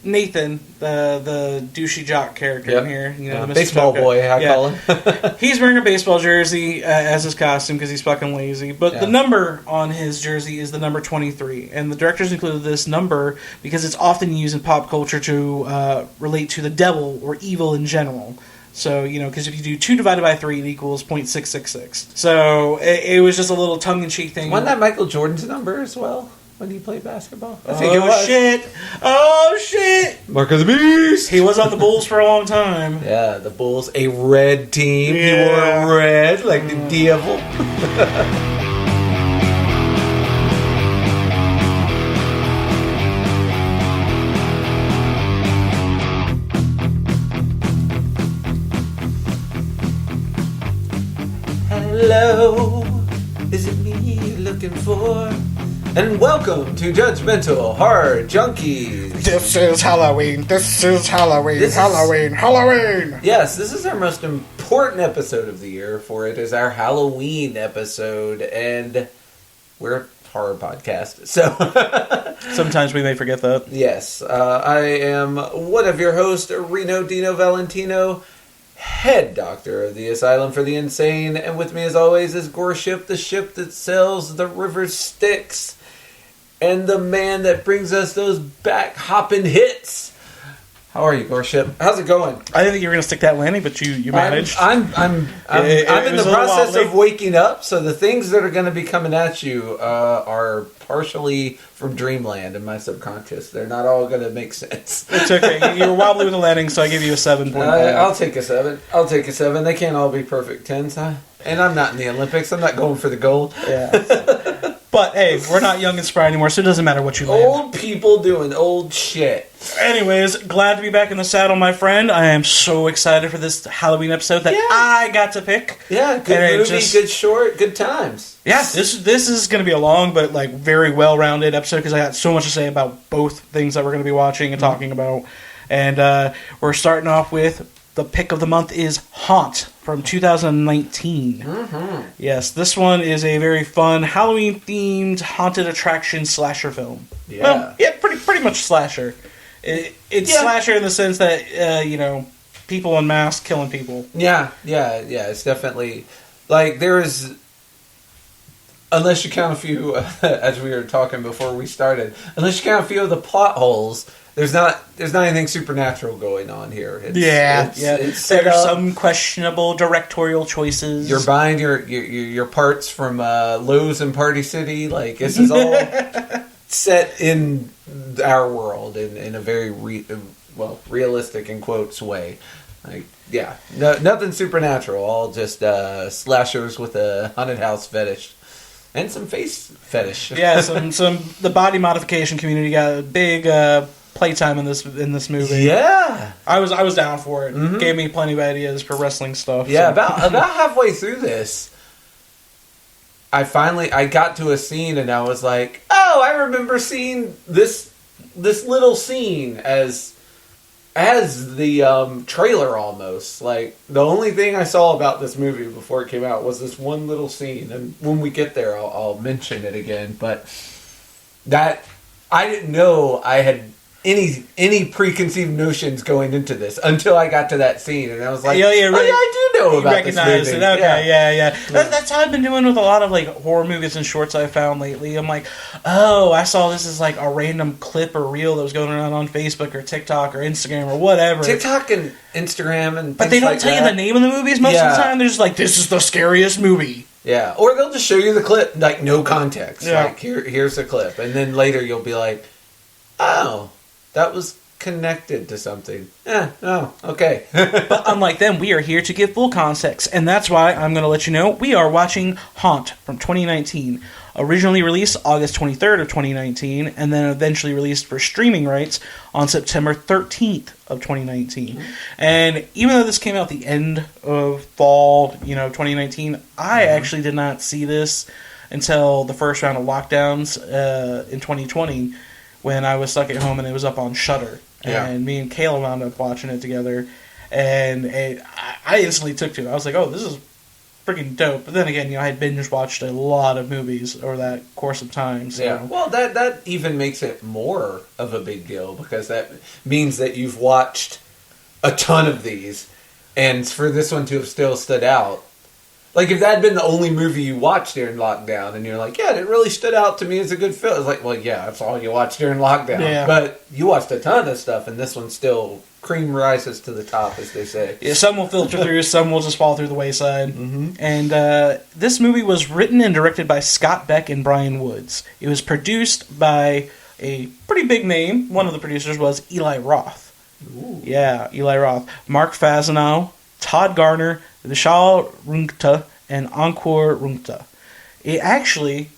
Nathan, the douchey jock character in here, the baseball boy, I call him. He's wearing a baseball jersey as his costume because he's fucking lazy. But the number on his jersey is the number 23, and the directors included this number because it's often used in pop culture to relate to the devil or evil in general. So, because if you do 2 divided by 3, it equals 0.666. So, it was just a little tongue-in-cheek thing. Wasn't that Michael Jordan's number as well when he played basketball? I think it was. Oh, shit! Mark of the Beast! He was on the Bulls for a long time. Yeah, the Bulls, a red team. Yeah. He wore red like the devil. Hello, is it me you're looking for? And welcome to Judgemental Horror Junkies. This is Halloween. Halloween. Yes, this is our most important episode of the year, for it is our Halloween episode, and we're a horror podcast, so... Sometimes we may forget that. Yes, I am one of your hosts, Reno Dino Valentino, head doctor of the Asylum for the Insane, and with me as always is Goreship, the ship that sails the river Styx, and the man that brings us those back-hopping hits. How are you, Goreship? How's it going? I didn't think you were going to stick that landing, but you managed. I'm in the process of waking up, so the things that are going to be coming at you are partially from dreamland in my subconscious. They're not all going to make sense. It's okay. You were wobbly with the landing, so I give you a 7.5. I'll take a 7. They can't all be perfect 10s, huh? And I'm not in the Olympics. I'm not going for the gold. Yeah. But, hey, we're not young and spry anymore, so it doesn't matter what you land. Old people doing old shit. Anyways, glad to be back in the saddle, my friend. I am so excited for this Halloween episode that I got to pick. Yeah, good movie, good short, good times. Yeah, this is going to be a long but very well-rounded episode because I got so much to say about both things that we're going to be watching and talking about. And we're starting off with the pick of the month is Haunt from 2019. Mm-hmm. Yes, this one is a very fun Halloween-themed haunted attraction slasher film. Yeah. Well, yeah, pretty much slasher. It's slasher in the sense that, people in masks killing people. Yeah. It's definitely... there is... Unless you count a few, as we were talking before we started, unless you count a few of the plot holes... There's not anything supernatural going on here. There's some questionable directorial choices. You're buying your parts from Lowe's and Party City. This is all set in our world in a very realistic in quotes way. Nothing supernatural. All just slashers with a haunted house fetish. And some face fetish. Yeah, the body modification community got a big playtime in this movie. Yeah, I was down for it. Mm-hmm. Gave me plenty of ideas for wrestling stuff. Yeah, so. about halfway through this, I got to a scene and I was like, oh, I remember seeing this little scene as the trailer almost. The only thing I saw about this movie before it came out was this one little scene, and when we get there, I'll mention it again. But that I didn't know I had any preconceived notions going into this until I got to that scene, and I was like, really? I do know about this movie. It. Okay, yeah. That's how I've been doing with a lot of horror movies and shorts I've found lately. I'm like, oh, I saw this as a random clip or reel that was going around on Facebook or TikTok or Instagram or whatever. TikTok and Instagram and but they don't tell you the name of the movies most of the time. They're just this is the scariest movie. Yeah, or they'll just show you the clip, no context. Yeah. Here's the clip, and then later you'll be like, oh, that was connected to something. Okay. But unlike them, we are here to give full context, and that's why I'm going to let you know we are watching Haunt from 2019. Originally released August 23rd of 2019, and then eventually released for streaming rights on September 13th of 2019. Mm-hmm. And even though this came out the end of fall, 2019, I actually did not see this until the first round of lockdowns in 2020, when I was stuck at home and it was up on Shudder. Yeah. And me and Kayla wound up watching it together. And I instantly took to it. I was like, oh, this is freaking dope. But then again, I had binge watched a lot of movies over that course of time. So. Yeah, well, that even makes it more of a big deal because that means that you've watched a ton of these, and for this one to have still stood out. Like, if that had been the only movie you watched during lockdown, and you're like, yeah, it really stood out to me as a good film. It's like, well, yeah, that's all you watched during lockdown. Yeah. But you watched a ton of stuff, and this one still cream rises to the top, as they say. Yeah, some will filter through, some will just fall through the wayside. Mm-hmm. And this movie was written and directed by Scott Beck and Brian Woods. It was produced by a pretty big name. One of the producers was Eli Roth. Ooh. Yeah, Eli Roth. Mark Fasano, Todd Garner, Vishal Rungta, and Ankur Rungta. It actually,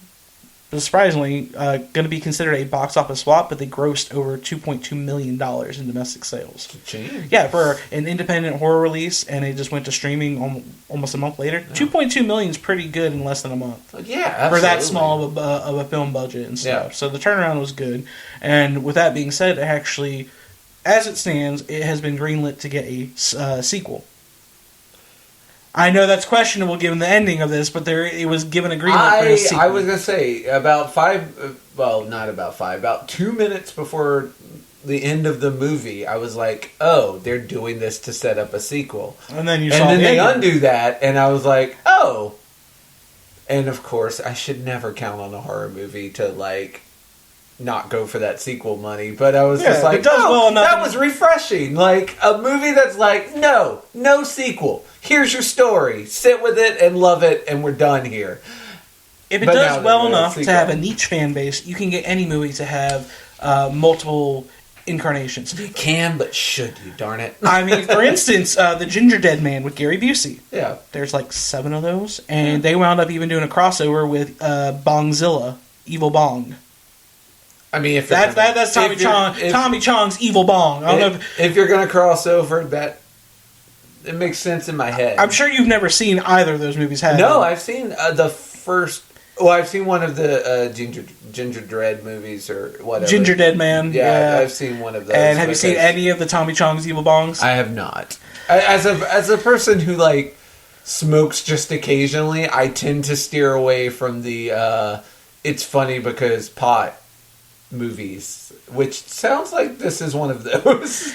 surprisingly, going to be considered a box office flop, but they grossed over $2.2 million in domestic sales. Change. Yeah, for an independent horror release, and it just went to streaming almost a month later. Yeah. $2.2 million is pretty good in less than a month. Yeah, absolutely. For that small of a film budget and stuff. Yeah. So the turnaround was good. And with that being said, actually, as it stands, it has been greenlit to get a sequel. I know that's questionable given the ending of this, but it was given a green light for a sequel. I was going to say, about 2 minutes before the end of the movie, I was like, oh, they're doing this to set up a sequel. And then they undo that, and I was like, oh. And of course, I should never count on a horror movie to, like, not go for that sequel money, but I was just like, that was refreshing. Like, a movie that's like, no sequel. Here's your story. Sit with it and love it, and we're done here. If it does well enough to have a niche fan base, you can get any movie to have multiple incarnations. You can, but should you, darn it. I mean, for instance, The Ginger Dead Man with Gary Busey. Yeah. There's like 7 of those, and they wound up even doing a crossover with Bongzilla, Evil Bong. I mean, if that's Tommy Chong's Evil Bong. I don't know if you're going to cross over, that it makes sense in my head. I'm sure you've never seen either of those movies, have you? No, I've seen the first. Well, I've seen one of the Ginger Dread movies or whatever. Ginger Dead Man. Yeah, I've seen one of those. And have you seen any of the Tommy Chong's Evil Bongs? I have not. As a person who like smokes just occasionally, I tend to steer away from the it's funny because pot movies, which sounds like this is one of those.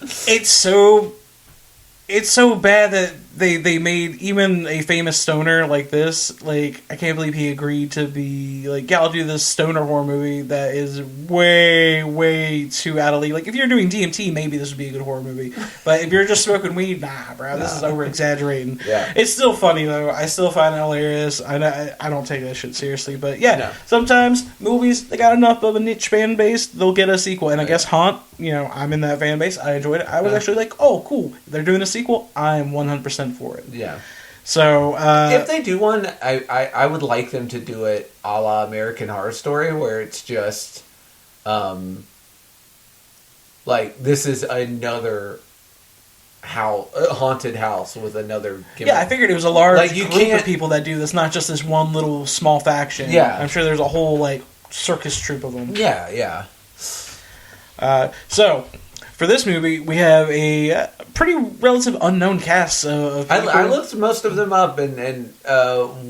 It's so bad that they made even a famous stoner like this. Like, I can't believe he agreed to be like, yeah, I'll do this stoner horror movie that is way, way too out of league. Like, if you're doing DMT, maybe this would be a good horror movie. But if you're just smoking weed, nah, bro, this is over exaggerating. Yeah. It's still funny though. I still find it hilarious. I don't take that shit seriously, but yeah, sometimes movies, they got enough of a niche fan base, they'll get a sequel. And I guess Haunt, I'm in that fan base. I enjoyed it. I was actually like, oh, cool. They're doing a sequel. I'm 100% for it. Yeah. So if they do one, I would like them to do it a la American Horror Story, where it's just like this is another haunted house with another gimmick. Yeah, I figured it was a large group of people that do this, not just this one little small faction. Yeah. I'm sure there's a whole like circus troupe of them. Yeah. So for this movie, we have a pretty relative unknown cast of people. I looked most of them up, and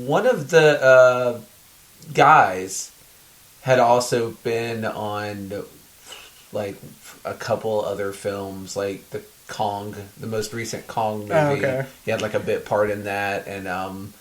one of the guys had also been on like a couple other films, like the most recent Kong movie. Oh, okay. He had like a bit part in that, and I want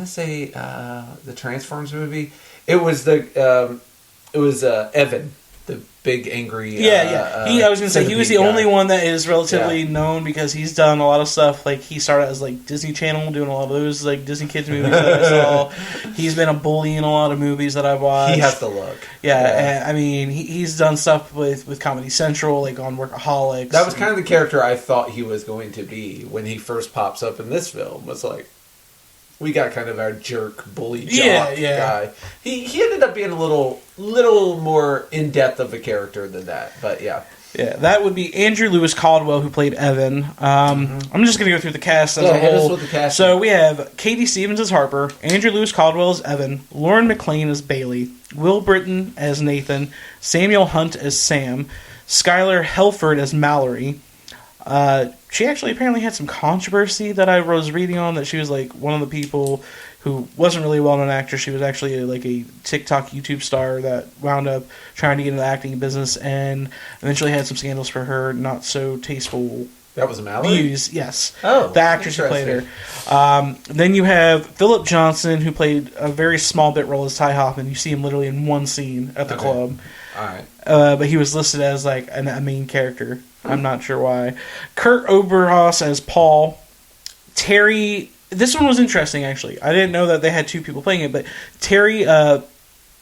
to say the Transformers movie. It was Evan. The big angry. I was gonna say he was the only one that is relatively known because he's done a lot of stuff. Like he started as like Disney Channel doing a lot of those like Disney kids movies that I saw. He's been a bully in a lot of movies that I've watched. He has the look. Yeah. And, I mean he's done stuff with Comedy Central, like on Workaholics. That was kind of the character I thought he was going to be when he first pops up in this film. Was like, we got kind of our jerk bully jock guy. He ended up being a little more in depth of a character than that, but yeah. Yeah, that would be Andrew Lewis Caldwell, who played Evan. I'm just going to go through the cast as a whole. Hit us with the cast. So we have Katie Stevens as Harper, Andrew Lewis Caldwell as Evan, Lauren McLean as Bailey, Will Britton as Nathan, Samuel Hunt as Sam, Skylar Helford as Mallory, she actually apparently had some controversy that I was reading on, that she was like one of the people who wasn't really a well-known actress. She was actually like a TikTok YouTube star that wound up trying to get into the acting business and eventually had some scandals for her not so tasteful That was Mallory? views. Yes. Oh, the actress who played her. Then you have Philip Johnson, who played a very small bit role as Ty Hoffman. You see him literally in one scene at the club. All right. But he was listed as like a main character. I'm not sure why. Kurt Oberhaus as Paul. Terry... This one was interesting, actually. I didn't know that they had two people playing it, but Terry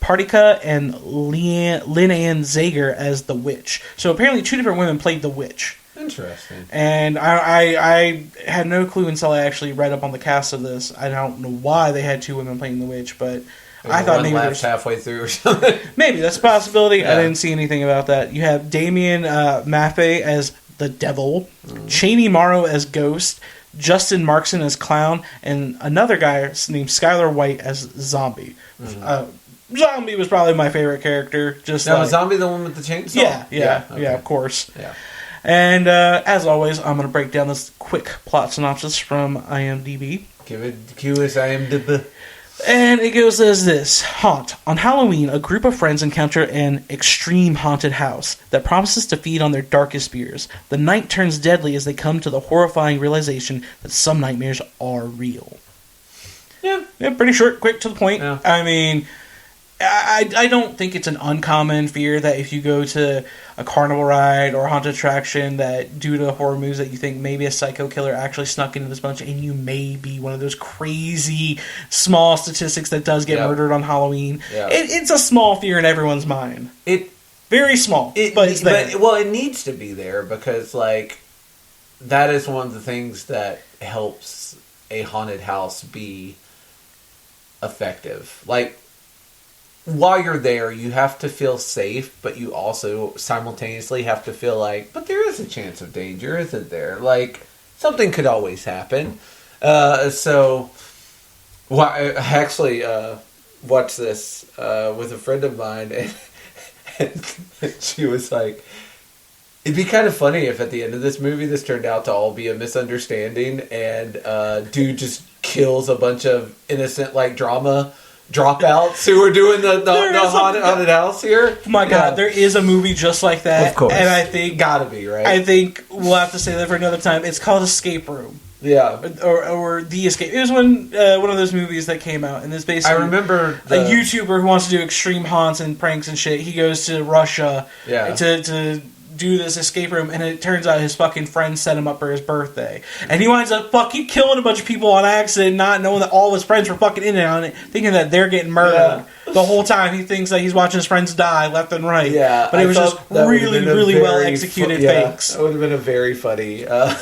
Partica and Lynn Ann Zager as the witch. So apparently two different women played the witch. Interesting. And I had no clue until I actually read up on the cast of this. I don't know why they had two women playing the witch, but I thought maybe laughed halfway through or something. Maybe that's a possibility. Yeah. I didn't see anything about that. You have Damien Maffei as the devil, Cheney Morrow as Ghost, Justin Markson as Clown, and another guy named Skylar White as Zombie. Zombie was probably my favorite character. Was Zombie the one with the chainsaw? Yeah, of course. Yeah. And as always, I'm going to break down this quick plot synopsis from IMDb. Give it cue us IMDb. And it goes as this. Haunt. On Halloween, a group of friends encounter an extreme haunted house that promises to feed on their darkest fears. The night turns deadly as they come to the horrifying realization that some nightmares are real. Yeah, pretty short, quick, to the point. Yeah. I mean, I don't think it's an uncommon fear that if you go to a carnival ride or a haunted attraction, that due to horror movies that you think maybe a psycho killer actually snuck into this bunch and you may be one of those crazy small statistics that does get murdered on Halloween. Yeah. It's a small fear in everyone's mind. Very small, but it's there. Well, it needs to be there because, like, that is one of the things that helps a haunted house be effective. Like, while you're there, you have to feel safe, but you also simultaneously have to feel like, but there is a chance of danger, isn't there? Like, something could always happen. So, I actually watched this with a friend of mine, and she was like, it'd be kind of funny if at the end of this movie this turned out to all be a misunderstanding, and dude just kills a bunch of innocent, like, drama dropouts who are doing the haunted house here. Oh my god, there is a movie just like that. Of course. And I think... Gotta be, right? I think we'll have to say that for another time. It's called Escape Room. Yeah. Or The Escape. It was one of those movies that came out, and this basically... I remember... a YouTuber who wants to do extreme haunts and pranks and shit, he goes to Russia to do this escape room, and it turns out his fucking friend set him up for his birthday. And he winds up fucking killing a bunch of people on accident, not knowing that all of his friends were fucking in on it, thinking that they're getting murdered. Yeah. The whole time he thinks that he's watching his friends die left and right. Yeah, but it was just really, really well executed fakes. That would have been a very funny... I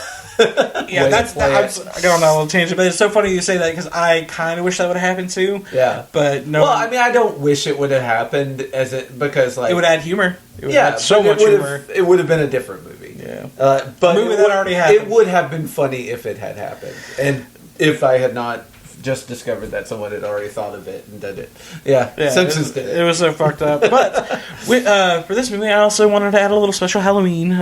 got on that little tangent, but it's so funny you say that because I kind of wish that would have happened too. Yeah, but no. Well, I mean, I don't wish it would have happened because like it would add humor. It would add so much humor. It would have been a different movie. Yeah, but movie that already happened. It would have been funny if it had happened, and if I had not just discovered that someone had already thought of it and did it. Yeah, Simpsons did it. It was so fucked up. But for this movie, I also wanted to add a little special Halloween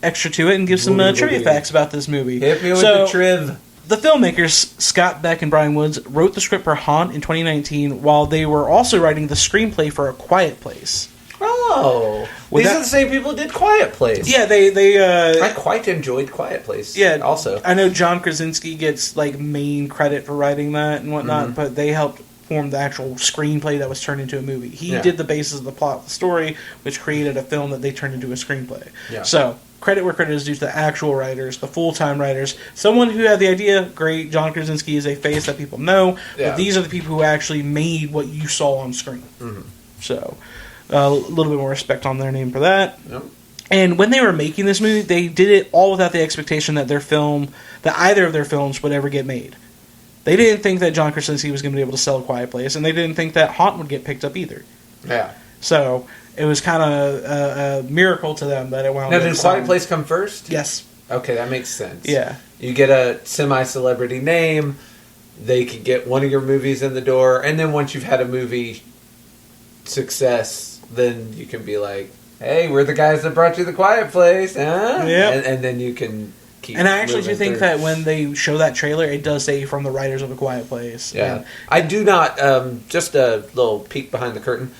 extra to it and give some trivia facts about this movie. Hit me with the triv. The filmmakers, Scott Beck and Brian Woods, wrote the script for Haunt in 2019 while they were also writing the screenplay for A Quiet Place. Oh. These are the same people who did Quiet Place. Yeah, they I quite enjoyed Quiet Place. Yeah, also. I know John Krasinski gets like main credit for writing that and whatnot, but they helped form the actual screenplay that was turned into a movie. He did the basis of the plot of the story, which created a film that they turned into a screenplay. Yeah. So, credit where credit is due to the actual writers, the full-time writers. Someone who had the idea, great. John Krasinski is a face that people know, but these are the people who actually made what you saw on screen. Mm-hmm. So, a little bit more respect on their name for that. Yep. And when they were making this movie, they did it all without the expectation that that either of their films would ever get made. They didn't think that John Krasinski was going to be able to sell A Quiet Place, and they didn't think that Haunt would get picked up either. Yeah. So, it was kind of a miracle to them that it wound up. Now, did Quiet Place come first? Yes. Okay, that makes sense. Yeah. You get a semi-celebrity name, they could get one of your movies in the door, and then once you've had a movie success, then you can be like, hey, we're the guys that brought you The Quiet Place, huh? Yeah. And then you can keep. And I actually do think through. that when they show that trailer, it does say from the writers of A Quiet Place. Yeah, I do not. Just a little peek behind the curtain.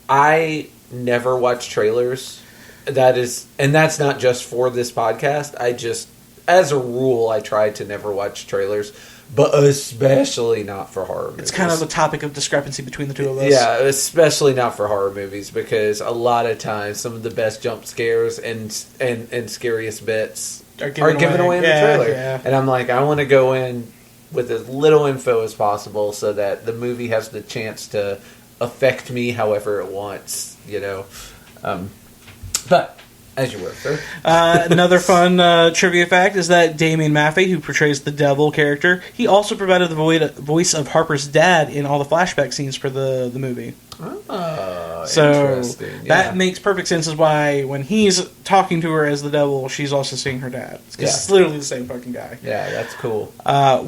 I never watch trailers. That's not just for this podcast. As a rule, I try to never watch trailers, but especially not for horror movies. It's kind of a topic of discrepancy between the two of us. Yeah, especially not for horror movies, because a lot of times some of the best jump scares and scariest bits are given away in the trailer. Yeah. And I'm like, I want to go in with as little info as possible so that the movie has the chance to affect me however it wants, But as you were, sir. Another fun trivia fact is that Damien Maffei, who portrays the devil character, he also provided the voice of Harper's dad in all the flashback scenes for the movie. Oh, so interesting. That makes perfect sense as why when he's talking to her as the devil, she's also seeing her dad. Because it's literally the same fucking guy. Yeah, that's cool.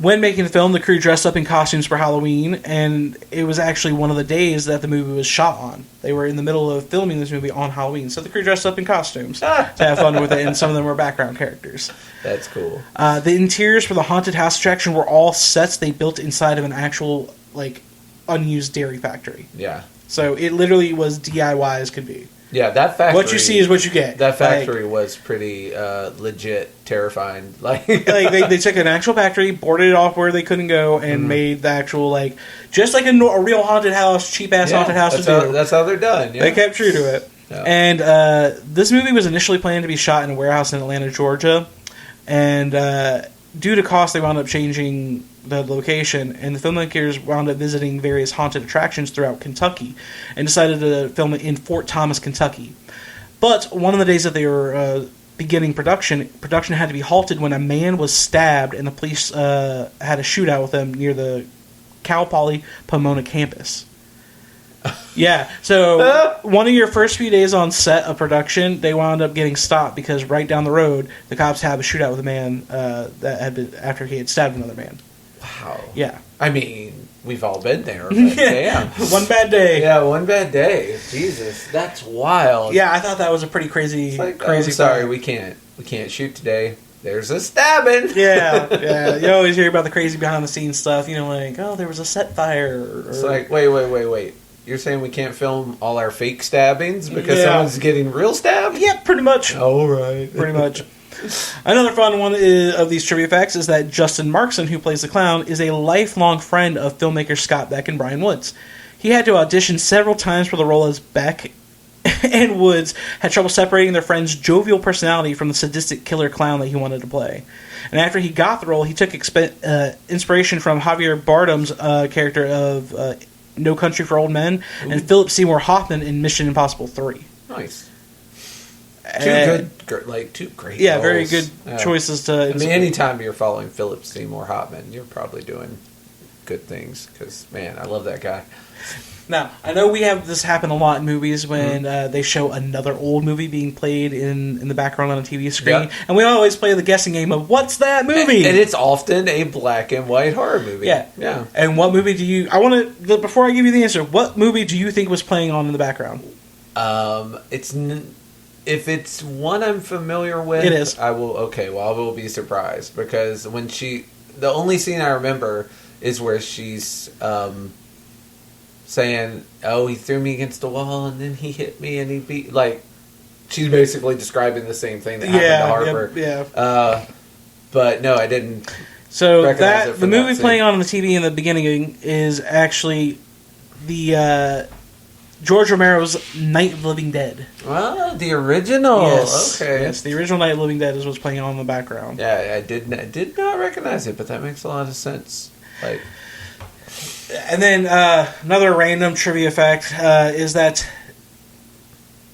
When making the film, the crew dressed up in costumes for Halloween, and it was actually one of the days that the movie was shot on. They were in the middle of filming this movie on Halloween, so the crew dressed up in costumes to have fun with it, and some of them were background characters. That's cool. The interiors for the haunted house attraction were all sets they built inside of an actual, unused dairy factory. Yeah. So it literally was DIY as could be. Yeah, that factory... What you see is what you get. That factory was pretty legit terrifying. They took an actual factory, boarded it off where they couldn't go, and made the actual, just like a real haunted house, cheap-ass haunted house would do. That's how they're done. Yeah. They kept true to it. Yeah. And this movie was initially planned to be shot in a warehouse in Atlanta, Georgia. And due to cost, they wound up changing the location, and the filmmakers wound up visiting various haunted attractions throughout Kentucky and decided to film it in Fort Thomas, Kentucky. But one of the days that they were beginning production had to be halted when a man was stabbed and the police had a shootout with him near the Cal Poly Pomona campus. Yeah, so one of your first few days on set of production, they wound up getting stopped because right down the road, the cops have a shootout with a man that had been after he had stabbed another man. Wow. Yeah. I mean, we've all been there. But damn. One bad day. Yeah, one bad day. Jesus, that's wild. Yeah, I thought that was a pretty crazy. Crazy. Sorry, we can't shoot today. There's a stabbing. Yeah. You always hear about the crazy behind the scenes stuff. There was a set fire. It's like, wait. You're saying we can't film all our fake stabbings because someone's getting real stabbed? Yeah, pretty much. All right. Pretty much. Another fun one of these trivia facts is that Justin Markson, who plays the clown, is a lifelong friend of filmmakers Scott Beck and Brian Woods. He had to audition several times for the role as Beck, and Woods had trouble separating their friend's jovial personality from the sadistic killer clown that he wanted to play. And after he got the role, he took inspiration from Javier Bardem's character of No Country for Old Men and Philip Seymour Hoffman in Mission Impossible 3. Nice. Two great yeah, roles. very good choices to... anytime you're following Philip Seymour Hoffman, you're probably doing good things, because, man, I love that guy. Now, I know we have this happen a lot in movies when they show another old movie being played in the background on a TV screen, and we always play the guessing game of, what's that movie? And it's often a black and white horror movie. Yeah. And what movie do you... before I give you the answer, what movie do you think was playing on in the background? If it's one I'm familiar with, it is. I will be surprised, because when the only scene I remember is where she's saying, "Oh, he threw me against the wall and then he hit me and he beat," she's basically describing the same thing that happened to Harper. Yeah. But no, I didn't. So the movie playing on the TV in the beginning is actually the George Romero's Night of the Living Dead. Well, the original. Yes. Okay. Yes, the original Night of the Living Dead is what's playing on in the background. Yeah, I did not recognize it, but that makes a lot of sense. And then another random trivia fact is that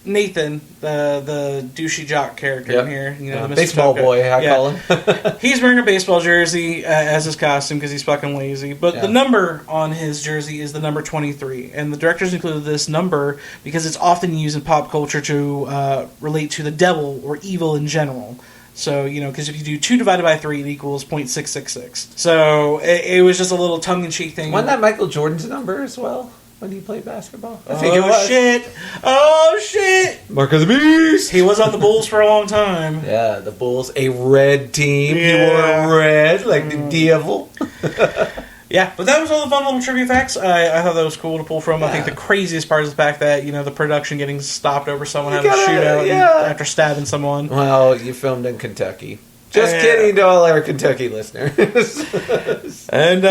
Nathan, the douchey jock character in here, the baseball boy, I call him. He's wearing a baseball jersey as his costume because he's fucking lazy. But the number on his jersey is the number 23, and the directors included this number because it's often used in pop culture to relate to the devil or evil in general. So, because if you do 2 divided by 3, it equals 0.666. So, it was just a little tongue-in-cheek thing. Wasn't that Michael Jordan's number as well? when he played basketball? I think it was. Shit. Oh, shit. Mark of the Beast. He was on the Bulls for a long time. Yeah, the Bulls, a red team. Yeah. You wore red like the devil. Yeah, but that was all the fun little trivia facts. I thought that was cool to pull from. Yeah. I think the craziest part is the fact that, the production getting stopped over someone having a shootout after stabbing someone. Well, you filmed in Kentucky. Just kidding to all our Kentucky listeners. And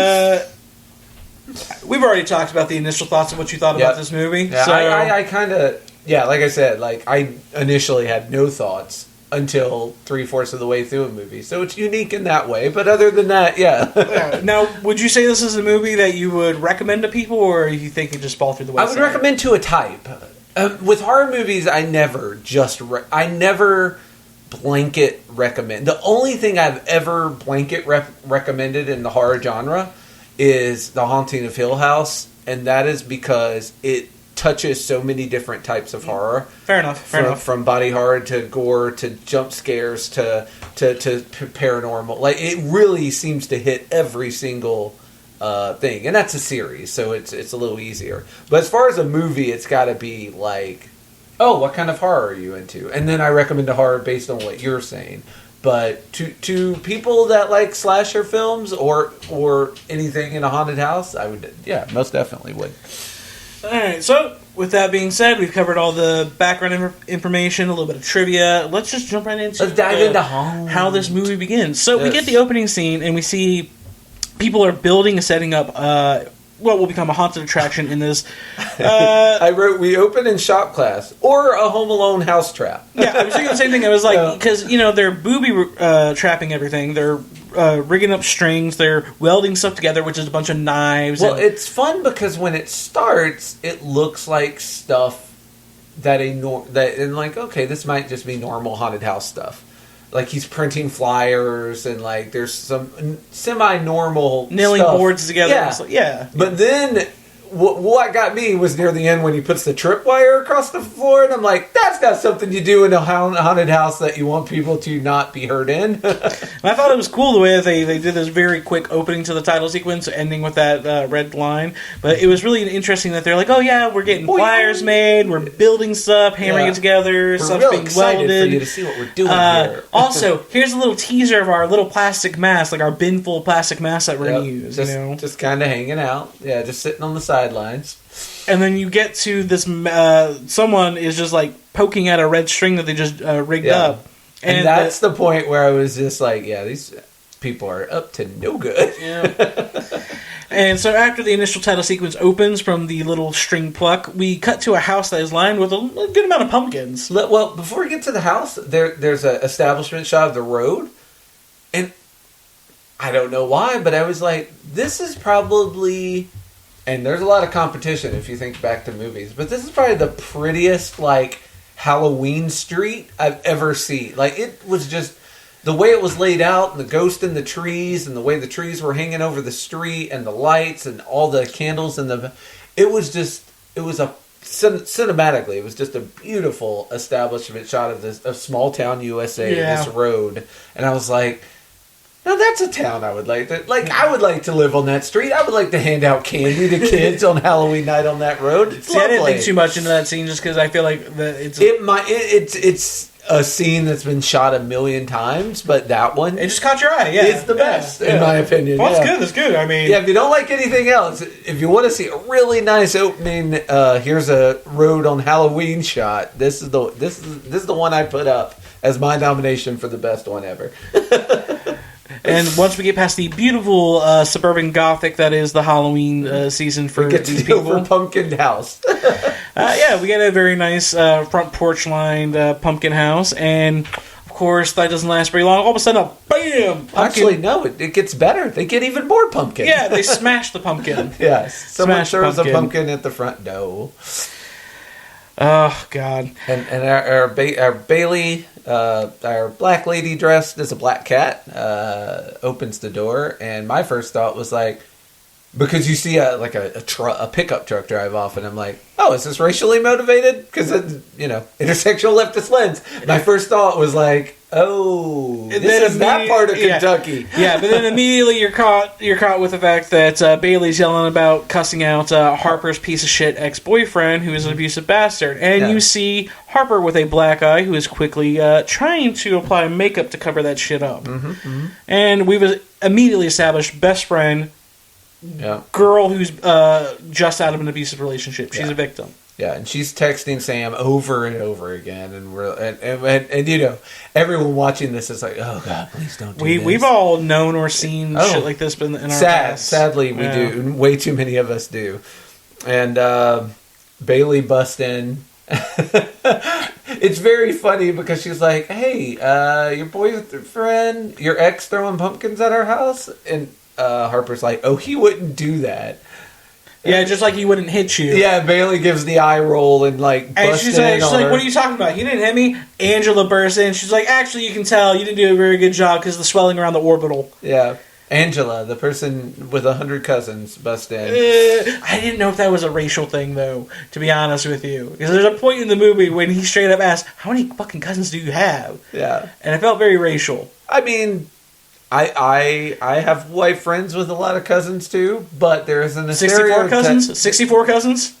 we've already talked about the initial thoughts of what you thought about this movie. Yeah, so I kind of, like I said, I initially had no thoughts until 3/4 of the way through a movie. So it's unique in that way. But other than that, yeah. Now, would you say this is a movie that you would recommend to people, or you think it just fall through the wayside? I would recommend to a type. With horror movies, I never blanket recommend. The only thing I've ever blanket recommended in the horror genre is The Haunting of Hill House, and that is because it touches so many different types of horror. Fair enough. From body horror to gore to jump scares to paranormal. Like, it really seems to hit every single thing, and that's a series, so it's a little easier. But as far as a movie, it's got to be like, oh, what kind of horror are you into? And then I recommend a horror based on what you're saying. But to people that like slasher films or anything in a haunted house, I would, most definitely would. All right, so with that being said, we've covered all the background information, a little bit of trivia. Let's just jump right into how this movie begins. So we get the opening scene, and we see people are building and setting up what will become a haunted attraction in this. I wrote, we open in shop class, or a Home Alone house trap. Yeah, I was thinking the same thing. I was like, because, they're booby trapping everything. They're rigging up strings. They're welding stuff together, which is a bunch of knives. Well, it's fun because when it starts, it looks like stuff okay, this might just be normal haunted house stuff. Like, he's printing flyers, and, there's some semi-normal nailing stuff. boards together. Yeah. But then, what got me was near the end when he puts the tripwire across the floor, and I'm like, that's not something you do in a haunted house that you want people to not be hurt in. And I thought it was cool the way they did this very quick opening to the title sequence, ending with that red line. But it was really interesting that they're like, oh yeah, we're getting flyers made, we're building stuff, hammering it together, stuff's being excited welded. For you to see what we're doing here. Also, here's a little teaser of our little plastic mask, our bin full of plastic masks that we're going to use. Just kind of hanging out. Yeah, just sitting on the sidelines. And then you get to this, someone is just poking at a red string that they just rigged up. And that's the point where I was just like, these people are up to no good. Yeah. And so after the initial title sequence opens from the little string pluck, we cut to a house that is lined with a good amount of pumpkins. Well, before we get to the house, there's an establishment shot of the road. And I don't know why, but I was like, this is probably... And there's a lot of competition if you think back to movies. But this is probably the prettiest, Halloween street I've ever seen. It was just... The way it was laid out, and the ghost in the trees, and the way the trees were hanging over the street, and the lights, and all the candles, and cinematically, it was just a beautiful establishment shot of small town USA, this road. And I was like... Now that's a town I would like to... I would like to live on that street. I would like to hand out candy to kids on Halloween night on that road. It's lovely. I didn't think too much into that scene just because I feel like it's... It's a scene that's been shot 1,000,000 times, but that one... It just caught your eye, yeah. It's the best, in my opinion. Well, that's good. I mean... Yeah, if you don't like anything else, if you want to see a really nice opening, here's a road on Halloween shot. This is the one I put up as my nomination for the best one ever. And once we get past the beautiful suburban gothic that is the Halloween season for these people, we get to the pumpkin house. We get a very nice front porch lined pumpkin house, and of course that doesn't last very long. All of a sudden, bam! Pumpkin. Actually, no, it gets better. They get even more pumpkin. Yeah, they smash the pumpkin. Yes, someone throws a pumpkin at the front door. Oh God! And our Bailey, our black lady dressed as a black cat, opens the door, and my first thought was because you see a pickup truck drive off, and I'm like, oh, is this racially motivated? Because intersectional leftist lens. My first thought was Oh, And this then is that part of Kentucky. Yeah, but then immediately you're caught with the fact that Bailey's yelling about cussing out Harper's piece of shit ex-boyfriend, who is an abusive bastard. And you see Harper with a black eye who is quickly trying to apply makeup to cover that shit up. And we've immediately established best friend, girl who's just out of an abusive relationship. She's a victim. Yeah, and she's texting Sam over and over again, and you know, everyone watching this is like, "Oh God, please don't do this." We've all known or seen shit like this in our past. Sadly, we do. Way too many of us do. And Bailey busts in. It's very funny because she's like, "Hey, your boyfriend, your ex, throwing pumpkins at our house," and Harper's like, "Oh, he wouldn't do that." Yeah, just like he wouldn't hit you. Yeah, Bailey gives the eye roll and like busts and she's like, her. "What are you talking about? He didn't hit me." Angela bursts in. She's like, "Actually, you can tell you didn't do a very good job because of the swelling around the orbital." Yeah, Angela, the person with 100 cousins, bust in. I didn't know if that was a racial thing, though. To be honest with you, because there's a point in the movie when he straight up asks, "How many fucking cousins do you have?" Yeah, and it felt very racial. I mean, I have white friends with a lot of cousins too, but there isn't a 64 cousins. 64 cousins.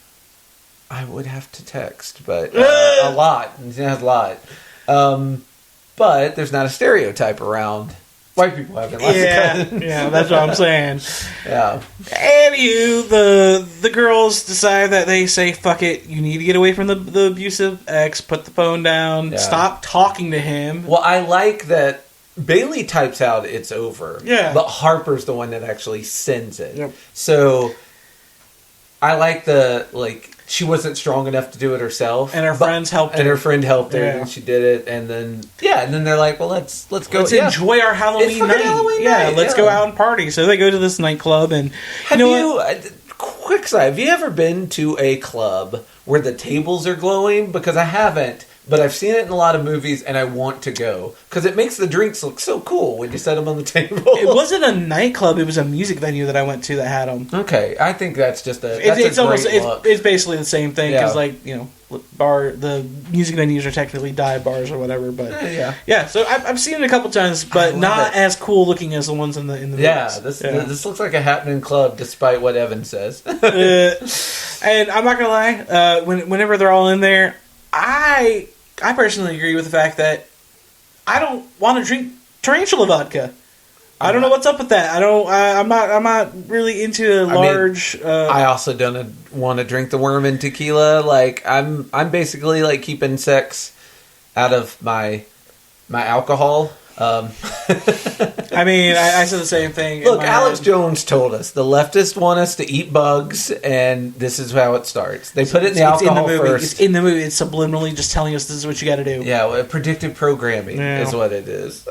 I would have to text, but a lot. It has a lot. But there's not a stereotype around white people having lots of cousins. Yeah, that's what I'm saying. Yeah. Anywho, the girls decide that they say, "Fuck it, you need to get away from the abusive ex. Put the phone down. Stop talking to him." Well, I like that. Bailey types out "it's over," but Harper's the one that actually sends it. Yep. So I like she wasn't strong enough to do it herself, and her friends helped her. And her friend helped her, and she did it. And then they're like, "Well, let's go. Let's enjoy our Halloween night. Let's go out and party." So they go to this nightclub, and quick side, have you ever been to a club where the tables are glowing? Because I haven't. But I've seen it in a lot of movies, and I want to go. Because it makes the drinks look so cool when you set them on the table. It wasn't a nightclub, it was a music venue that I went to that had them. Okay, I think that's just a It's basically the same thing, because, the music venues are technically dive bars or whatever, but... Yeah, so I've seen it a couple times, but not as cool looking as the ones in the movies. This looks like a happening club, despite what Evan says. And I'm not gonna lie, whenever they're all in there, I personally agree with the fact that I don't want to drink tarantula vodka. I don't know what's up with that. I'm not really into large. I also don't want to drink the worm in tequila. Like I'm basically like keeping sex out of my alcohol. I mean, I said the same thing. Look, Alex Jones told us the leftists want us to eat bugs, and this is how it starts. They put it in the alcohol first. It's in the movie. It's subliminally just telling us this is what you got to do. Yeah, predictive programming is what it is.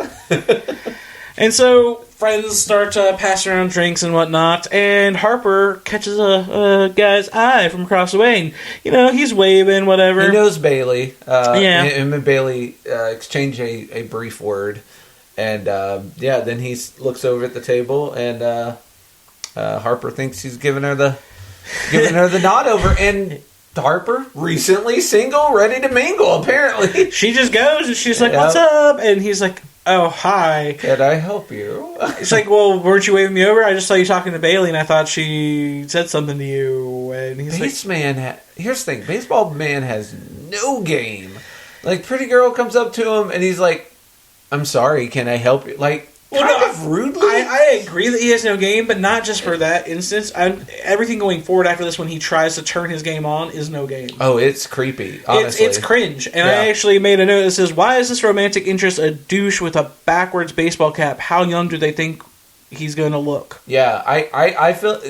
And so friends start passing around drinks and whatnot, and Harper catches a guy's eye from across the way, and he's waving, whatever. He knows Bailey. Him and Bailey exchange a brief word, and then he looks over at the table, and Harper thinks he's giving her the nod over, and Harper, recently single, ready to mingle, apparently. She just goes, and she's like, "What's up?" And he's like, "Oh, hi. Can I help you?" It's like, "Well, weren't you waving me over? I just saw you talking to Bailey, and I thought she said something to you." And he's here's the thing. Baseball man has no game. Like, pretty girl comes up to him, and he's like, "I'm sorry, can I help you?" Like, kind of rudely. I agree that he has no game, but not just for that instance. Everything going forward after this, when he tries to turn his game on, is no game. Oh, it's creepy, honestly. It's cringe. And I actually made a note that says, "Why is this romantic interest a douche with a backwards baseball cap? How young do they think he's going to look?" Yeah, I feel...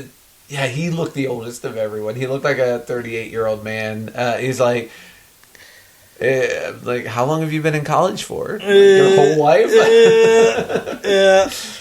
Yeah, he looked the oldest of everyone. He looked like a 38-year-old man. He's like... how long have you been in college for? Your whole life?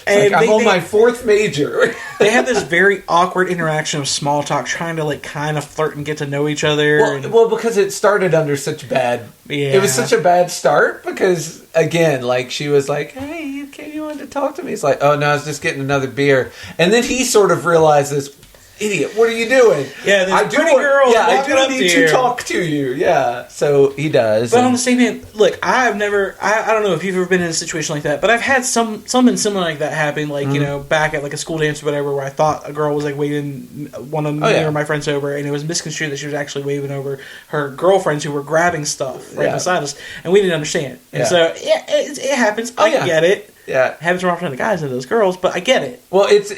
And I'm on my fourth major. They have this very awkward interaction of small talk, trying to kind of flirt and get to know each other. Well, because it started under such bad... Yeah. It was such a bad start because, again, she was like, "Hey, you wanted to talk to me?" He's like, "Oh, no, I was just getting another beer." And then he sort of realizes, idiot, what are you doing? Yeah, there's a pretty girl. Yeah, I do up need to to talk to you. Yeah, so he does. But on the same hand, look, I've never. I don't know if you've ever been in a situation like that, but I've had something similar like that happen. Like you know, back at like a school dance or whatever, where I thought a girl was like waving one of me or my friends over, and it was misconstrued that she was actually waving over her girlfriends who were grabbing stuff right beside us, and we didn't understand. And so it happens. I get it. Yeah, it happens more often to the guys than those girls, but I get it. Well, it's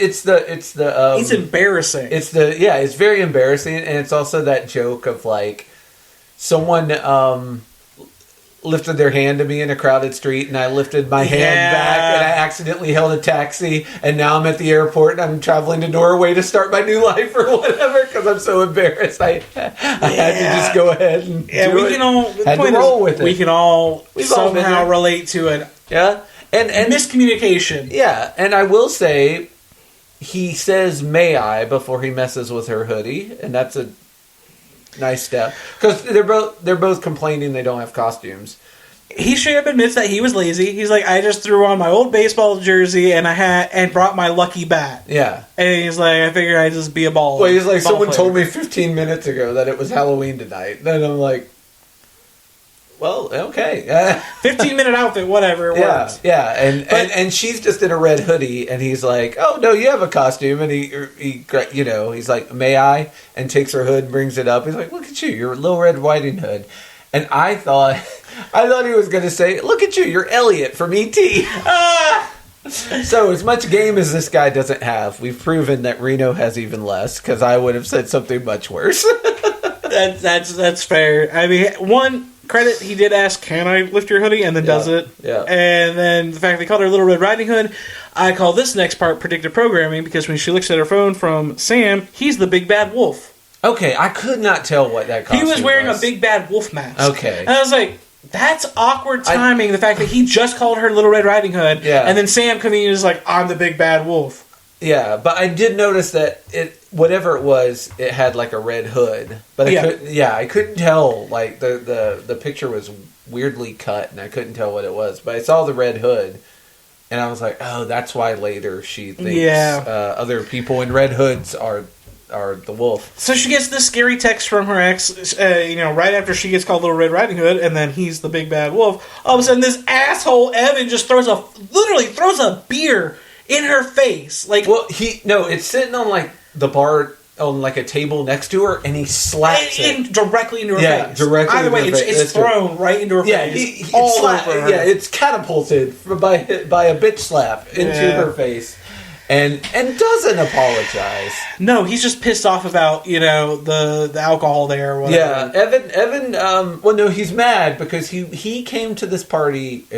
embarrassing. It's very embarrassing, and it's also that joke of like someone lifted their hand to me in a crowded street, and I lifted my hand back, and I accidentally held a taxi, and now I'm at the airport, and I'm traveling to Norway to start my new life or whatever because I'm so embarrassed. I had to just go ahead and do we it. can all had to roll with it. We can all somehow relate to it. Yeah. And miscommunication. Yeah, and I will say, he says "may I" before he messes with her hoodie, and that's a nice step because they're both complaining they don't have costumes. He straight up admits that he was lazy. He's like, I just threw on my old baseball jersey and brought my lucky bat. Yeah, and he's like, I figured I'd just be a ball. Well, he's like, someone told me 15 minutes ago that it was Halloween tonight. Then I'm like, well, okay. 15-minute outfit, whatever, it works. Yeah, and she's just in a red hoodie, and he's like, oh, no, you have a costume, and he you know, he's like, may I? And takes her hood and brings it up. He's like, look at you, your Little Red Riding Hood. And I thought he was going to say, look at you, you're Elliot from E.T. So, as much game as this guy doesn't have, we've proven that Reno has even less, because I would have said something much worse. That's fair. I mean, one credit, he did ask, can I lift your hoodie? And then does it. Yeah. And then the fact they called her Little Red Riding Hood, I call this next part predictive programming, because when she looks at her phone from Sam, he's the big bad wolf. Okay, I could not tell what that costume was. He was wearing a big bad wolf mask. Okay. And I was like, that's awkward timing, the fact that he just called her Little Red Riding Hood, and then Sam coming in is like, I'm the big bad wolf. Yeah, but I did notice that whatever it was, it had like a red hood. But I couldn't tell. Like the picture was weirdly cut, and I couldn't tell what it was. But I saw the red hood, and I was like, oh, that's why later she thinks other people in red hoods are the wolf. So she gets this scary text from her ex, right after she gets called Little Red Riding Hood, and then he's the big bad wolf. All of a sudden, this asshole Evan just literally throws a beer in her face. Like, well, it's sitting on like the bar on like a table next to her, and he slaps it directly into her face. Yeah, directly. Either way, it's thrown right into her face. It's catapulted by a bitch slap into her face. And doesn't apologize. No, he's just pissed off about, the alcohol there or whatever. Yeah, Evan, he's mad because he came to this bar, as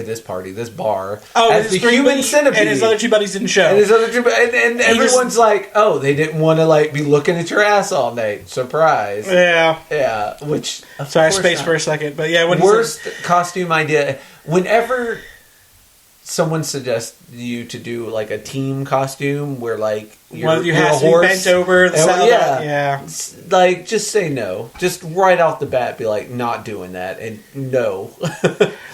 the human centipede. And his other two buddies didn't show. And everyone's like, oh, they didn't want to, be looking at your ass all night. Surprise. Yeah. Yeah, which... Sorry, I spaced for a second, but yeah. Worst costume idea. Whenever someone suggests you to do like a team costume where you have to be bent over the side. Yeah. Like, just say no. Just right off the bat be like, not doing that, and no.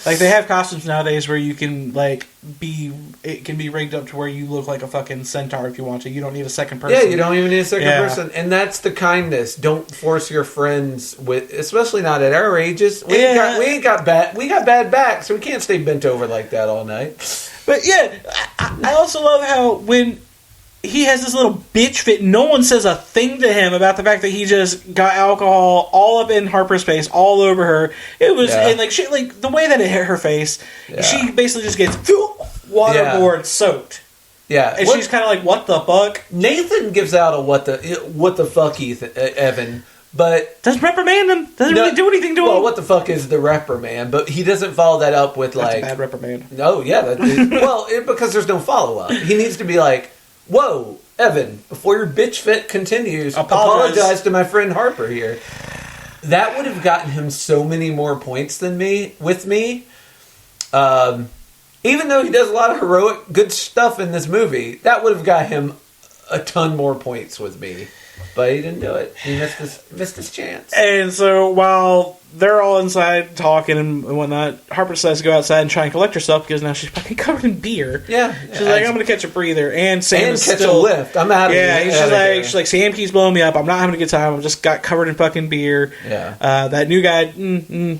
Like, they have costumes nowadays where you can it can be rigged up to where you look like a fucking centaur if you want to. You don't need a second person. Yeah, you don't even need a second person. And that's the kindness. Don't force your friends especially not at our ages. We got bad backs, so we can't stay bent over like that all night. But yeah, I also love how when he has this little bitch fit, no one says a thing to him about the fact that he just got alcohol all up in Harper's face, all over her. It was and the way that it hit her face, she basically just gets waterboard soaked. Yeah, and she's kind of like, "What the fuck?" Nathan gives out a what the fuck, Evan. But doesn't reprimand him. Doesn't really do anything to him. Well, what the fuck is the reprimand? But he doesn't follow that up with That's a bad reprimand. No, yeah. Because there's no follow up. He needs to be like, whoa, Evan, before your bitch fit continues, apologize to my friend Harper here. That would have gotten him so many more points than me. Even though he does a lot of heroic good stuff in this movie, that would have got him a ton more points with me. But he didn't do it. He missed his chance. And so while they're all inside talking and whatnot, Harper decides to go outside and try and collect herself because now she's fucking covered in beer. Yeah. She's like, I'm going to catch a breather. And Sam is catch still... a lift. I'm out of here. Yeah, she's like, Sam keeps blowing me up. I'm not having a good time. I just got covered in fucking beer. Yeah. That new guy,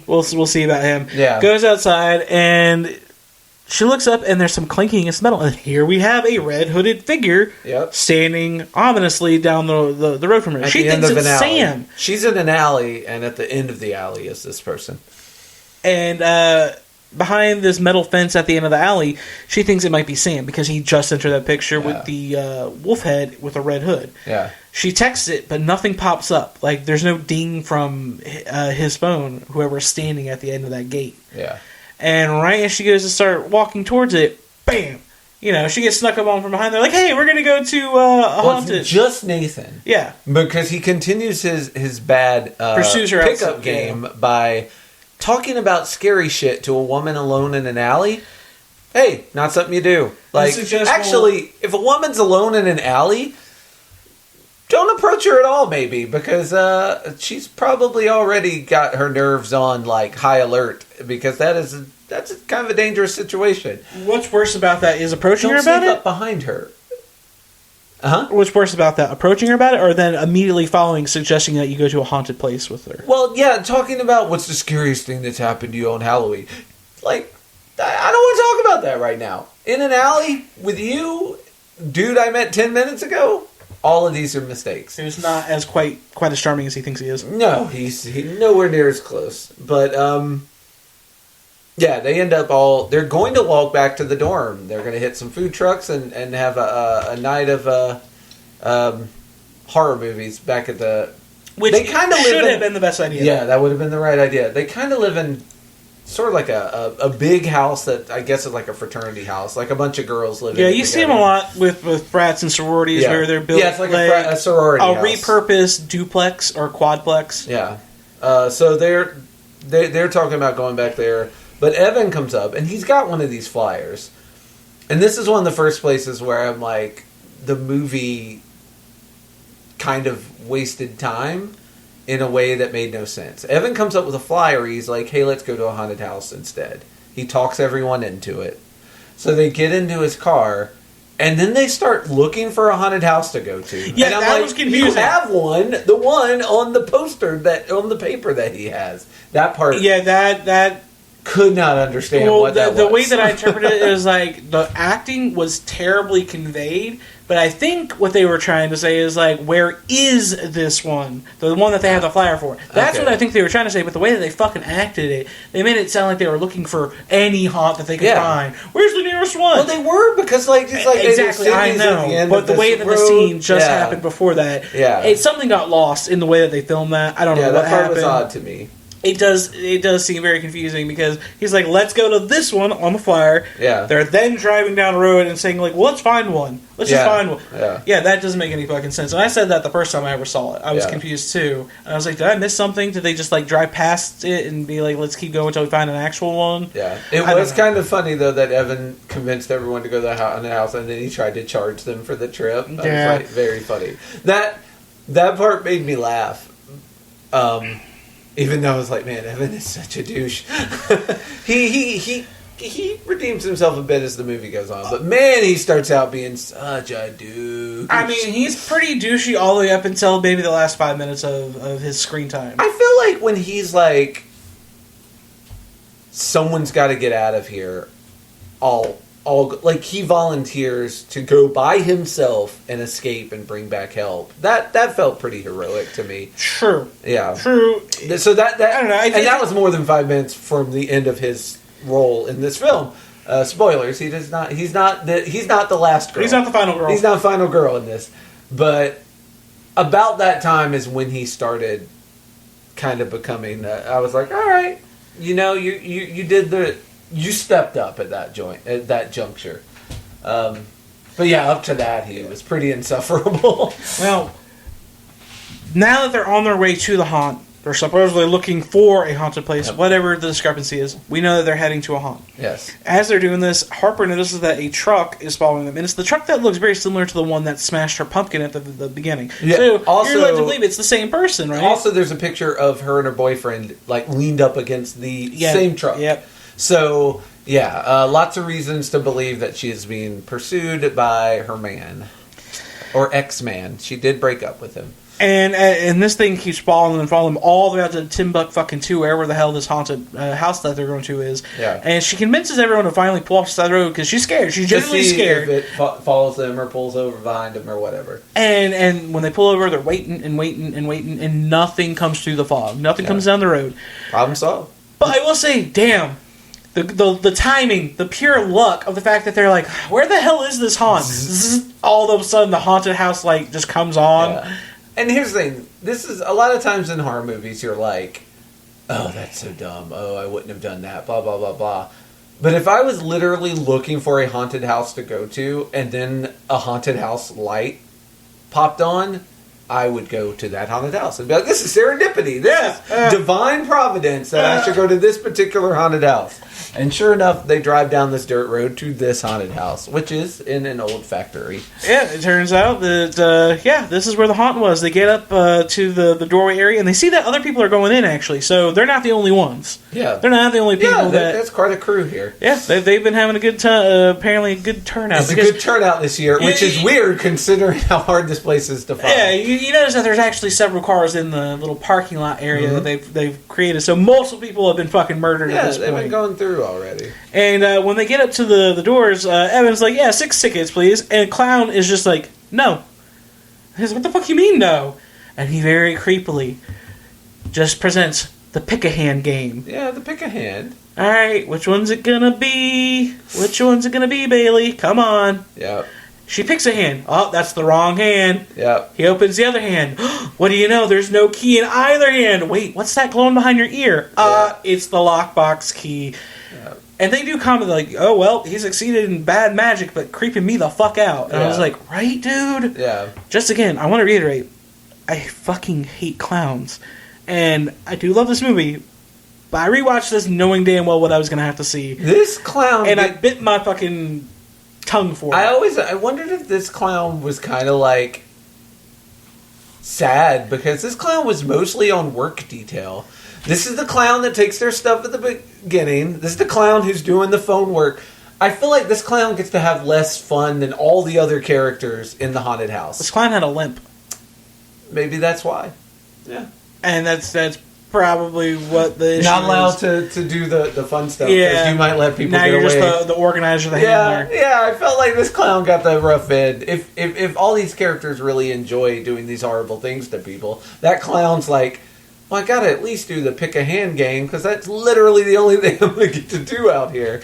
we'll see about him. Yeah. Goes outside and... She looks up and there's some clinking against metal, and here we have a red hooded figure standing ominously down the road from her. She thinks it's Sam. She's in an alley, and at the end of the alley is this person. And behind this metal fence at the end of the alley, she thinks it might be Sam because he just entered that picture with the wolf head with a red hood. Yeah. She texts it, but nothing pops up. Like there's no ding from his phone. Whoever's standing at the end of that gate. Yeah. And right as she goes to start walking towards it, bam! You know, she gets snuck up on from behind. They're like, hey, we're going to go to a haunted... It's just Nathan. Yeah. Because he continues his bad pursues her pickup game by talking about scary shit to a woman alone in an alley. Hey, not something you do. Like, actually, if a woman's alone in an alley... Don't approach her at all, maybe, because she's probably already got her nerves on like high alert. Because that's kind of a dangerous situation. What's worse about that is approaching her about it. Don't sneak up behind her. What's worse about that? Approaching her about it, or then immediately following, suggesting that you go to a haunted place with her? Well, yeah, talking about what's the scariest thing that's happened to you on Halloween. Like, I don't want to talk about that right now. In an alley with you, dude, I met 10 minutes ago. All of these are mistakes. He's not as quite as charming as he thinks he is. No, he's nowhere near as close. But yeah, they end up they're going to walk back to the dorm. They're going to hit some food trucks and have a night of horror movies back at the. Which they kind of should have been the best idea. Yeah, that would have been the right idea. They kind of live in sort of like a big house that I guess is like a fraternity house, like a bunch of girls living. Yeah, you see them a lot with frats and sororities where they're built. Yeah, it's like a sorority house. Repurposed duplex or quadplex. Yeah, so they're talking about going back there, but Evan comes up and he's got one of these flyers, and this is one of the first places where I'm like, the movie kind of wasted time. In a way that made no sense. Evan comes up with a flyer. He's like, hey, let's go to a haunted house instead. He talks everyone into it. So they get into his car, and then they start looking for a haunted house to go to. Yeah, and I'm that like, was confusing. You have one, the one on the poster, on the paper that he has. That part... Yeah, that could not understand what that was. The way that I interpreted it is like, the acting was terribly conveyed, but I think what they were trying to say is like, where is this one? The one that they have the flyer for. That's what I think they were trying to say, but the way that they fucking acted it, they made it sound like they were looking for any haunt that they could find. Where's the nearest one? Well, they were, because like... It's like exactly, I know. But the way that the scene just happened before that, something got lost in the way that they filmed that. I don't know what happened. That part was odd to me. It does seem very confusing because he's like, let's go to this one on the flyer. Yeah. They're then driving down the road and saying, like, well, let's find one. Let's just find one. Yeah, that doesn't make any fucking sense. And I said that the first time I ever saw it. I was confused too. And I was like, did I miss something? Did they just, like, drive past it and be like, let's keep going until we find an actual one? Yeah. It was kind of funny, though, that Evan convinced everyone to go to the house and then he tried to charge them for the trip. That was, like, very funny. That part made me laugh. Even though I was like, man, Evan is such a douche. he redeems himself a bit as the movie goes on. But man, he starts out being such a douche. I mean, he's pretty douchey all the way up until maybe the last 5 minutes of his screen time. I feel like when he's like, someone's got to get out of here, like he volunteers to go by himself and escape and bring back help. That felt pretty heroic to me. True. Yeah. True. So that I don't know. And that was more than 5 minutes from the end of his role in this film. Spoilers. He's not the last girl. He's not the final girl. He's not the final girl in this. But about that time is when he started kind of becoming. I was like, all right, you did the. You stepped up at that juncture. But yeah, up to that, he was pretty insufferable. Well, now that they're on their way to the haunt, They're supposedly looking for a haunted place, whatever the discrepancy is. We know that they're heading to a haunt. Yes. As they're doing this, Harper notices that a truck is following them. And it's the truck that looks very similar to the one that smashed her pumpkin at the beginning. Yeah. So Also, you're led to believe it's the same person, right? Also, there's a picture of her and her boyfriend, like, leaned up against the same truck. Yep. So, yeah, lots of reasons to believe that she is being pursued by her man. Or ex-man. She did break up with him. And this thing keeps following them all the way out to Timbuk fucking 2, wherever the hell this haunted house that they're going to is. Yeah. And she convinces everyone to finally pull off the side of the road because she's scared. She's genuinely scared. If it follows them or pulls over behind them or whatever. And when they pull over, they're waiting and waiting and waiting, and nothing comes through the fog. Nothing comes down the road. Problem solved. But I will say, damn. The timing, the pure luck of the fact that they're like, where the hell is this haunt? All of a sudden, the haunted house light just comes on. Yeah. And here's the thing. This is a lot of times in horror movies, you're like, oh, that's so dumb. Oh, I wouldn't have done that. Blah, blah, blah, blah. But if I was literally looking for a haunted house to go to, and then a haunted house light popped on, I would go to that haunted house and be like, this is serendipity. This is divine providence that I should go to this particular haunted house. And sure enough, they drive down this dirt road to this haunted house, which is in an old factory. Yeah, it turns out that, this is where the haunt was. They get up to the doorway area, and they see that other people are going in, actually. So they're not the only ones. Yeah. They're not the only people that's quite a crew here. Yeah, they've been having a good time, apparently a good turnout. It's a good turnout this year, which is weird considering how hard this place is to find. Yeah, you notice that there's actually several cars in the little parking lot area that they've created. So multiple people have been fucking murdered at this point. Yeah, they've been going through already. And when they get up to the doors, Evan's like, 6 tickets, please. And Clown is just like, no. He's like, what the fuck you mean, no? And he very creepily just presents the pick-a-hand game. Yeah, the pick-a-hand. All right, which one's it gonna be? Which one's it gonna be, Bailey? Come on. Yep. She picks a hand. Oh, that's the wrong hand. Yep. He opens the other hand. What do you know? There's no key in either hand. Wait, what's that glowing behind your ear? It's the lockbox key. Yep. And they do comment like, oh, well, he succeeded in bad magic, but creeping me the fuck out. And I was like, right, dude? Yeah. Just again, I want to reiterate, I fucking hate clowns. And I do love this movie, but I rewatched this knowing damn well what I was going to have to see. This clown... And I bit my fucking tongue for it. I wondered if this clown was kind of like sad, because this clown was mostly on work detail. This is the clown that takes their stuff at the beginning. This is the clown who's doing the phone work. I feel like this clown gets to have less fun than all the other characters in the haunted house. This clown had a limp. Maybe that's why. Yeah. And that's probably what the issue not allowed is. to do the fun stuff, because you might let people now get away. Now you're just the organizer, the handler. Yeah, I felt like this clown got the rough end. If all these characters really enjoy doing these horrible things to people, that clown's like, well, I gotta at least do the pick-a-hand game, because that's literally the only thing I'm gonna get to do out here.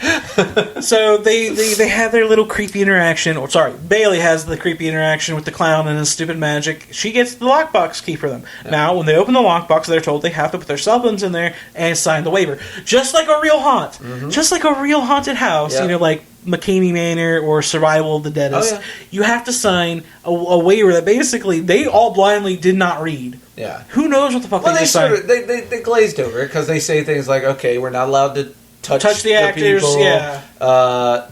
So they have their little creepy interaction. Or sorry, Bailey has the creepy interaction with the clown and his stupid magic. She gets the lockbox key for them. Yeah. Now, when they open the lockbox, they're told they have to put their cell phones in there and sign the waiver. Just like a real haunt. Mm-hmm. Just like a real haunted house. Yeah. Like McCamey Manor or Survival of the Deadest. Oh, yeah. You have to sign a waiver that basically they all blindly did not read. Yeah. Who knows what the fuck they signed? They glazed over it, because they say things like, okay, we're not allowed to touch the actors, people. Yeah.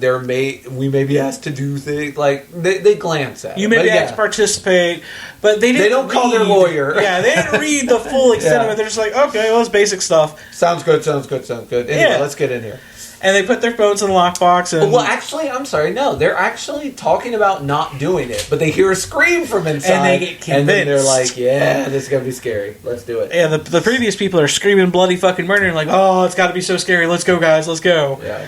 We may be asked to do things, like, they glance at it. You may be asked to participate, but they didn't They don't call their lawyer. Yeah, they didn't read the full extent of it. They're just like, okay, well, it's basic stuff. Sounds good. Anyway, let's get in here. And they put their phones in the lockbox. And well, actually, I'm sorry. No, they're actually talking about not doing it, but they hear a scream from inside, and they get convinced. And then they're like, "Yeah, this is gonna be scary. Let's do it." Yeah, the previous people are screaming bloody fucking murder, and like, "Oh, it's got to be so scary. Let's go, guys. Let's go." Yeah.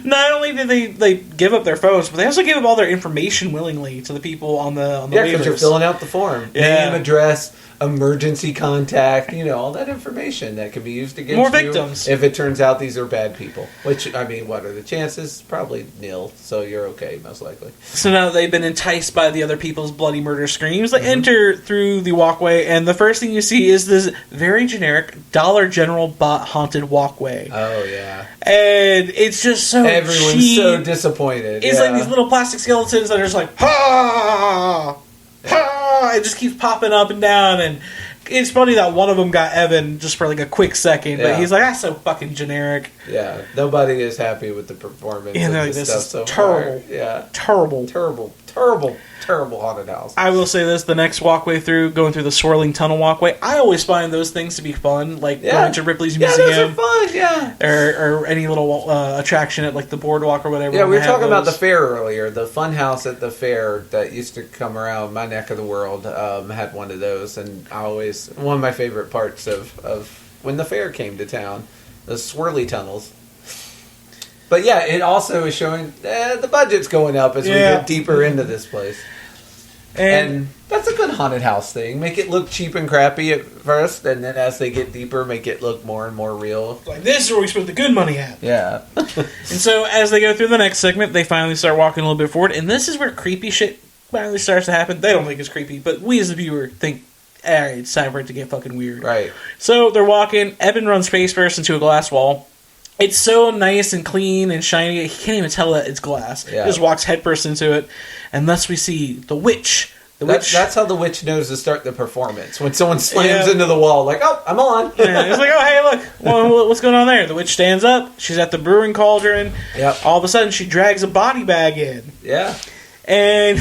Not only did they give up their phones, but they also gave up all their information willingly to the people on the waivers. Yeah, because you're filling out the form, name, address, emergency contact, all that information that can be used against more victims if it turns out these are bad people. Which, I mean, what are the chances? Probably nil, so you're okay, most likely. So now they've been enticed by the other people's bloody murder screams. They enter through the walkway, and the first thing you see is this very generic Dollar General bot haunted walkway. Oh, yeah. And it's just so everyone's cheap. So disappointed. It's like these little plastic skeletons that are just like, ha! Ha! It just keeps popping up and down, and It's funny that one of them got Evan just for like a quick second, but Yeah. he's like, that's so fucking generic. Yeah, nobody is happy with the performance. And of like, this this stuff is so terrible. far. Yeah, Terrible. terrible haunted house. I will say this: the next walkway through, going through the swirling tunnel walkway, I always find those things to be fun, like going to Ripley's Museum. Those are fun. Yeah, or any little attraction at like the boardwalk or whatever. yeah. We were they have talking about the those. fair earlier. The fun house at the fair that used to come around my neck of the world had one of those, and one of my favorite parts of when the fair came to town, the swirly tunnels. But yeah, it also is showing the budget's going up as we get deeper into this place. And that's a good haunted house thing. Make it look cheap and crappy at first, and then as they get deeper, make it look more and more real. Like, this is where we spent the good money at. Yeah. And so as they go through the next segment, they finally start walking a little bit forward, and this is where creepy shit finally starts to happen. They don't think it's creepy, but we as a viewer think, alright, it's time for it to get fucking weird. Right. So they're walking, Evan runs face first into a glass wall. It's so nice and clean and shiny, he can't even tell that it's glass. Yeah. He just walks headfirst into it, and thus we see the witch. That's how the witch knows to start the performance. When someone slams into the wall, like, oh, I'm on. Yeah, it's like, oh, hey, look, well, what's going on there? The witch stands up, she's at the brewing cauldron. Yep. All of a sudden, she drags a body bag in. Yeah. And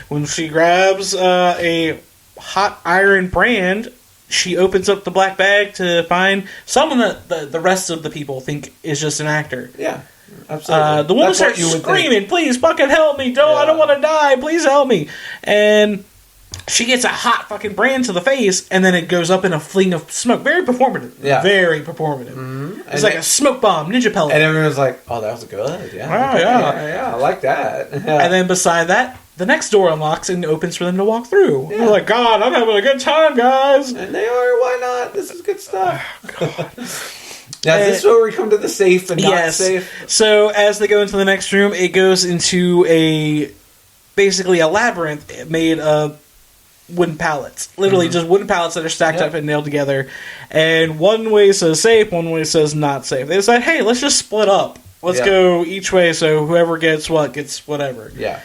when she grabs a hot iron brand, she opens up the black bag to find someone that the rest of the people think is just an actor. Yeah, absolutely. The woman starts screaming, please fucking help me. I don't want to die. Please help me. And she gets a hot fucking brand to the face, and then it goes up in a fling of smoke. Very performative. Yeah. Very performative. Mm-hmm. It's like a smoke bomb, ninja pellet. And everyone's like, oh, that was good. Yeah. Wow, Yeah, I like that. Yeah. And then beside that, the next door unlocks and opens for them to walk through. Yeah. They're like, God, I'm having a good time, guys. And they are, why not? This is good stuff. God. Now, is this where we come to the safe and not safe? So as they go into the next room, it goes into basically a labyrinth made of wooden pallets. Literally just wooden pallets that are stacked up and nailed together. And one way says safe, one way says not safe. They decide, hey, let's just split up. Let's go each way so whoever gets what gets whatever. Yeah.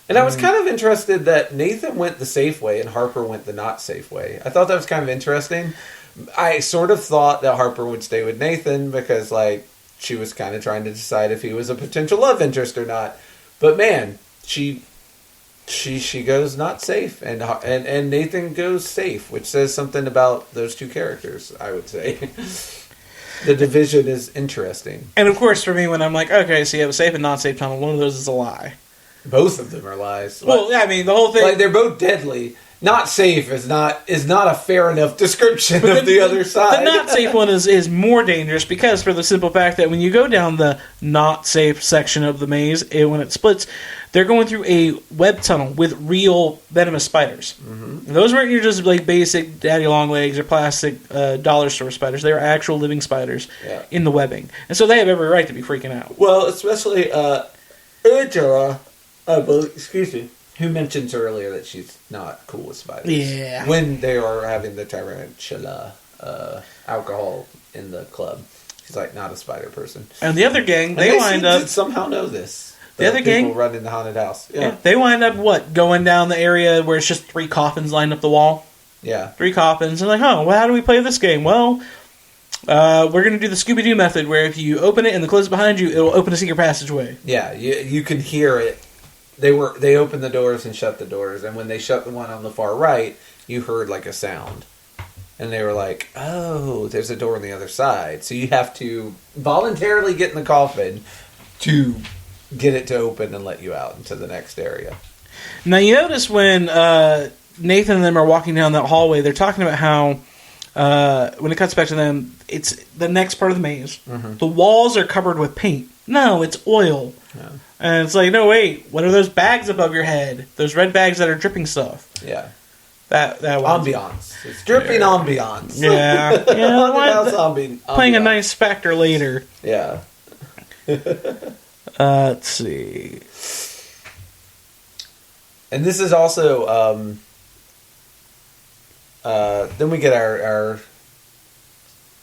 And I was kind of interested that Nathan went the safe way and Harper went the not safe way. I thought that was kind of interesting. I sort of thought that Harper would stay with Nathan because, like, she was kind of trying to decide if he was a potential love interest or not. But man, she goes not safe, and Nathan goes safe, which says something about those two characters, I would say. The division is interesting. And of course, for me, when I'm like, okay, so you have a safe and not safe tunnel, one of those is a lie. Both of them are lies. Well, yeah, I mean, the whole thing... Like, they're both deadly. Not safe is not a fair enough description of the other side. The not safe one is more dangerous because for the simple fact that when you go down the not safe section of the maze, when it splits, they're going through a web tunnel with real venomous spiders. Mm-hmm. Those weren't your just like basic daddy long legs or plastic dollar store spiders. They were actual living spiders in the webbing, and so they have every right to be freaking out. Well, especially Angela. Excuse me. Who mentions earlier that she's not cool with spiders? Yeah. When they are having the tarantula alcohol in the club, she's like not a spider person. And the other gang, they wind seem up to somehow know this. The other gang run in the haunted house. Yeah. They wind up going down the area where it's just 3 coffins lined up the wall. Yeah. 3 coffins, and like, well, how do we play this game? Well, we're going to do the Scooby-Doo method, where if you open it and the close behind you, it'll open a secret passageway. Yeah, you can hear it. They opened the doors and shut the doors, and when they shut the one on the far right, you heard like a sound. And they were like, oh, there's a door on the other side. So you have to voluntarily get in the coffin to get it to open and let you out into the next area. Now, you notice when Nathan and them are walking down that hallway, they're talking about how, when it cuts back to them, it's the next part of the maze. Mm-hmm. The walls are covered with paint. No, it's oil. Yeah. And it's like, no, wait, what are those bags above your head? Those red bags that are dripping stuff. Yeah. That ambiance. It's dripping ambiance. Yeah. Ambiance. Playing a nice factor later. Yeah. Let's see. And this is also, then we get our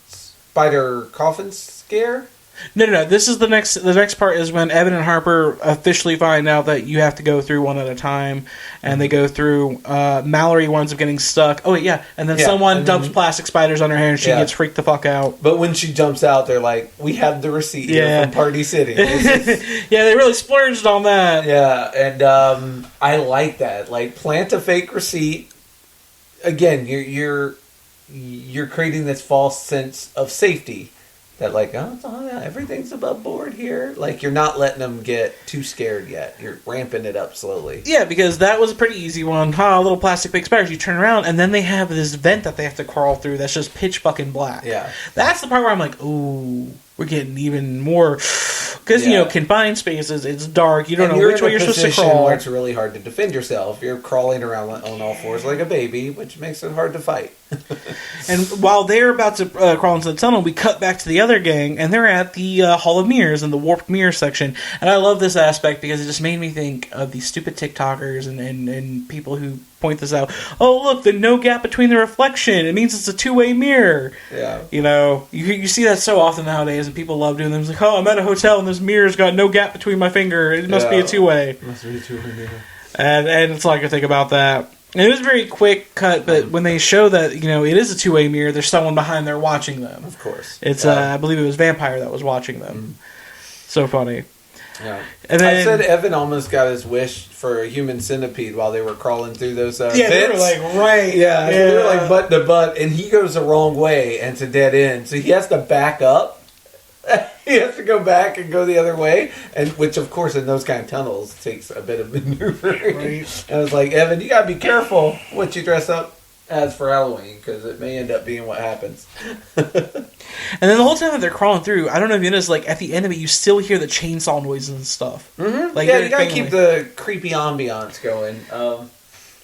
spider coffin scare. No. This is the next. The next part is when Evan and Harper officially find out that you have to go through one at a time, and they go through. Mallory winds up getting stuck. Oh wait, yeah, and then someone dumps plastic spiders on her hair, and she gets freaked the fuck out. But when she jumps out, they're like, "We have the receipt here from Party City." Yeah, they really splurged on that. Yeah, and I like that. Like, plant a fake receipt. Again, you're creating this false sense of safety. That like, everything's above board here. Like, you're not letting them get too scared yet. You're ramping it up slowly. Yeah, because that was a pretty easy one. Little plastic fake spiders. You turn around, and then they have this vent that they have to crawl through that's just pitch fucking black. Yeah. That's the part where I'm like, ooh, we're getting even more... Because, confined spaces, it's dark. You don't know which way you're supposed to crawl. Where it's really hard to defend yourself. You're crawling around on all fours like a baby, which makes it hard to fight. And while they're about to crawl into the tunnel, we cut back to the other gang, and they're at the Hall of Mirrors in the Warped Mirror section. And I love this aspect because it just made me think of these stupid TikTokers and people who point this out. Oh, look, the no gap between the reflection. It means it's a two-way mirror. Yeah. You see that so often nowadays, and people love doing them. It's like, I'm at a hotel, and this mirror's got no gap between my finger. It must be a two-way. It must be a two-way mirror. And it's all I could think about that. And it was a very quick cut, but when they show that, it is a two-way mirror, there's someone behind there watching them. Of course. It's, I believe it was Vampire that was watching them. So funny. Yeah. And then, I said Evan almost got his wish for a human centipede while they were crawling through those vents. They were like, right. Yeah, they were like butt to butt, and he goes the wrong way, and it's a dead end. So he has to back up. He has to go back and go the other way, and which, of course, in those kind of tunnels takes a bit of maneuvering. Right. And I was like, Evan, you gotta be careful what you dress up as for Halloween, because it may end up being what happens. And then the whole time that they're crawling through, I don't know if you noticed, like, at the end of it, you still hear the chainsaw noises and stuff. Mm-hmm. Like, you gotta keep the creepy ambiance going.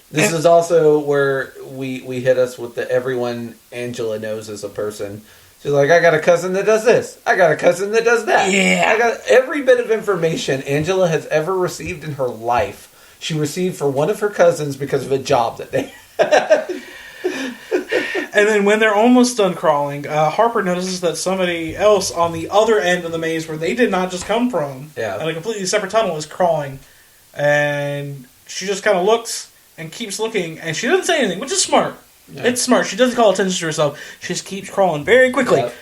This is also where we hit us with the everyone Angela knows as a person. She's like, I got a cousin that does this. I got a cousin that does that. Yeah. I got every bit of information Angela has ever received in her life. She received for one of her cousins because of a job that they had. And then when they're almost done crawling, Harper notices that somebody else on the other end of the maze where they did not just come from, in a completely separate tunnel, is crawling. And she just kind of looks and keeps looking, and she doesn't say anything, which is smart. Yeah. It's smart. She doesn't call attention to herself. She just keeps crawling very quickly. Yep.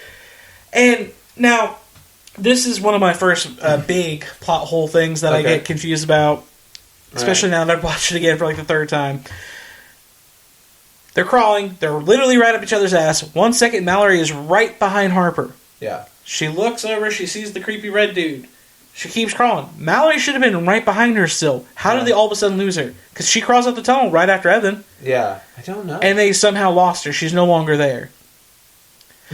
And now, this is one of my first big plot hole things that I get confused about, especially now that I've watched it again for like the third time. They're crawling. They're literally right up each other's ass. 1 second, Mallory is right behind Harper. Yeah. She looks over. She sees the creepy red dude. She keeps crawling. Mallory should have been right behind her still. How did they all of a sudden lose her? Because she crawls up the tunnel right after Evan. Yeah. I don't know. And they somehow lost her. She's no longer there.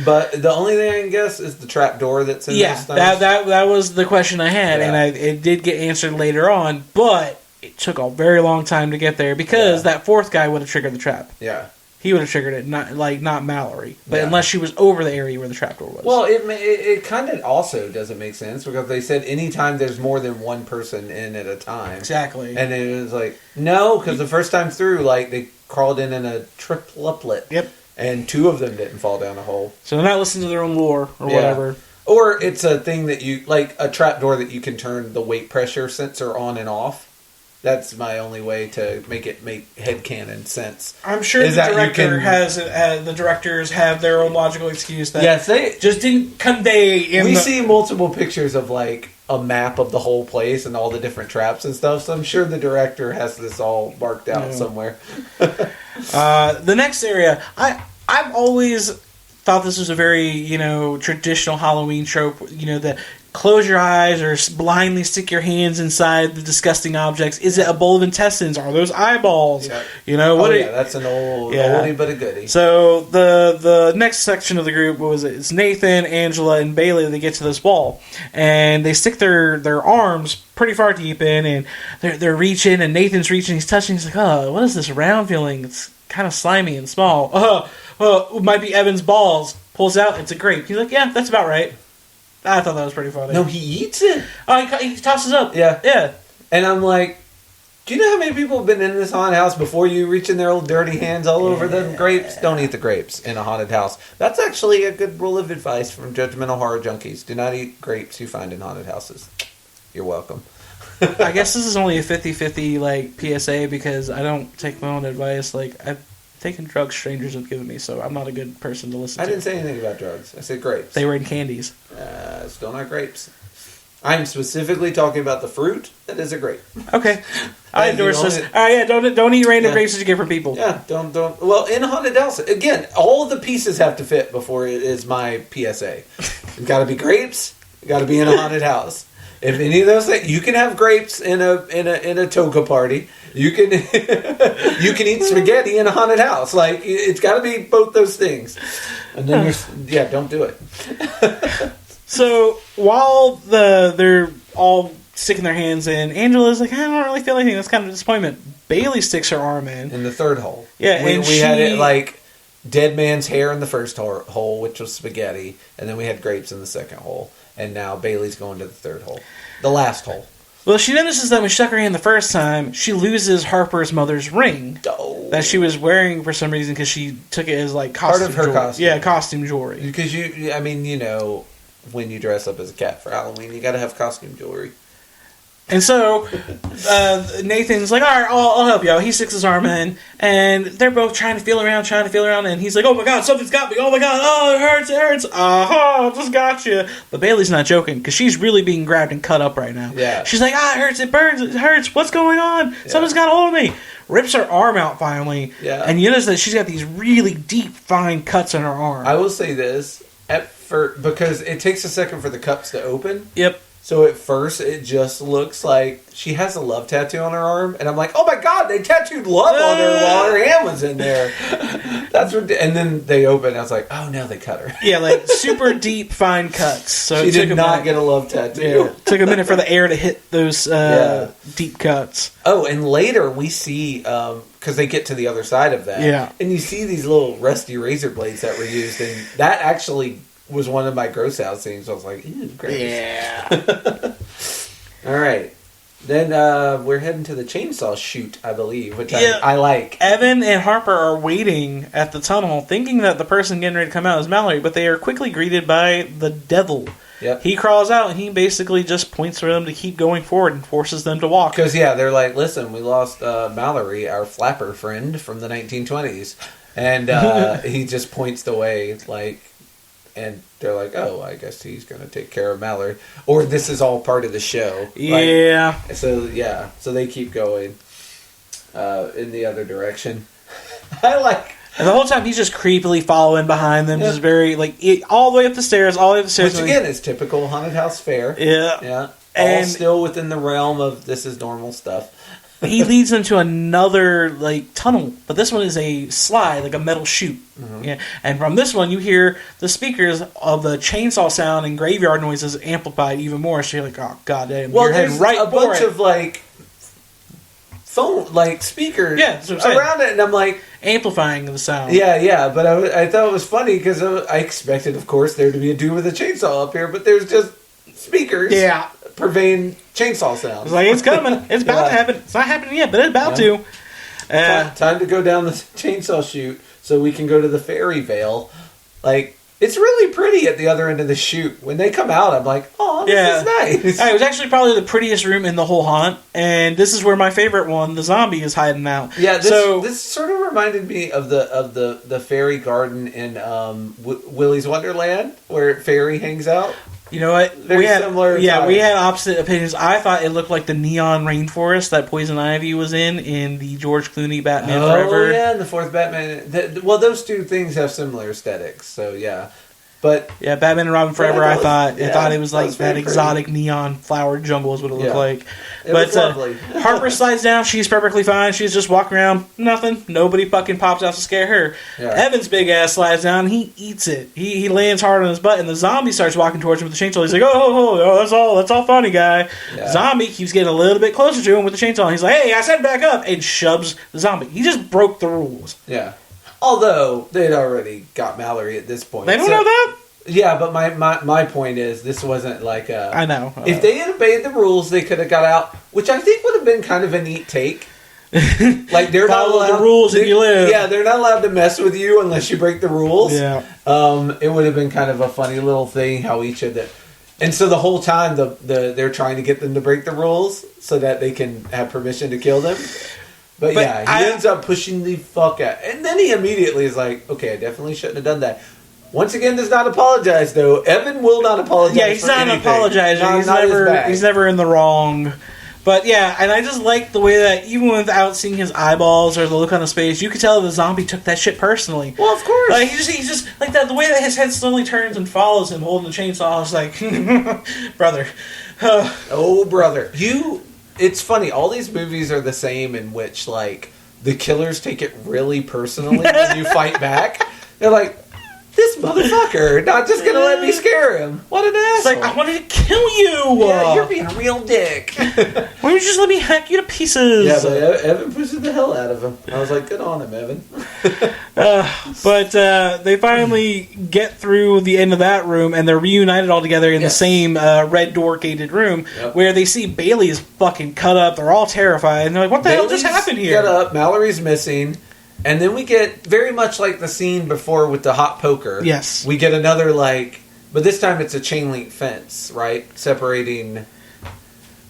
But the only thing I can guess is the trap door that's in this thing. that was the question I had. And it did get answered later on. But it took a very long time to get there because that fourth guy would have triggered the trap. Yeah. He would have triggered it, not Mallory. But unless she was over the area where the trapdoor was. Well, it kind of also doesn't make sense because they said anytime there's more than one person in at a time. Exactly. And it was like, no, because the first time through, like, they crawled in a triplet. Yep. And 2 of them didn't fall down a hole. So they're not listening to their own lore or whatever. Or it's a thing that you, like a trapdoor that you can turn the weight pressure sensor on and off. That's my only way to make headcanon sense. I'm sure the directors have their own logical excuse that they just didn't convey. We see multiple pictures of like a map of the whole place and all the different traps and stuff. So I'm sure the director has this all marked out somewhere. The next area, I've always thought this was a very traditional Halloween trope. The close your eyes or blindly stick your hands inside the disgusting objects. Is it a bowl of intestines? Are those eyeballs? Yeah. That's an oldie but a goodie. So the next section of the group, what was it? It's Nathan, Angela, and Bailey. They get to this wall and they stick their arms pretty far deep in, and they're reaching, and Nathan's reaching. He's touching. He's like, oh, what is this round feeling? It's kind of slimy and small. It might be Evan's balls. Pulls out. It's a grape. He's like, yeah, that's about right. I thought that was pretty funny. No, he eats it. Oh, he tosses up. Yeah. And I'm like, Do you know how many people have been in this haunted house before you reaching their old dirty hands all over the grapes? Don't eat the grapes in a haunted house. That's actually a good rule of advice from Judgemental Horror Junkies. Do not eat grapes you find in haunted houses. You're welcome. I guess this is only a 50-50 like PSA because I don't take my own advice. Like I've taken drugs strangers have given me, so I'm not a good person to listen to. I didn't say anything about drugs. I said grapes. They were in candies. Still not grapes. I'm specifically talking about the fruit that is a grape. Okay. I endorse this. All right, yeah, don't eat random grapes that you get from people. Yeah, don't. Well, in a haunted house, again, all the pieces have to fit before it is my PSA. It's got to be grapes. It got to be in a haunted house. If any of those things, you can have grapes in a toga party. You can you can eat spaghetti in a haunted house. Like it's got to be both those things. And then don't do it. So while they're all sticking their hands in, Angela's like, I don't really feel anything. That's kind of a disappointment. Bailey sticks her arm in the third hole. Yeah, we had it like dead man's hair in the first hole, which was spaghetti, and then we had grapes in the second hole, and now Bailey's going to the third hole, the last hole. Well, she notices that when she stuck her hand the first time, she loses Harper's mother's ring that she was wearing for some reason because she took it as like costume part of her jewelry. costume. Yeah, costume jewelry. Because when you dress up as a cat for Halloween, you got to have costume jewelry. And so Nathan's like, all right, I'll help you out. He sticks his arm in, and they're both trying to feel around, and he's like, oh my god, something's got me. Oh my god, oh, it hurts. I just got you. But Bailey's not joking, because she's really being grabbed and cut up right now. Yeah. She's like, it hurts, it burns, it hurts. What's going on? Yeah. Something's got a hold of me. Rips her arm out finally, and you notice that she's got these really deep, fine cuts on her arm. I will say this, because it takes a second for the cups to open. Yep. So at first, it just looks like she has a love tattoo on her arm, and I'm like, "Oh my god, they tattooed love on her while her hand was in there." That's and then they open, and I was like, "Oh no, they cut her." Yeah, like super deep, fine cuts. So she did not get a love tattoo. Yeah, took a minute for the air to hit those deep cuts. Oh, and later we see because they get to the other side of that, and you see these little rusty razor blades that were used, and that actually was one of my gross out scenes. I was like, ew, gross. Yeah. All right. Then we're heading to the chainsaw shoot, I believe, which I like. Evan and Harper are waiting at the tunnel, thinking that the person getting ready to come out is Mallory, but they are quickly greeted by the devil. Yep. He crawls out, and he basically just points for them to keep going forward and forces them to walk. Because, they're like, listen, we lost Mallory, our flapper friend from the 1920s. And he just points the way, like... And they're like, oh, I guess he's going to take care of Mallory. Or this is all part of the show. Yeah. Like, so they keep going in the other direction. And the whole time he's just creepily following behind them, just very, all the way up the stairs, Which, again, is typical haunted house fare. Yeah. Yeah. All still within the realm of this is normal stuff. He leads them to another tunnel, but this one is a slide, like a metal chute. Mm-hmm. Yeah, and from this one you hear the speakers of the chainsaw sound and graveyard noises amplified even more. So you're like, oh god damn! Well, there's a bunch of phone speakers around it, and I'm like amplifying the sound. Yeah, but I thought it was funny because I expected, of course, there to be a dude with a chainsaw up here, but there's just speakers. Yeah. Purveying chainsaw sounds. It's coming. It's about to happen. It's not happening yet, but it's about to. Time to go down the chainsaw chute so we can go to the fairy veil. It's really pretty at the other end of the chute. When they come out, I'm like, oh, this is nice. It was actually probably the prettiest room in the whole haunt, and this is where my favorite one, the zombie, is hiding out. Yeah, this sort of reminded me of the fairy garden in Willy's Wonderland, where Fairy hangs out. You know what? Very similar. Yeah, we had opposite opinions. I thought it looked like the neon rainforest that Poison Ivy was in the George Clooney Batman Forever. Oh, yeah, in the fourth Batman. Those two things have similar aesthetics, so yeah. But yeah, Batman and Robin Forever, I thought it was like that exotic neon flower jungle is what it looked like. It was lovely. Harper slides down. She's perfectly fine. She's just walking around. Nothing. Nobody fucking pops out to scare her. Yeah. Evan's big ass slides down. He eats it. He lands hard on his butt, and the zombie starts walking towards him with the chainsaw. He's like, oh, that's all funny, guy. Yeah. Zombie keeps getting a little bit closer to him with the chainsaw. And he's like, hey, I said back up, and shoves the zombie. He just broke the rules. Yeah. Although they'd already got Mallory at this point. They don't know that? Yeah, but my point is, this wasn't like a... I know. If they had obeyed the rules, they could have got out which I think would have been kind of a neat take. Like they're not allowed the rules and you live. Yeah, they're not allowed to mess with you unless you break the rules. Yeah. It would have been kind of a funny little thing how each of the, and so the whole time they're trying to get them to break the rules so that they can have permission to kill them. But yeah, he ends up pushing the fuck out, and then he immediately is like, "Okay, I definitely shouldn't have done that." Once again, does not apologize though. Evan will not apologize. Yeah, he's not apologizing. He's never in the wrong. But yeah, and I just like the way that even without seeing his eyeballs or the look on his face, you could tell the zombie took that shit personally. Well, of course. Like he's just like that. The way that his head slowly turns and follows him holding the chainsaw, I was like, brother. Oh, brother. It's funny. All these movies are the same in which like the killers take it really personally when you fight back. They're like, this motherfucker not just gonna let me scare him. What an asshole. It's like, I wanted to kill you. Yeah, you're being a real dick. Why don't you just let me hack you to pieces? Yeah, but Evan pushes the hell out of him. I was like, good on him, Evan. But they finally get through the end of that room, and they're reunited all together in the same red door gated room, where they see Bailey's fucking cut up. They're all terrified, and they're like, what the hell just happened here? Cut up, Mallory's missing. And then we get, very much like the scene before with the hot poker. Yes. We get another, like, but this time it's a chain link fence, right? Separating.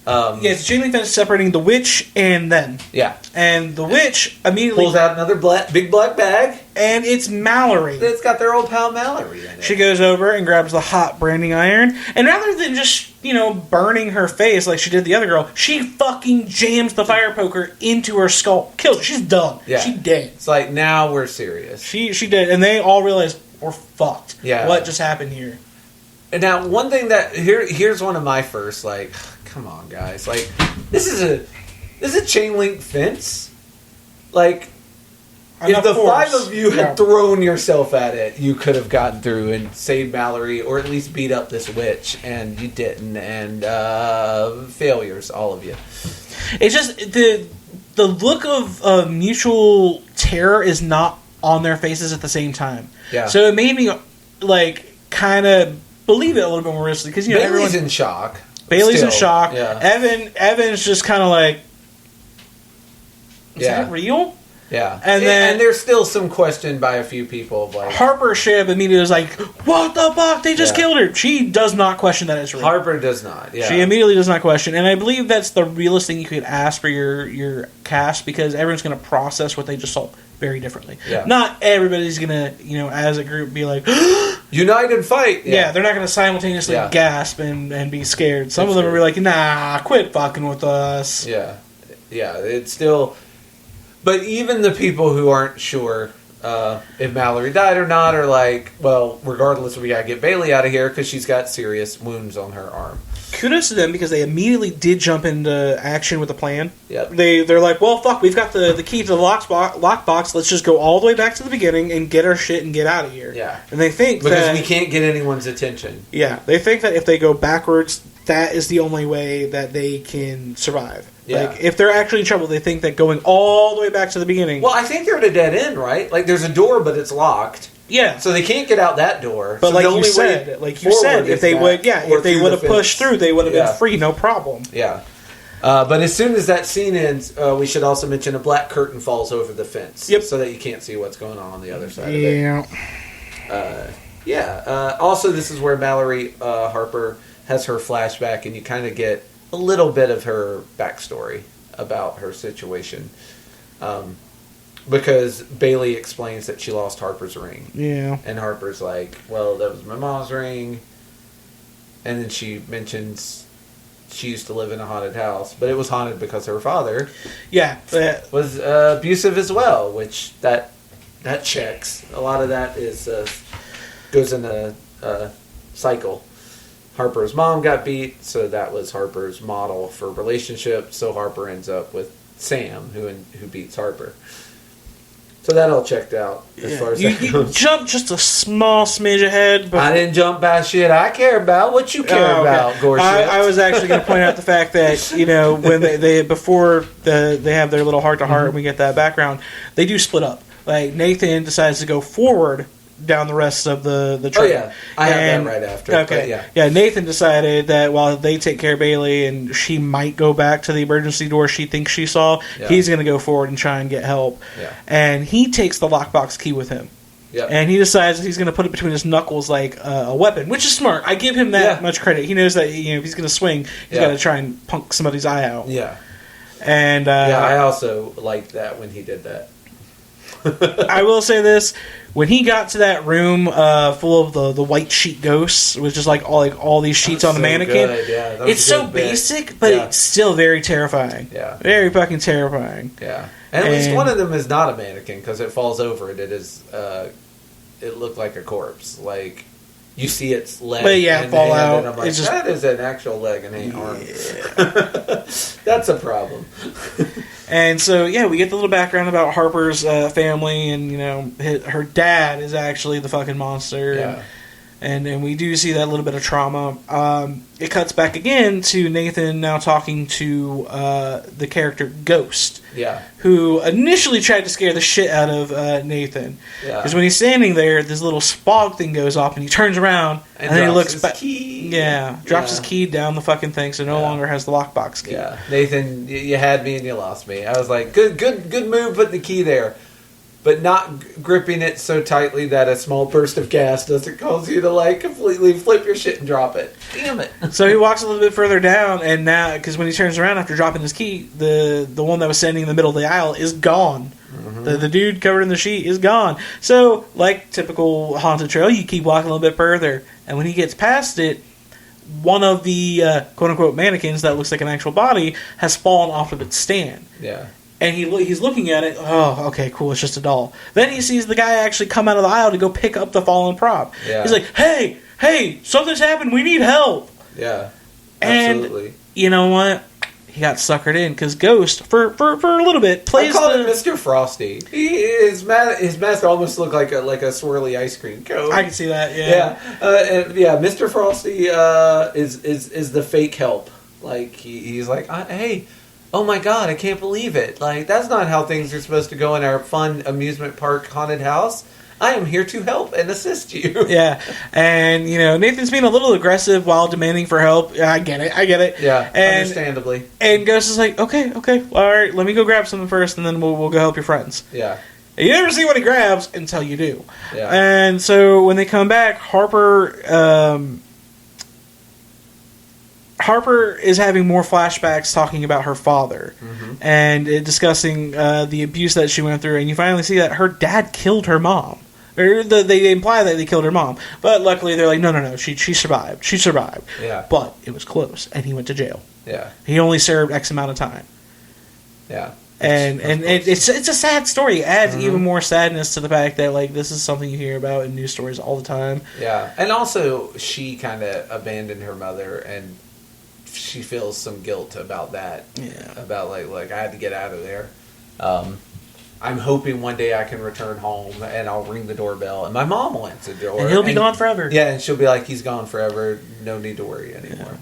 It's a chain link fence separating the witch and them. Yeah. And the witch immediately pulls out another big black bag. And it's Mallory. It's got their old pal Mallory in it. She goes over and grabs the hot branding iron. And rather than just, burning her face like she did the other girl, she fucking jams the fire poker into her skull. Kills her. She's done. Yeah. She's dead. It's like, now we're serious. She did. And they all realize, we're fucked. Yeah. What just happened here? And now, one thing that... Here's one of my first, like... Come on, guys. Like, this is a chain link fence. Like... If the five of you had thrown yourself at it, you could have gotten through and saved Mallory, or at least beat up this witch, and you didn't. And failures, all of you. It's just the look of mutual terror is not on their faces at the same time. Yeah. So it made me kind of believe it a little bit more realistically because Bailey's everyone's in shock. Bailey's in shock. Yeah. Evan's just kind of like, is that real? Yeah, and there's still some question by a few people. Like Harper Shiv immediately was like, "What the fuck? They just killed her." She does not question that it's real. Harper does not. Yeah, she immediately does not question, and I believe that's the realest thing you could ask for your cast because everyone's going to process what they just saw very differently. Yeah. Not everybody's going to, as a group, be like, "Unite and fight." Yeah, they're not going to simultaneously gasp and be scared. Some of them will be like, "Nah, quit fucking with us." Yeah, it's still. But even the people who aren't sure if Mallory died or not are like, well, regardless, we gotta get Bailey out of here because she's got serious wounds on her arm. Kudos to them because they immediately did jump into action with a plan. Yep. They're like, well, fuck, we've got the key to the lockbox. Let's just go all the way back to the beginning and get our shit and get out of here. Yeah. And they think because we can't get anyone's attention. Yeah. They think that if they go backwards, that is the only way that they can survive. Yeah. Like, if they're actually in trouble, they think that going all the way back to the beginning... Well, I think they're at a dead end, right? Like, there's a door, but it's locked. Yeah. So they can't get out that door. But so like you said, if they would have pushed through, they would have been free, no problem. Yeah. But as soon as that scene ends, we should also mention a black curtain falls over the fence. Yep. So that you can't see what's going on the other side of it. Also, this is where Mallory Harper has her flashback, and you kind of get a little bit of her backstory about her situation. Because Bailey explains that she lost Harper's ring. Yeah. And Harper's like, well, that was my mom's ring. And then she mentions she used to live in a haunted house. But it was haunted because her father was abusive as well, which that checks. A lot of that is goes in a cycle. Harper's mom got beat, so that was Harper's model for relationship. So Harper ends up with Sam, who beats Harper. So that all checked out as far as that goes. You jumped just a small smidge ahead. But I didn't jump by shit I care about. What you care about, Goreship? I was actually going to point out the fact that, when they before they have their little heart-to-heart and we get that background, they do split up. Like, Nathan decides to go forward down the rest of the Oh train. yeah, I have that right after. Okay, yeah. Nathan decided that while they take care of Bailey and she might go back to the emergency door she thinks she saw, he's going to go forward and try and get help. Yeah. And he takes the lockbox key with him. Yep. And he decides that he's going to put it between his knuckles like a weapon, which is smart. I give him that much credit. He knows that if he's going to swing, he's got to try and punk somebody's eye out. Yeah. And I also liked that when he did that. I will say this: when he got to that room full of the white sheet ghosts, which is like all these sheets on the mannequin, it's so basic, but it's still very terrifying. Yeah, very fucking terrifying. Yeah, and at least one of them is not a mannequin because it falls over and it is. It looked like a corpse. Like you see its leg, fall out. And I'm like, that is an actual leg and ain't arm. That's a problem. And so, we get the little background about Harper's family, and her dad is actually the fucking monster. Yeah. And we do see that little bit of trauma. It cuts back again to Nathan now talking to the character Ghost. Yeah. Who initially tried to scare the shit out of Nathan. Yeah. Because when he's standing there, this little spog thing goes off, and he turns around, and then he looks back. Drops his key down the fucking thing, so no longer has the lockbox key. Yeah. Nathan, you had me and you lost me. I was like, good move putting the key there. But not gripping it so tightly that a small burst of gas doesn't cause you to completely flip your shit and drop it. Damn it! So he walks a little bit further down, and now because when he turns around after dropping his key, the one that was standing in the middle of the aisle is gone. Mm-hmm. The dude covered in the sheet is gone. So like typical haunted trail, you keep walking a little bit further, and when he gets past it, one of the quote unquote mannequins that looks like an actual body has fallen off of its stand. Yeah. And he's looking at it. Oh, okay, cool. It's just a doll. Then he sees the guy actually come out of the aisle to go pick up the fallen prop. Yeah. He's like, "Hey, something's happened. We need help." Yeah, absolutely. And you know what? He got suckered in because Ghost for a little bit plays. I call him Mr. Frosty. His mask almost looked like a swirly ice cream cone. I can see that. Yeah, Mr. Frosty is the fake help. Like he's like, hey. Oh my god, I can't believe it. Like, that's not how things are supposed to go in our fun amusement park haunted house. I am here to help and assist you. Yeah. And, Nathan's being a little aggressive while demanding for help. I get it. Yeah, understandably. And Ghost is like, okay, all right, let me go grab something first, and then we'll go help your friends. Yeah. And you never see what he grabs until you do. Yeah. And so when they come back, Harper is having more flashbacks talking about her father and discussing the abuse that she went through, and you finally see that her dad killed her mom. Or they imply that they killed her mom, but luckily they're like, no, she survived. She survived. Yeah. But it was close, and he went to jail. Yeah. He only served X amount of time. Yeah. And it's a sad story. It adds even more sadness to the fact that this is something you hear about in news stories all the time. Yeah, and also she kind of abandoned her mother and she feels some guilt about that. Yeah. About like I had to get out of there. I'm hoping one day I can return home and I'll ring the doorbell and my mom will answer the door. And he'll be gone forever. Yeah, and she'll be like, he's gone forever. No need to worry anymore. Yeah.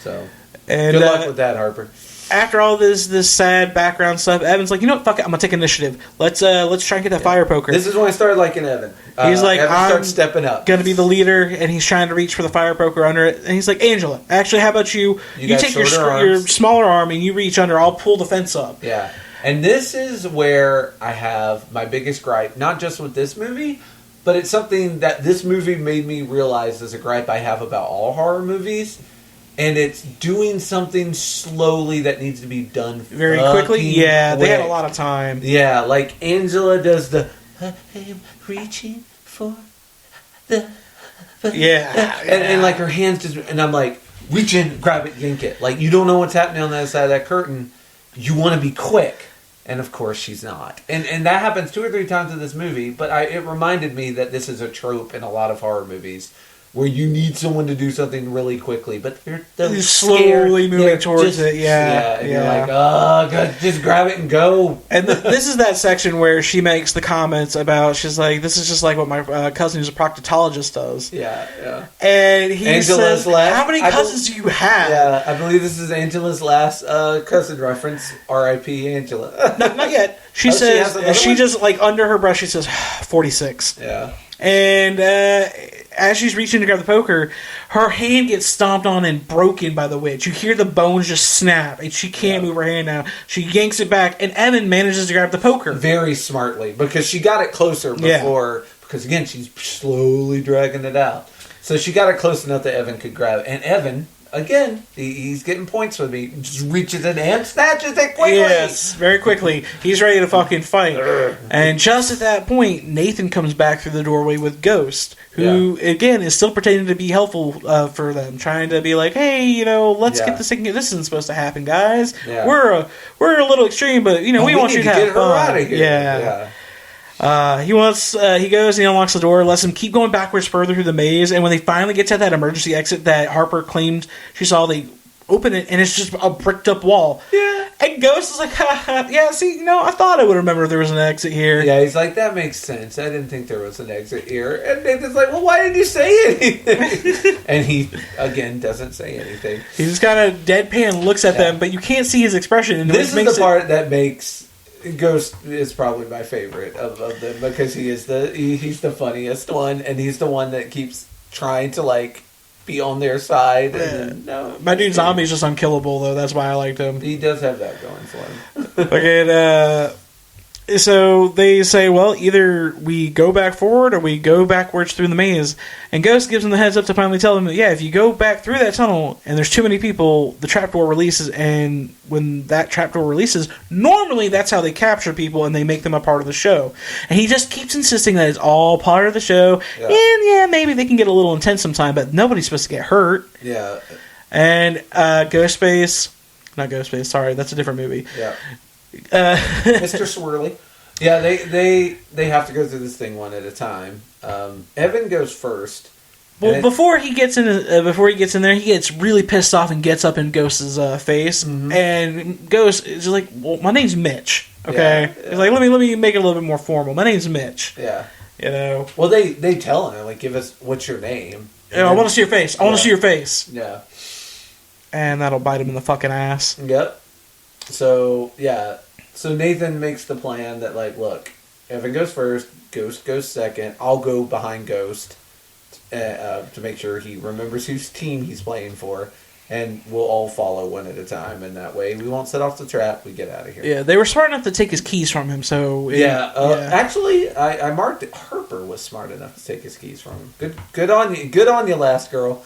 So, and, good luck with that, Harper. After all this sad background stuff, Evan's like, you know what, fuck it, I'm gonna take initiative. Let's try and get that fire poker. This is when I started liking Evan. He's like, Evan starts stepping up. Gonna be the leader, and he's trying to reach for the fire poker under it. And he's like, Angela, actually, how about you take your smaller arm and you reach under. I'll pull the fence up. Yeah, and this is where I have my biggest gripe, not just with this movie, but it's something that this movie made me realize is a gripe I have about all horror movies. And it's doing something slowly that needs to be done very quickly. Yeah, quick. They had a lot of time. Yeah, like Angela does the I am reaching for the and like her hands just, and I'm like, reach in, grab it, yank it. Like you don't know what's happening on the other side of that curtain. You want to be quick, and of course she's not. And that happens 2 or 3 times in this movie. But it reminded me that this is a trope in a lot of horror movies. Where you need someone to do something really quickly, but they're slowly moving towards it. And you're like, oh, God, just grab it and go. And this is that section where she makes the comments about, she's like, this is just like what my cousin who's a proctologist does. Yeah. And he says, how many cousins do you have? Yeah, I believe this is Angela's last cousin reference. R.I.P. Angela. Not yet. She says, she just, like, under her breath, she says, 46. Yeah. And as she's reaching to grab the poker, her hand gets stomped on and broken by the witch. You hear the bones just snap, and she can't move her hand now. She yanks it back, and Evan manages to grab the poker. Very smartly, because she got it closer before, because again, she's slowly dragging it out. So she got it close enough that Evan could grab it. And Evan, again, he's getting points with me, just reaches in and snatches it quickly. Yes, very quickly. He's ready to fucking fight. And just at that point, Nathan comes back through the doorway with Ghost, who, again, is still pretending to be helpful for them, trying to be like, hey, you know, let's get this thing. This isn't supposed to happen, guys. Yeah. We're a little extreme, but, you know, we want you to have get fun. Her out of here. Yeah. He goes and he unlocks the door, lets him keep going backwards further through the maze, and when they finally get to that emergency exit that Harper claimed she saw, they open it, and it's just a bricked up wall. Yeah. And Ghost is like, yeah, see, you know, I thought I would remember there was an exit here. Yeah, he's like, that makes sense. I didn't think there was an exit here. And Nathan's like, well, why didn't you say anything? And he, again, doesn't say anything. He just kind of deadpan looks at them, but you can't see his expression. And this is the part that makes... Ghost is probably my favorite of them, because he's the funniest one, and he's the one that keeps trying to, like, be on their side. And then, my dude Zombie's just unkillable, though. That's why I liked him. He does have that going for him. Okay, so they say, well, either we go back forward or we go backwards through the maze. And Ghost gives them the heads up to finally tell them that, yeah, if you go back through that tunnel and there's too many people, the trapdoor releases. And when that trapdoor releases, normally that's how they capture people and they make them a part of the show. And he just keeps insisting that it's all part of the show. Yeah. And, maybe they can get a little intense sometime, but nobody's supposed to get hurt. Yeah. And not Ghostface, sorry, that's a different movie. Yeah. Mr. Swirly. Yeah, they have to go through this thing one at a time. Evan goes first. Well, before he gets in there, he gets really pissed off and gets up in Ghost's face. Mm-hmm. And Ghost is like, "Well, my name's Mitch." Okay, he's like, "Let me make it a little bit more formal. My name's Mitch." Yeah, you know. Well, they tell him, like, "Give us what's your name." Yeah, I want to see your face. I want to see your face. Yeah, and that'll bite him in the fucking ass. Yep. So Nathan makes the plan that, like, look, Evan goes first, Ghost goes second, I'll go behind Ghost to make sure he remembers whose team he's playing for, and we'll all follow one at a time, and that way we won't set off the trap, we get out of here. Yeah, they were smart enough to take his keys from him, so... Actually, I marked it. Harper was smart enough to take his keys from him. Good on you, last girl.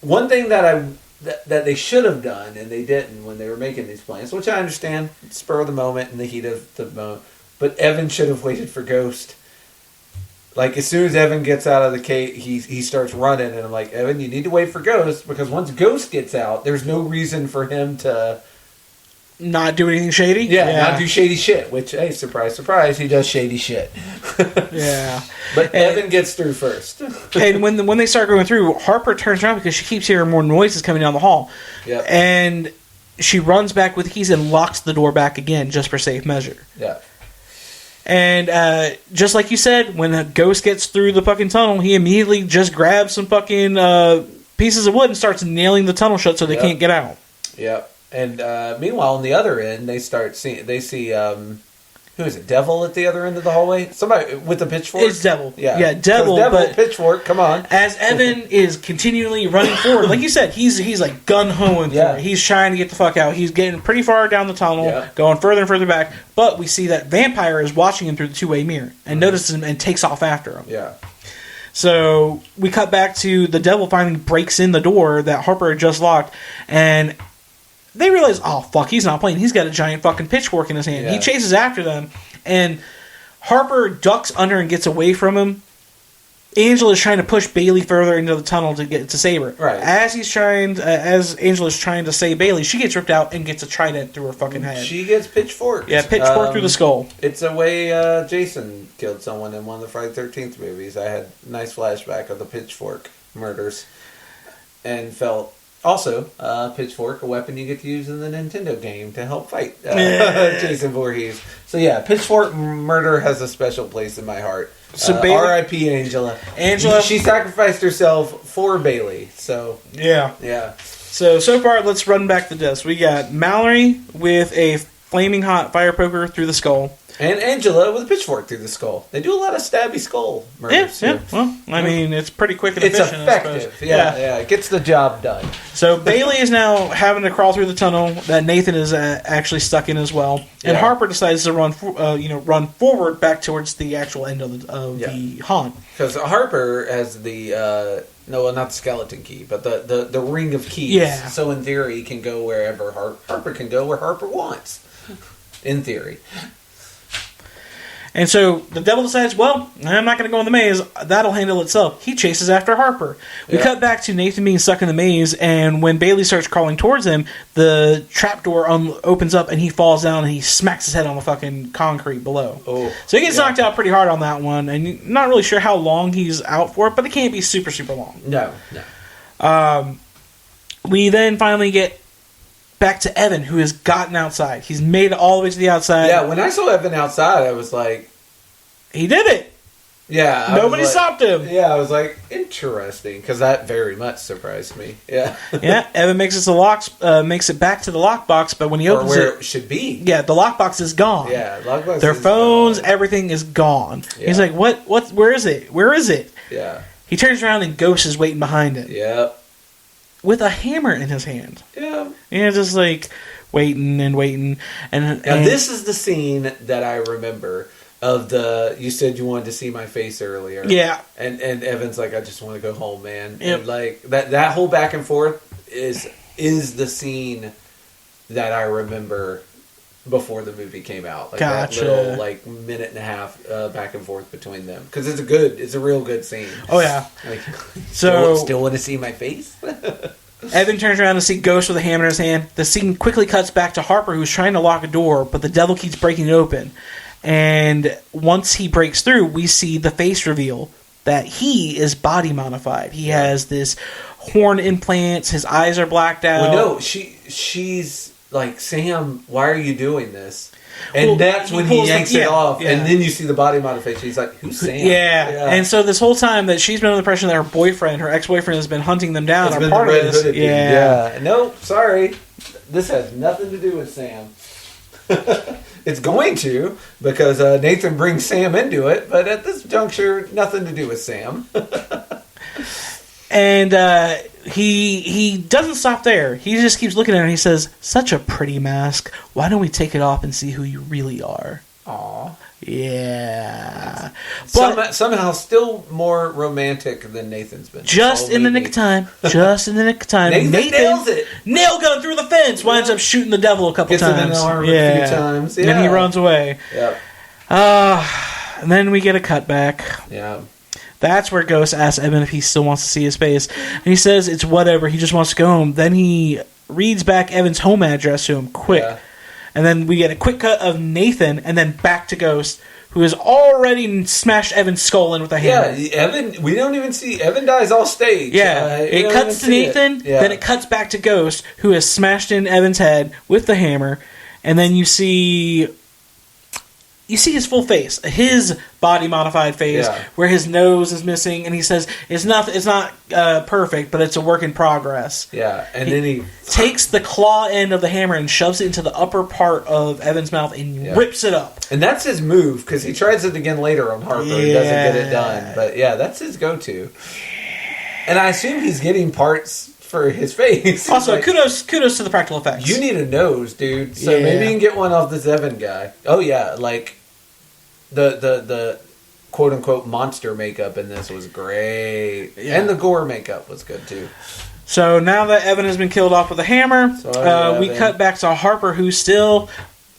One thing that they should have done, and they didn't when they were making these plans, which I understand, spur of the moment, in the heat of the moment, but Evan should have waited for Ghost. Like, as soon as Evan gets out of the cave, he starts running, and I'm like, Evan, you need to wait for Ghost, because once Ghost gets out, there's no reason for him to... Not do anything shady? Yeah, not do shady shit, which, hey, surprise, surprise, he does shady shit. Yeah. But Evan gets through first. And when they start going through, Harper turns around because she keeps hearing more noises coming down the hall. Yep. And she runs back with the keys and locks the door back again, just for safe measure. Yeah. And just like you said, when a Ghost gets through the fucking tunnel, he immediately just grabs some fucking pieces of wood and starts nailing the tunnel shut so they can't get out. Yep. And meanwhile, on the other end, they see who is it? Devil at the other end of the hallway? Somebody with a pitchfork? It's Devil. Yeah, Devil, but pitchfork, come on. As Evan is continually running forward, like you said, he's like gun-hoing for it. He's trying to get the fuck out. He's getting pretty far down the tunnel, going further and further back, but we see that Vampire is watching him through the two-way mirror and notices him and takes off after him. Yeah. So we cut back to the Devil finally breaks in the door that Harper had just locked, and they realize, oh, fuck, he's not playing. He's got a giant fucking pitchfork in his hand. Yeah. He chases after them, and Harper ducks under and gets away from him. Angela's trying to push Bailey further into the tunnel to get to save her. Right. As Angela's trying to save Bailey, she gets ripped out and gets a trident through her fucking head. She gets pitchforked. Yeah, pitchfork through the skull. It's a way Jason killed someone in one of the Friday the 13th movies. I had a nice flashback of the pitchfork murders and felt... Also, pitchfork, a weapon you get to use in the Nintendo game to help fight Jason Voorhees. So yeah, pitchfork murder has a special place in my heart. So R.I.P. Angela. She sacrificed herself for Bailey. So yeah. So far, let's run back the desk. We got Mallory with a flaming hot fire poker through the skull. And Angela with a pitchfork through the skull. They do a lot of stabby skull murders. Yeah. Well, I mean, it's pretty quick and It's efficient. effective. Yeah. It gets the job done. So Bailey is now having to crawl through the tunnel that Nathan is actually stuck in as well, and Harper decides to run forward back towards the actual end of the haunt. Because Harper has the not the skeleton key, but the ring of keys. Yeah. So in theory, he can go wherever Harper can go where Harper wants. In theory. And so the devil decides, well, I'm not going to go in the maze. That'll handle itself. He chases after Harper. We cut back to Nathan being stuck in the maze, and when Bailey starts crawling towards him, the trapdoor opens up, and he falls down, and he smacks his head on the fucking concrete below. Oh, so he gets knocked out pretty hard on that one, and you're not really sure how long he's out for it, but it can't be super, super long. No. We then finally get back to Evan, who has gotten outside. He's made it all the way to the outside. Yeah, when I saw Evan outside, I was like... He did it! Yeah. Nobody stopped him. Yeah, I was like, interesting, because that very much surprised me. Yeah. Yeah, Evan makes it back to the lockbox, but when he opens where it should be. Yeah, the lockbox is gone. Yeah, lockbox Their is phones, gone. everything is gone. Yeah. He's like, what, where is it? Where is it? Yeah. He turns around and Ghost is waiting behind it. Yep. With a hammer in his hand. Yeah. And just like waiting and waiting. And this is the scene that I remember of you said you wanted to see my face earlier. Yeah. And Evan's like, I just want to go home, man. Yep. And like that whole back and forth is the scene that I remember before the movie came out. Like Gotcha. That little like minute and a half back and forth between them. Because it's a real good scene. Oh yeah. Like, so still want to see my face? Evan turns around to see Ghost with a hammer in his hand. The scene quickly cuts back to Harper, who's trying to lock a door, but the devil keeps breaking it open. And once he breaks through, we see the face reveal that he is body modified. He has this horn implants. His eyes are blacked out. Well, no, she's like, Sam, why are you doing this? And that's when he yanks it off. Yeah. And then you see the body modification. He's like, who's Sam? Yeah. And so this whole time that she's been under the impression that her ex-boyfriend has been hunting them down. It's are part of this. Yeah. No, sorry. This has nothing to do with Sam. It's going to, because Nathan brings Sam into it, but at this juncture, nothing to do with Sam. And he doesn't stop there. He just keeps looking at her and he says, such a pretty mask. Why don't we take it off and see who you really are? Aw. Yeah. But somehow still more romantic than Nathan's been. Just in the nick of time. Just in the nick of time. Nathan nails it. Nail gun through the fence. Winds up shooting the devil a couple times. Gets him in the arm a few times. Yeah. And then he runs away. Yep. And then we get a cutback. Yeah. That's where Ghost asks Evan if he still wants to see his face. And he says it's whatever. He just wants to go home. Then he reads back Evan's home address to him quick. Yeah. And then we get a quick cut of Nathan and then back to Ghost, who has already smashed Evan's skull in with a hammer. Yeah, Evan, we don't even see... Evan dies off stage. Yeah, it cuts to Nathan, then it cuts back to Ghost, who has smashed in Evan's head with the hammer, and then you see his full face, his body-modified face, where his nose is missing, and he says, it's not perfect, but it's a work in progress. Yeah, and then he takes the claw end of the hammer and shoves it into the upper part of Evan's mouth and rips it up. And that's his move, because he tries it again later on Harper and doesn't get it done. But yeah, that's his go-to. And I assume he's getting parts for his face. Also, like, kudos to the practical effects. You need a nose, dude. So maybe you can get one off this Evan guy. Oh yeah, like the quote unquote monster makeup in this was great. Yeah. And the gore makeup was good too. So now that Evan has been killed off with a hammer, we cut back to Harper, who's still,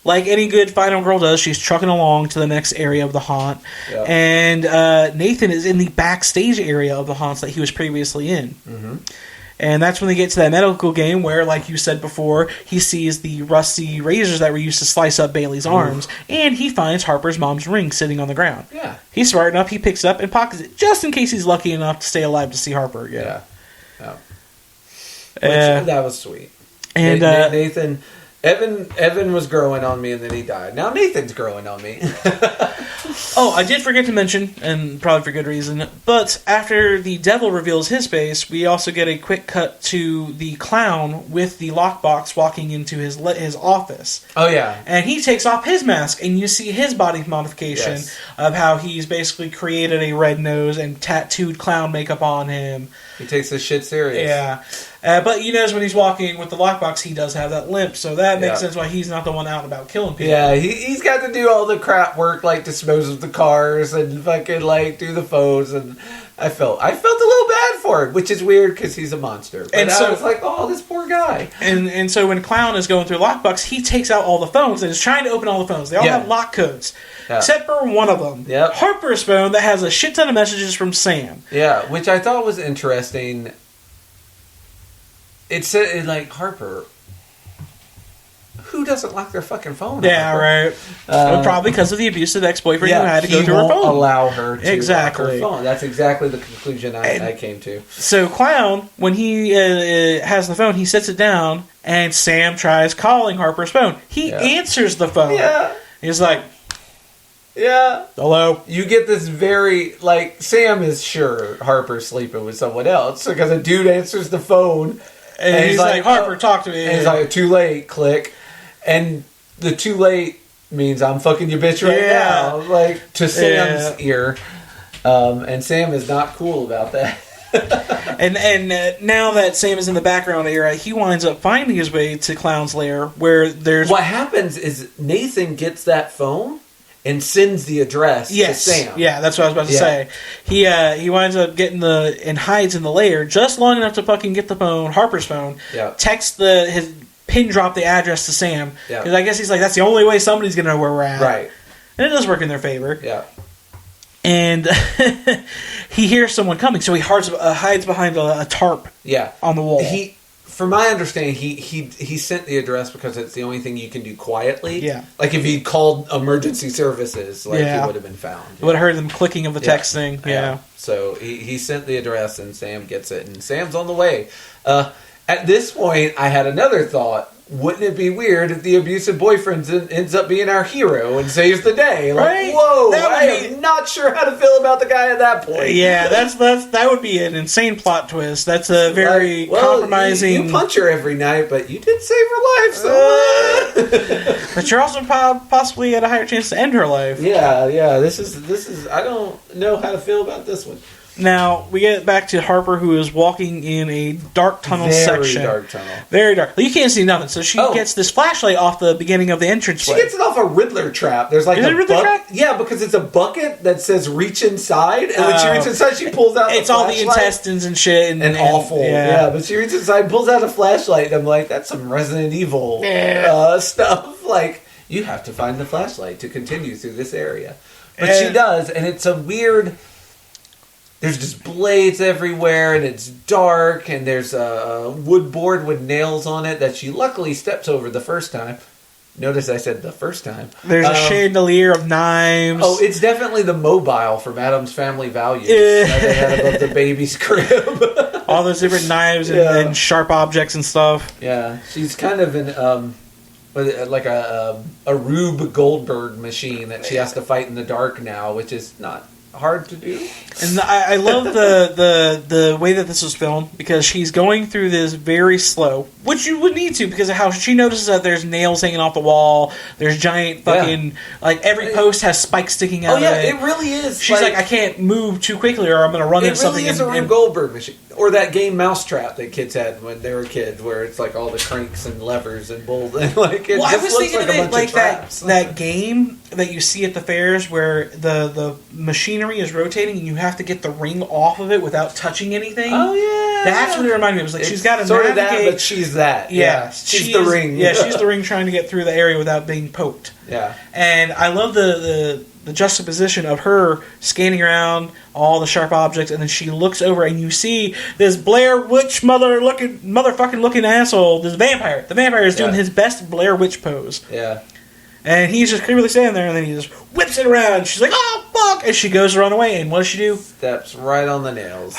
like any good final girl does, she's trucking along to the next area of the haunt. Yep. And Nathan is in the backstage area of the haunts that he was previously in. Mm-hmm. And that's when they get to that medical game where, like you said before, he sees the rusty razors that were used to slice up Bailey's arms, and he finds Harper's mom's ring sitting on the ground. Yeah. He's smart enough, he picks it up and pockets it, just in case he's lucky enough to stay alive to see Harper again. Yeah. That was sweet. And Nathan, Evan was growing on me, and then he died. Now Nathan's growing on me. Oh, I did forget to mention, and probably for good reason, but after the devil reveals his face, we also get a quick cut to the clown with the lockbox walking into his office. Oh, yeah. And he takes off his mask, and you see his body modification of how he's basically created a red nose and tattooed clown makeup on him. He takes this shit serious. Yeah. But you notice when he's walking with the lockbox, he does have that limp, so that makes sense why he's not the one out and about killing people. Yeah, he's got to do all the crap work, like dispose of the cars and fucking like do the phones, and I felt a little bad for him, which is weird because he's a monster. But I was like, oh, this poor guy. And so when Clown is going through lockbox, he takes out all the phones and is trying to open all the phones. They all have lock codes. Yeah. Except for one of them. Yep. Harper's phone that has a shit ton of messages from Sam. Yeah, which I thought was interesting. It said, like, Harper, who doesn't lock their fucking phone? Yeah, Harper? right. Probably because of the abusive ex-boyfriend who had to go through her phone. Allow her to lock her phone. That's exactly the conclusion I came to. So Clown, when he has the phone, he sets it down, and Sam tries calling Harper's phone. He answers the phone. Yeah. He's like... Yeah. Hello? You get this very, like, Sam is sure Harper's sleeping with someone else because a dude answers the phone and he's like, Harper, talk to me. And he's like, too late, click. And the too late means I'm fucking your bitch right now. Like, to Sam's ear. And Sam is not cool about that. and now that Sam is in the background area, he winds up finding his way to Clown's lair where there's... What happens is Nathan gets that phone and sends the address to Sam. Yeah, that's what I was about to say. He winds up getting and hides in the lair just long enough to fucking get the phone, Harper's phone. Yeah. Texts his pin drop the address to Sam because I guess he's like, that's the only way somebody's gonna know where we're at. Right. And it does work in their favor. Yeah. And he hears someone coming, so he hides behind a tarp. Yeah. On the wall. From my understanding, he sent the address because it's the only thing you can do quietly. Yeah. Like if he'd called emergency services, he would have been found. You would have heard them clicking of the text thing. Yeah. So he sent the address and Sam gets it, and Sam's on the way. At this point, I had another thought. Wouldn't it be weird if the abusive boyfriend ends up being our hero and saves the day? Like, right? Whoa, I am not sure how to feel about the guy at that point. Yeah, that would be an insane plot twist. That's a very compromising... You punch her every night, but you did save her life, so... But you're also possibly at a higher chance to end her life. Yeah, this is... I don't know how to feel about this one. Now, we get back to Harper, who is walking in a dark tunnel section. Very dark tunnel. Very dark. You can't see nothing, so she gets this flashlight off the beginning of the entrance. She gets it off a Riddler trap. There's like a Riddler trap? Yeah, because it's a bucket that says reach inside, and when she reaches inside, she pulls out it's all the intestines and shit. And awful. Yeah, but she reaches inside, pulls out a flashlight, and I'm like, that's some Resident Evil stuff. Like, you have to find the flashlight to continue through this area. But she does, and it's a weird... There's just blades everywhere, and it's dark, and there's a wood board with nails on it that she luckily steps over the first time. Notice I said the first time. There's a chandelier of knives. Oh, it's definitely the mobile from Addams Family Values that they had above the baby's crib. All those different knives and sharp objects and stuff. Yeah, she's kind of like a Rube Goldberg machine that she has to fight in the dark now, which is not hard to do. And I love the way that this was filmed because she's going through this very slow, which you would need to because of how she notices that there's nails hanging off the wall. There's giant fucking like every post has spikes sticking out. Oh yeah, it really is. She's like I can't move too quickly or I'm going to run into something. It really is a Rube Goldberg machine, or that game Mousetrap that kids had when they were kids, where it's like all the cranks and levers and bolts and like. It I was thinking like of it like that game that you see at the fairs where the machinery is rotating and you have to get the ring off of it without touching anything. Oh yeah, that's what it reminded me. It was like she's got to sort navigate. of that, but she's that. Yeah, she's the ring. Yeah, she's the ring trying to get through the area without being poked. Yeah, and I love the juxtaposition of her scanning around all the sharp objects, and then she looks over and you see this Blair Witch motherfucking looking asshole. This vampire. The vampire is doing his best Blair Witch pose. Yeah. And he's just clearly standing there, and then he just whips it around. She's like, "Oh fuck!" And she goes to run away. And what does she do? Steps right on the nails.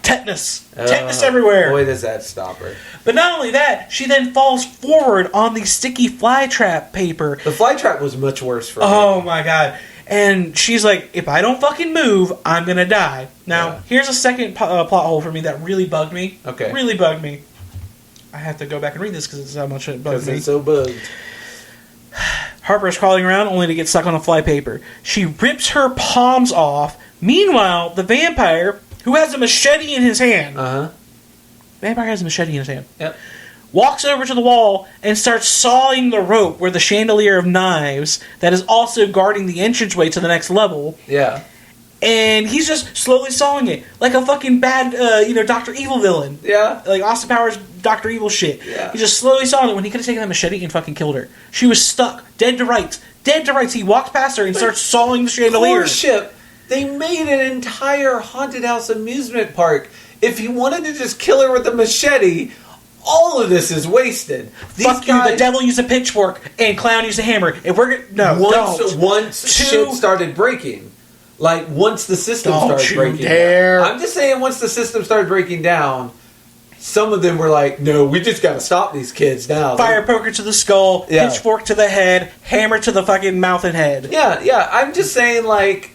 Tetanus. Tetanus everywhere. Boy, does that stop her. But not only that, she then falls forward on the sticky fly trap paper. The fly trap was much worse for her. Oh, my God. And she's like, if I don't fucking move, I'm going to die. Now, here's a second plot hole for me that really bugged me. Okay. Really bugged me. I have to go back and read this because it's how much it bugged me. Because it's so bugged. Harper's crawling around only to get stuck on the fly paper. She rips her palms off. Meanwhile, the vampire, who has a machete in his hand... Vampire has a machete in his hand. Yep. Walks over to the wall and starts sawing the rope where the chandelier of knives that is also guarding the entranceway to the next level. Yeah. And he's just slowly sawing it. Like a fucking bad, Dr. Evil villain. Yeah. Like Austin Powers' Dr. Evil shit. Yeah. He's just slowly sawing it when he could have taken that machete and fucking killed her. She was stuck. Dead to rights. Dead to rights. He walks past her and starts sawing the chandelier. Goreship. They made an entire haunted house amusement park. If he wanted to just kill her with a machete... All of this is wasted. Fuck you, the devil used a pitchfork and clown used a hammer. If we're once shit started breaking, like once the system started breaking down. I'm just saying, once the system started breaking down, some of them were like, "No, we just got to stop these kids now." Fire poker to the skull, pitchfork to the head, hammer to the fucking mouth and head. Yeah. I'm just saying, like,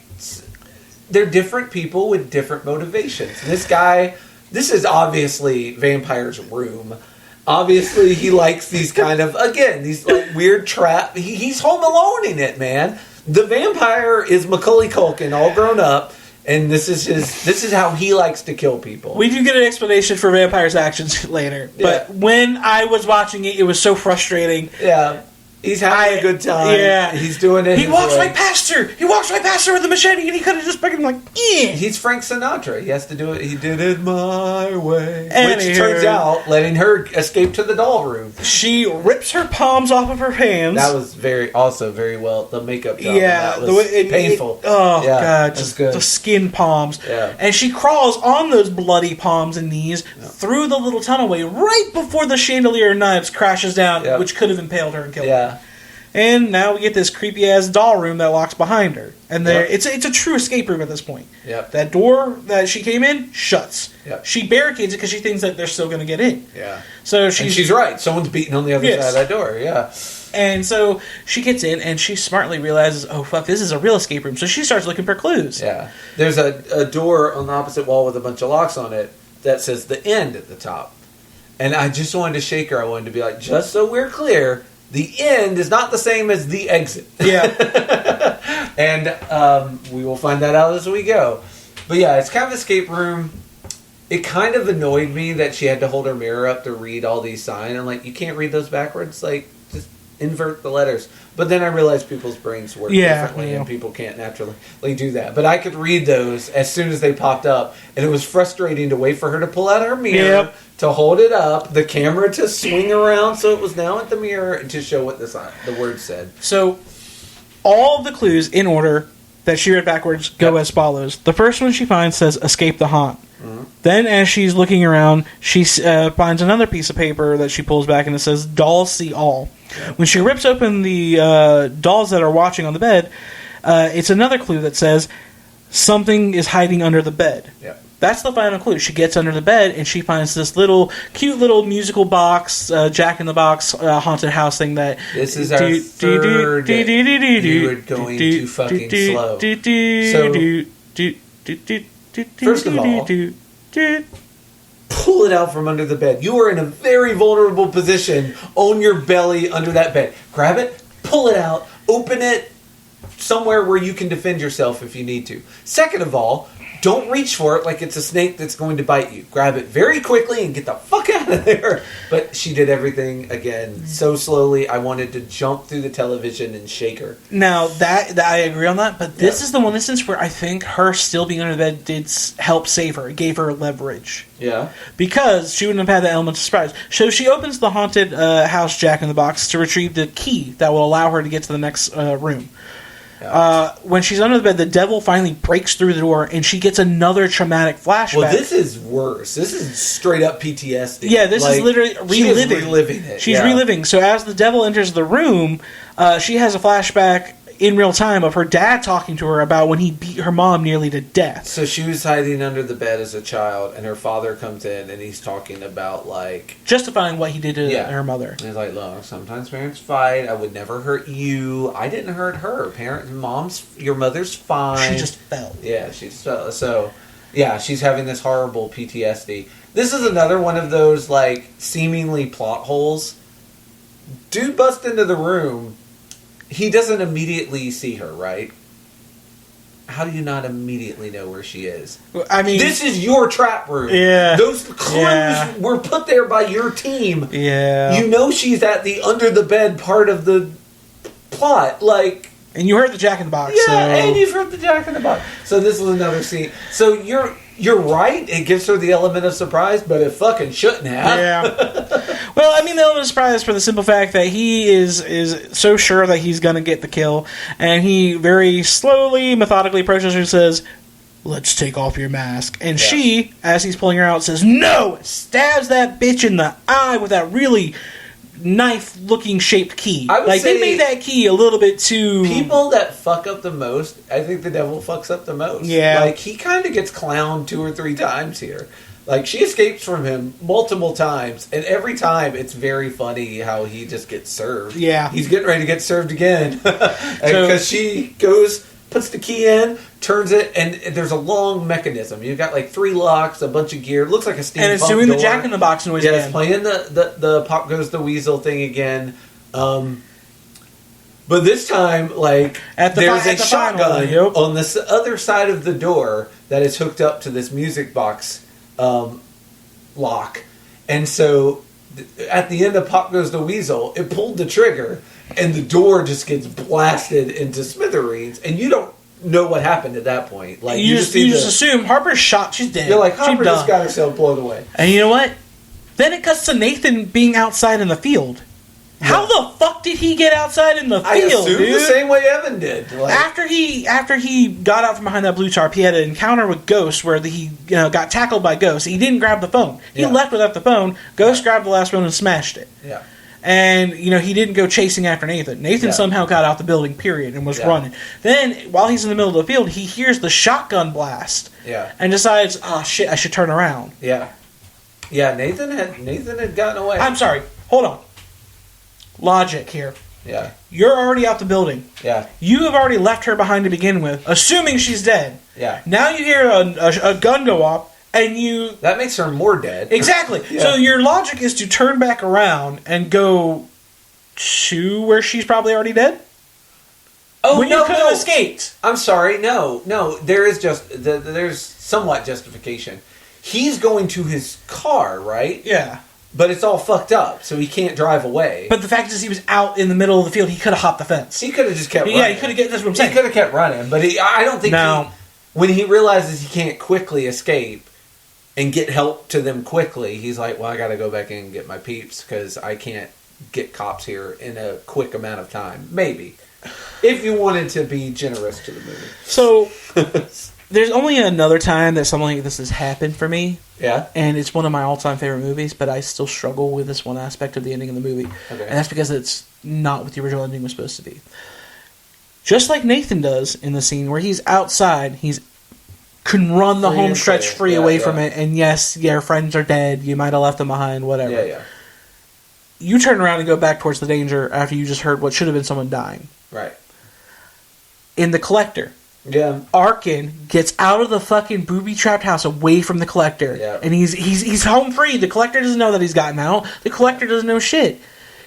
they're different people with different motivations. This guy. This is obviously Vampire's room. Obviously, he likes these kind of, again, these like weird trap. He's home alone in it, man. The vampire is Macaulay Culkin, all grown up, and this is how he likes to kill people. We do get an explanation for Vampire's actions later, but when I was watching it, it was so frustrating. Yeah. He's having a good time. Yeah. He's doing it. He walks right past her. He walks right past her with the machete, and he could have just fucking like, eh. He's Frank Sinatra. He has to do it. He did it my way. Anywho, which turns out letting her escape to the doll room. She rips her palms off of her hands. That was very well. The makeup job. Yeah. That was painful. God. Just good. The skin palms. Yeah. And she crawls on those bloody palms and knees through the little tunnelway right before the chandelier knives crashes down, which could have impaled her and killed her. And now we get this creepy ass doll room that locks behind her, and it's a true escape room at this point. Yep. That door that she came in shuts. Yep. She barricades it because she thinks that they're still going to get in. Yeah. So she's right. Someone's beating on the other side of that door. Yeah. And so she gets in, and she smartly realizes, oh fuck, this is a real escape room. So she starts looking for clues. Yeah. There's a door on the opposite wall with a bunch of locks on it that says the end at the top, and I just wanted to shake her. I wanted to be like, just so we're clear. The end is not the same as the exit. Yeah. And we will find that out as we go. But yeah, it's kind of an escape room. It kind of annoyed me that she had to hold her mirror up to read all these signs. I'm like, you can't read those backwards? Like, just invert the letters. But then I realized people's brains work differently and people can't naturally do that. But I could read those as soon as they popped up. And it was frustrating to wait for her to pull out her mirror, to hold it up, the camera to swing around so it was now at the mirror, and to show what the word said. So, all of the clues in order that she read backwards go as follows. The first one she finds says, escape the haunt. Mm-hmm. Then, as she's looking around, she finds another piece of paper that she pulls back, and it says, dolls see all. When she rips open the dolls that are watching on the bed, it's another clue that says, something is hiding under the bed. Yep. That's the final clue. She gets under the bed, and she finds this cute little musical box, Jack in the Box haunted house thing that... This is our third... You were going too fucking slow. So, first of all, pull it out from under the bed. You are in a very vulnerable position on your belly under that bed. Grab it, pull it out, open it somewhere where you can defend yourself if you need to. Second of all, don't reach for it like it's a snake that's going to bite you. Grab it very quickly and get the fuck out of there. But she did everything, again, so slowly. I wanted to jump through the television and shake her. Now, that I agree on that, but this is the one instance where I think her still being under the bed did help save her. It gave her leverage. Yeah. Because she wouldn't have had the element of surprise. So she opens the haunted house Jack in the Box to retrieve the key that will allow her to get to the next room. Yeah. When she's under the bed, the devil finally breaks through the door, and she gets another traumatic flashback. Well, this is worse. This is straight up PTSD. Yeah, this is literally reliving. She's reliving it. She's reliving. So as the devil enters the room, she has a flashback in real time of her dad talking to her about when he beat her mom nearly to death. So she was hiding under the bed as a child, and her father comes in, and he's talking about, like... justifying what he did to her mother. And he's like, look, sometimes parents fight. I would never hurt you. I didn't hurt her. Your mother's fine. She just fell. Yeah, she just fell. So, yeah, she's having this horrible PTSD. This is another one of those, like, seemingly plot holes. Dude busts into the room. He doesn't immediately see her, right? How do you not immediately know where she is? I mean... this is your trap room. Yeah. Those clues were put there by your team. Yeah. You know she's at the under-the-bed part of the plot. Like... and you heard the Jack in the Box. Yeah, and you've heard the Jack in the Box. So this is another scene. So you're right. It gives her the element of surprise, but it fucking shouldn't have. Yeah. Well, I mean, the element of surprise for the simple fact that he is so sure that he's going to get the kill, and he very slowly, methodically approaches her and says, "Let's take off your mask." And she, as he's pulling her out, says, "No!" Stabs that bitch in the eye with that really knife-looking shaped key. Like, they made that key a little bit too... people that fuck up the most, I think the devil fucks up the most. Yeah. Like, he kind of gets clowned 2 or 3 times here. Like, she escapes from him multiple times, and every time it's very funny how he just gets served. Yeah. He's getting ready to get served again. Because she goes, puts the key in, turns it, and there's a long mechanism. You've got, like, 3 locks, a bunch of gear. It looks like a steampunk and it's doing door. the Jack in the Box noise again. It's playing the Pop Goes the Weasel thing again. But this time, like, there's a shotgun on this other side of the door that is hooked up to this music box lock. And so, at the end of Pop Goes the Weasel, it pulled the trigger, and the door just gets blasted into smithereens, and you don't know what happened at that point. Like, you just assume Harper's shot, she's dead. You're like, Harper just got herself blown away. And you know what? Then it cuts to Nathan being outside in the field. Yeah. How the fuck did he get outside in the field, I assume dude? The same way Evan did. Like, after he got out from behind that blue tarp, he had an encounter with Ghost where he got tackled by Ghost. He didn't grab the phone. He left without the phone. Ghost grabbed the last phone and smashed it. Yeah. And, he didn't go chasing after Nathan. Nathan somehow got out the building, period, and was running. Then, while he's in the middle of the field, he hears the shotgun blast. Yeah. And decides, oh, shit, I should turn around. Yeah. Yeah, Nathan had gotten away. I'm sorry. Hold on. Logic here. Yeah. You're already out the building. Yeah. You have already left her behind to begin with, assuming she's dead. Yeah. Now you hear a gun go off, and you... that makes her more dead. Exactly. Yeah. So your logic is to turn back around and go to where she's probably already dead? Oh, when you could have escaped. I'm sorry. No. There is there's somewhat justification. He's going to his car, right? Yeah. But it's all fucked up, so he can't drive away. But the fact is, he was out in the middle of the field. He could have hopped the fence. He could have just kept running. Yeah, he could have. That's what I'm saying. He could have kept running, but I don't think when he realizes he can't quickly escape and get help to them quickly, he's like, well, I got to go back in and get my peeps because I can't get cops here in a quick amount of time. Maybe. If you wanted to be generous to the movie. So... there's only another time that something like this has happened for me. Yeah. And it's one of my all-time favorite movies, but I still struggle with this one aspect of the ending of the movie. Okay. And that's because it's not what the original ending was supposed to be. Just like Nathan does in the scene where he's outside, can run the home stretch free away from it, and yes, your friends are dead, you might have left them behind, whatever. Yeah. You turn around and go back towards the danger after you just heard what should have been someone dying. Right. In The Collector... yeah. Arkin gets out of the fucking booby-trapped house away from the Collector. Yeah. And he's home free. The Collector doesn't know that he's gotten out. The Collector doesn't know shit.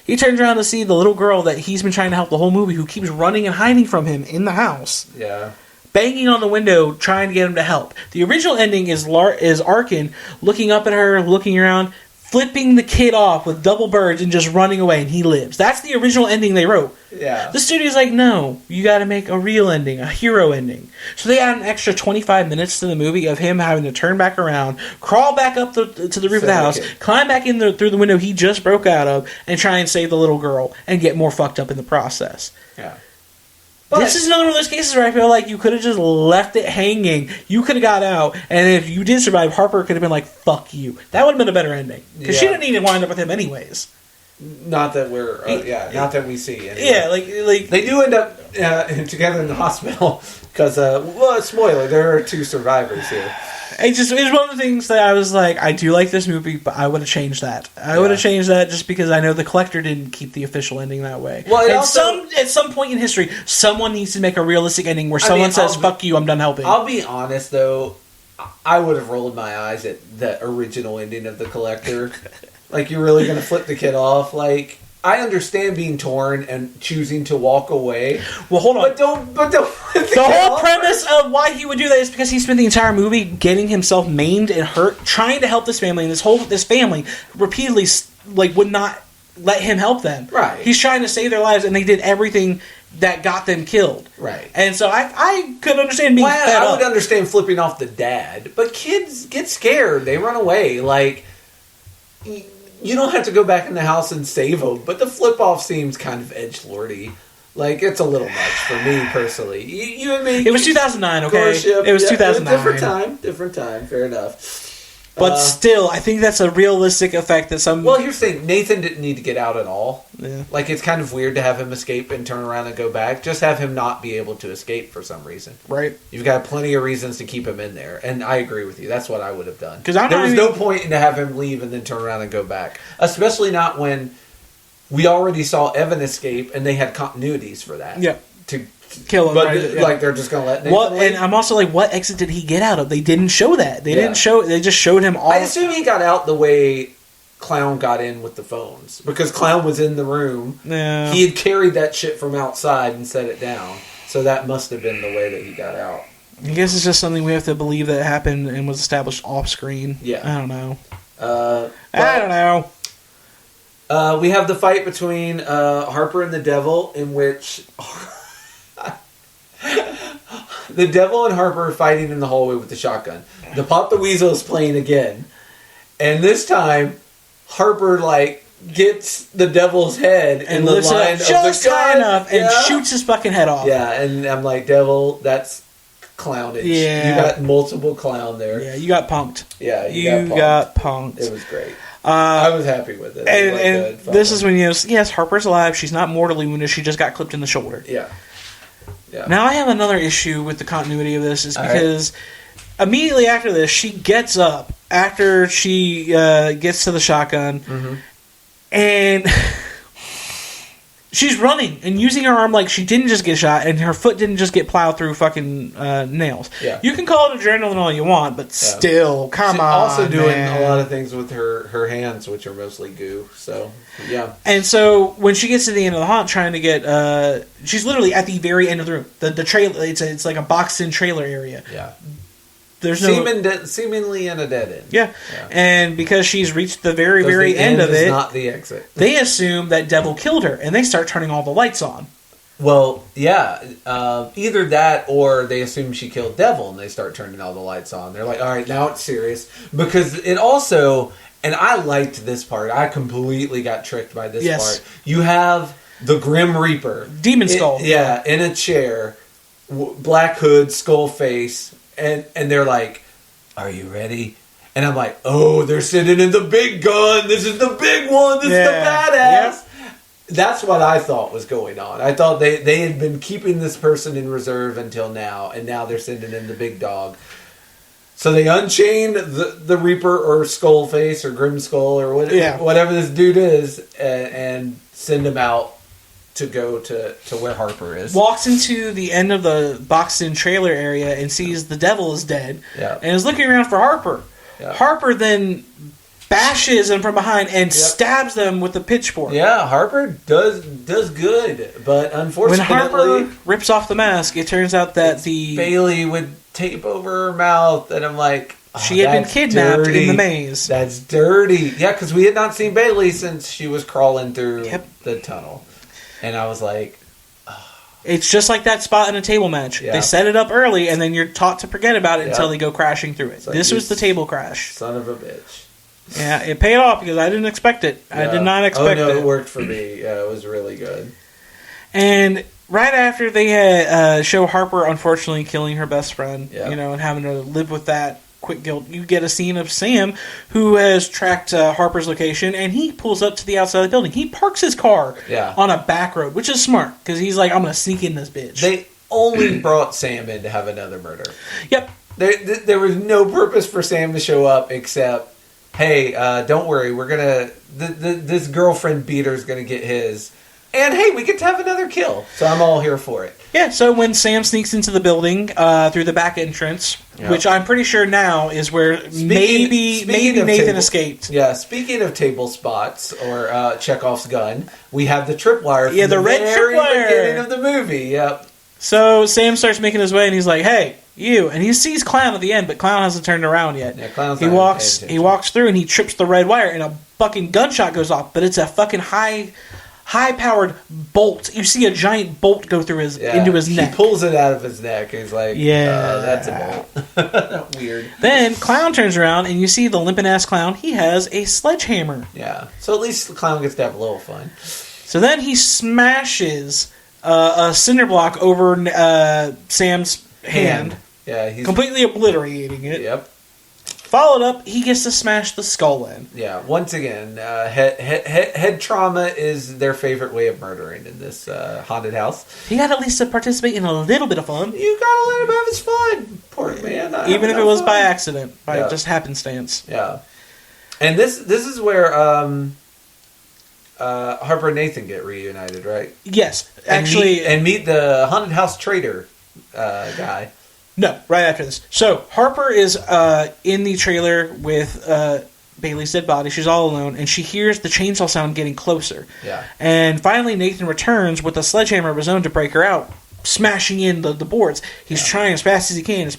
He turns around to see the little girl that he's been trying to help the whole movie who keeps running and hiding from him in the house. Yeah. Banging on the window, trying to get him to help. The original ending is Arkin looking up at her, looking around, flipping the kid off with double birds and just running away, and he lives. That's the original ending they wrote. Yeah. The studio's like, no, you gotta make a real ending, a hero ending. So they add an extra 25 minutes to the movie of him having to turn back around, crawl back up to the roof of the house, climb back in through the window he just broke out of, and try and save the little girl, and get more fucked up in the process. Yeah. But this is another one of those cases where I feel like you could have just left it hanging. You could have got out, and if you did survive, Harper could have been like, fuck you. That would have been a better ending. Because she didn't need to wind up with him anyways. Not that we're, not that we see. Anyway. Yeah, like they do end up together in the hospital because, spoiler, there are 2 survivors here. It was one of the things that I was like, I do like this movie, but I would have changed that. I would have changed that just because I know the collector didn't keep the official ending that way. Well, at some point in history, someone needs to make a realistic ending where someone says, "Fuck you, I'm done helping." I'll be honest though, I would have rolled my eyes at the original ending of the collector. Like, you're really going to flip the kid off? Like, I understand being torn and choosing to walk away. Well, hold on. But don't. The whole premise of why he would do that is because he spent the entire movie getting himself maimed and hurt, trying to help this family, and this family repeatedly would not let him help them. Right. He's trying to save their lives, and they did everything that got them killed. Right. And so I could understand being fed up. I would understand flipping off the dad, but kids get scared. They run away. Like, you don't have to go back in the house and save them, but the flip-off seems kind of edgelordy. Like, it's a little much for me, personally. You and me... It was 2009, okay? Goreship, it was 2009. Different time, fair enough. But still, I think that's a realistic effect that some... Well, here's the thing. Nathan didn't need to get out at all. Yeah. Like, it's kind of weird to have him escape and turn around and go back. Just have him not be able to escape for some reason. Right. You've got plenty of reasons to keep him in there. And I agree with you. That's what I would have done. Because there was no point in to have him leave and then turn around and go back. Especially not when we already saw Evan escape and they had continuities for that. Yeah. To kill him, but right? they're just going to let Nathan leave? And I'm also like, what exit did he get out of? They didn't show that. They just showed him all... I assume he got out the way Clown got in with the phones. Because Clown was in the room. Yeah. He had carried that shit from outside and set it down. So that must have been the way that he got out. I guess it's just something we have to believe that happened and was established off screen. Yeah. I don't know. I don't know. We have the fight between Harper and the Devil, in which the Devil and Harper are fighting in the hallway with the shotgun. The Pop the Weasel is playing again, and this time Harper gets the Devil's head in the line of the gun, just high enough and shoots his fucking head off. Yeah, and I'm like, Devil, that's clownage. Yeah, you got multiple clown there. Yeah, you got punked. Yeah, you got punked. It was great. I was happy with it. And this is when yes, Harper's alive. She's not mortally wounded. She just got clipped in the shoulder. Yeah. Yeah. Now I have another issue with the continuity of this is because immediately after this, she gets up after she gets to the shotgun, and she's running and using her arm like she didn't just get shot, and her foot didn't just get plowed through fucking nails. Yeah. You can call it adrenaline all you want, but still, come on. Also doing man. a lot of things with her hands, which are mostly goo. So yeah. And so when she gets to the end of the haunt, trying to get, she's literally at the very end of the room. The trailer, it's like a boxed-in trailer area. Yeah. There's seemingly in a dead end. Yeah. And because she's reached the very end of it, not the exit. They assume that Devil killed her, and they start turning all the lights on. Well, yeah, either that or they assume she killed Devil, and they start turning all the lights on. They're like, all right, now it's serious. Because it also, and I liked this part, I completely got tricked by this part. You have the Grim Reaper. Demon Skull. In a chair, black hood, skull face, and they're like, are you ready? And I'm like, oh, they're sitting in the big gun. This is the big one. This is the badass. Yep. That's what I thought was going on. I thought they had been keeping this person in reserve until now, and now they're sending in the big dog. So they unchain the Reaper or Skullface or Grim Skull or whatever this dude is, and send him out to go to where Harper is. Walks into the end of the boxed-in trailer area and sees the Devil is dead, and is looking around for Harper. Yeah. Harper then bashes him from behind and stabs them with a pitchfork. Yeah, Harper does good, but unfortunately, when Harper rips off the mask, it turns out that Bailey would tape over her mouth, and I'm like, she had been kidnapped in the maze. That's dirty. Yeah, because we had not seen Bailey since she was crawling through the tunnel. And I was like... It's just like that spot in a table match. Yeah. They set it up early, and then you're taught to forget about it until they go crashing through it. Like, this was the table crash. Son of a bitch. Yeah, it paid off because I didn't expect it. Yeah. I did not expect it. It worked for me. Yeah, it was really good. And right after they had show Harper unfortunately killing her best friend, and having to live with that quick guilt. You get a scene of Sam, who has tracked Harper's location, and he pulls up to the outside of the building. He parks his car on a back road, which is smart, because he's like, I'm going to sneak in this bitch. They only brought Sam in to have another murder. Yep. There was no purpose for Sam to show up except, hey, don't worry, we're going to... This girlfriend beater's going to get his... And hey, we get to have another kill. So I'm all here for it. Yeah, so when Sam sneaks into the building through the back entrance, which I'm pretty sure now is where maybe Nathan escaped. Yeah, speaking of table spots or Chekhov's gun, we have the tripwire from the red tripwire beginning of the movie. Yep. So Sam starts making his way and he's like, hey, you. And he sees Clown at the end, but Clown hasn't turned around yet. Yeah, Clown's he walks through and he trips the red wire and a fucking gunshot goes off, but it's a fucking high-powered bolt. You see a giant bolt go through into his neck. He pulls it out of his neck. He's like, that's a bolt. Weird. Then Clown turns around, and you see the limping-ass Clown. He has a sledgehammer. Yeah. So at least the Clown gets to have a little fun. So then he smashes a cinder block over Sam's hand. Yeah. He's completely obliterating it. Yep. Followed up, he gets to smash the skull in. Yeah, once again, head trauma is their favorite way of murdering in this haunted house. He got at least to participate in a little bit of fun. You gotta let him have his fun, poor man. Even if it was by accident, by just happenstance. Yeah, and this is where Harper and Nathan get reunited, right? Yes, actually, and meet the haunted house trader guy. No, right after this. So, Harper is in the trailer with Bailey's dead body. She's all alone, and she hears the chainsaw sound getting closer. Yeah. And finally, Nathan returns with a sledgehammer of his own to break her out, smashing in the boards. He's trying as fast as he can to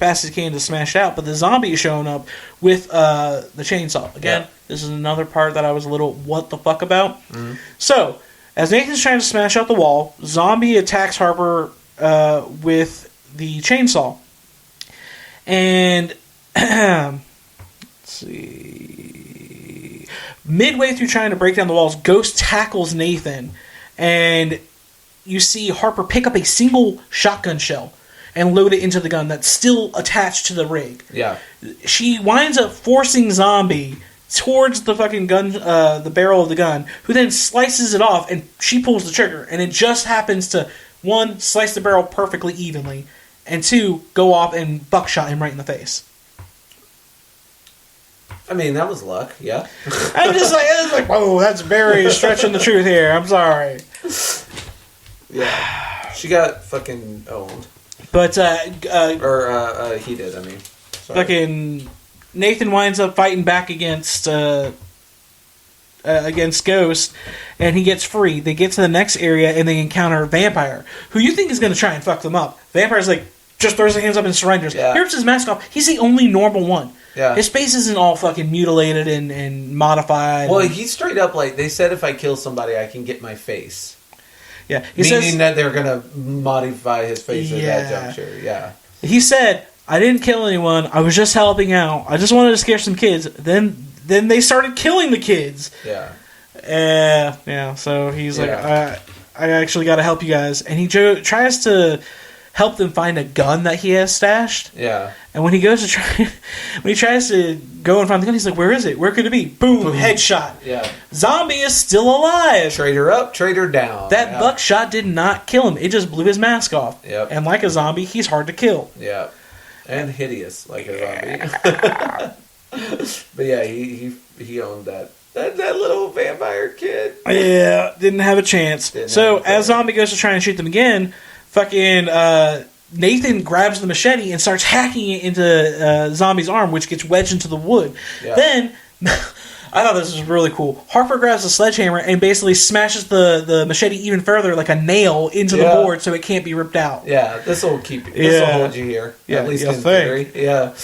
smash it out, but the zombie is showing up with the chainsaw. Again, this is another part that I was a little what the fuck about. Mm-hmm. So, as Nathan's trying to smash out the wall, zombie attacks Harper with the chainsaw. And let's see. Midway through trying to break down the walls, Ghost tackles Nathan, and you see Harper pick up a single shotgun shell and load it into the gun that's still attached to the rig. Yeah. She winds up forcing Zombie towards the fucking gun, the barrel of the gun, who then slices it off, and she pulls the trigger, and it just happens to, one, slice the barrel perfectly evenly, and two, go off and buckshot him right in the face. I mean, that was luck, yeah. I was like, whoa, that's very stretching the truth here. I'm sorry. Yeah. She got fucking owned. But, he did, I mean. Sorry. Fucking Nathan winds up fighting back against Ghost, and he gets free. They get to the next area, and they encounter a vampire, who you think is going to try and fuck them up. Vampire's like, just throws his hands up and surrenders. Yeah. He rips his mask off. He's the only normal one. Yeah. His face isn't all fucking mutilated and modified. Well, he's straight up like, they said if I kill somebody, I can get my face. Yeah. Meaning that they're going to modify his face at that juncture. Yeah. He said, I didn't kill anyone. I was just helping out. I just wanted to scare some kids. Then they started killing the kids. Yeah. Yeah. So he's like, I actually got to help you guys. And he tries to help them find a gun that he has stashed. Yeah. And when he goes to when he tries to go and find the gun, he's like, where is it? Where could it be? Boom. Headshot. Yeah. Zombie is still alive. Trader up, trader down. That buckshot did not kill him. It just blew his mask off. Yep. And like a zombie, he's hard to kill. Yeah. And hideous like a zombie. But yeah, he owned that little vampire kid. Yeah, didn't have a chance. So as Zombie goes to try and shoot them again, fucking Nathan grabs the machete and starts hacking it into Zombie's arm, which gets wedged into the wood. Yeah. Then, I thought this was really cool. Harper grabs the sledgehammer and basically smashes the machete even further, like a nail, into the board so it can't be ripped out. Yeah, this will hold you here. Yeah, at least in theory. Yeah.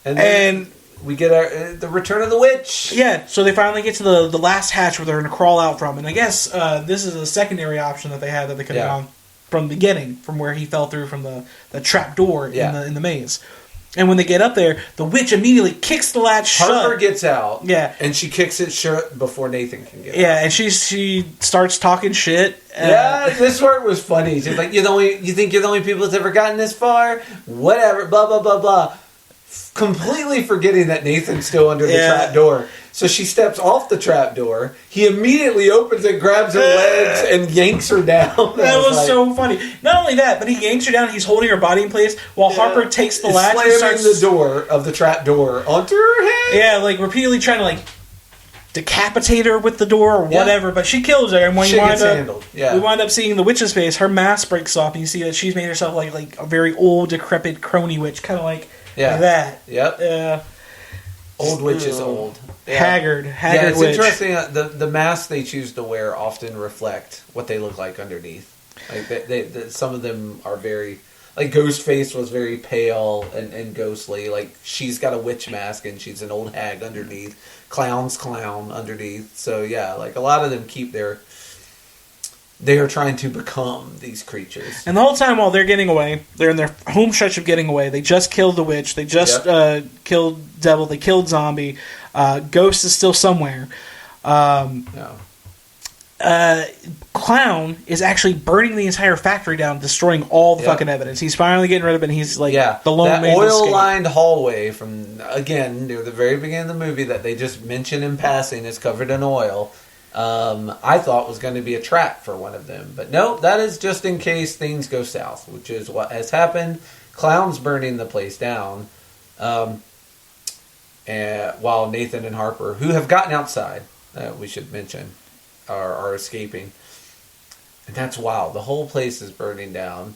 and then we get the return of the witch. Yeah, so they finally get to the last hatch where they're going to crawl out from. And I guess this is a secondary option that they had that they could have gone from the beginning, from where he fell through from the trap door in the maze. And when they get up there, the witch immediately kicks the latch shut. Harper gets out. Yeah. And she kicks it shut before Nathan can get out. Yeah, and she starts talking shit. This part was funny. She's like, you think you're the only people that's ever gotten this far? Whatever, blah, blah, blah, blah. completely forgetting that Nathan's still under the trap door. So she steps off the trap door. He immediately opens it, grabs her legs, and yanks her down. That was so funny. Not only that, but he yanks her down. He's holding her body in place while Harper takes the latch and starts slamming the door of the trap door onto her head. Yeah, like repeatedly trying to like decapitate her with the door or whatever. But she kills her, and when we wind up seeing the witch's face, her mask breaks off, and you see that she's made herself like a very old, decrepit crony witch, kind of like that. Yep. Yeah. Old witch is old. Yeah. Haggard it's witch. Interesting. The masks they choose to wear often reflect what they look like underneath. Like they some of them are very like Ghostface was very pale and ghostly. Like she's got a witch mask and she's an old hag underneath. Clown's clown underneath. So yeah, like a lot of them keep they are trying to become these creatures. And the whole time while they're getting away, they're in their home stretch of getting away. They just killed the witch. They just killed Devil. They killed Zombie. Ghost is still somewhere. Clown is actually burning the entire factory down, destroying all the fucking evidence. He's finally getting rid of it, and he's like the lone man. That oil-lined hallway from, again, near the very beginning of the movie that they just mention in passing is covered in oil. I thought was going to be a trap for one of them. But no, that is just in case things go south, which is what has happened. Clown's burning the place down. And while Nathan and Harper, who have gotten outside, we should mention, are escaping. And that's wild. The whole place is burning down.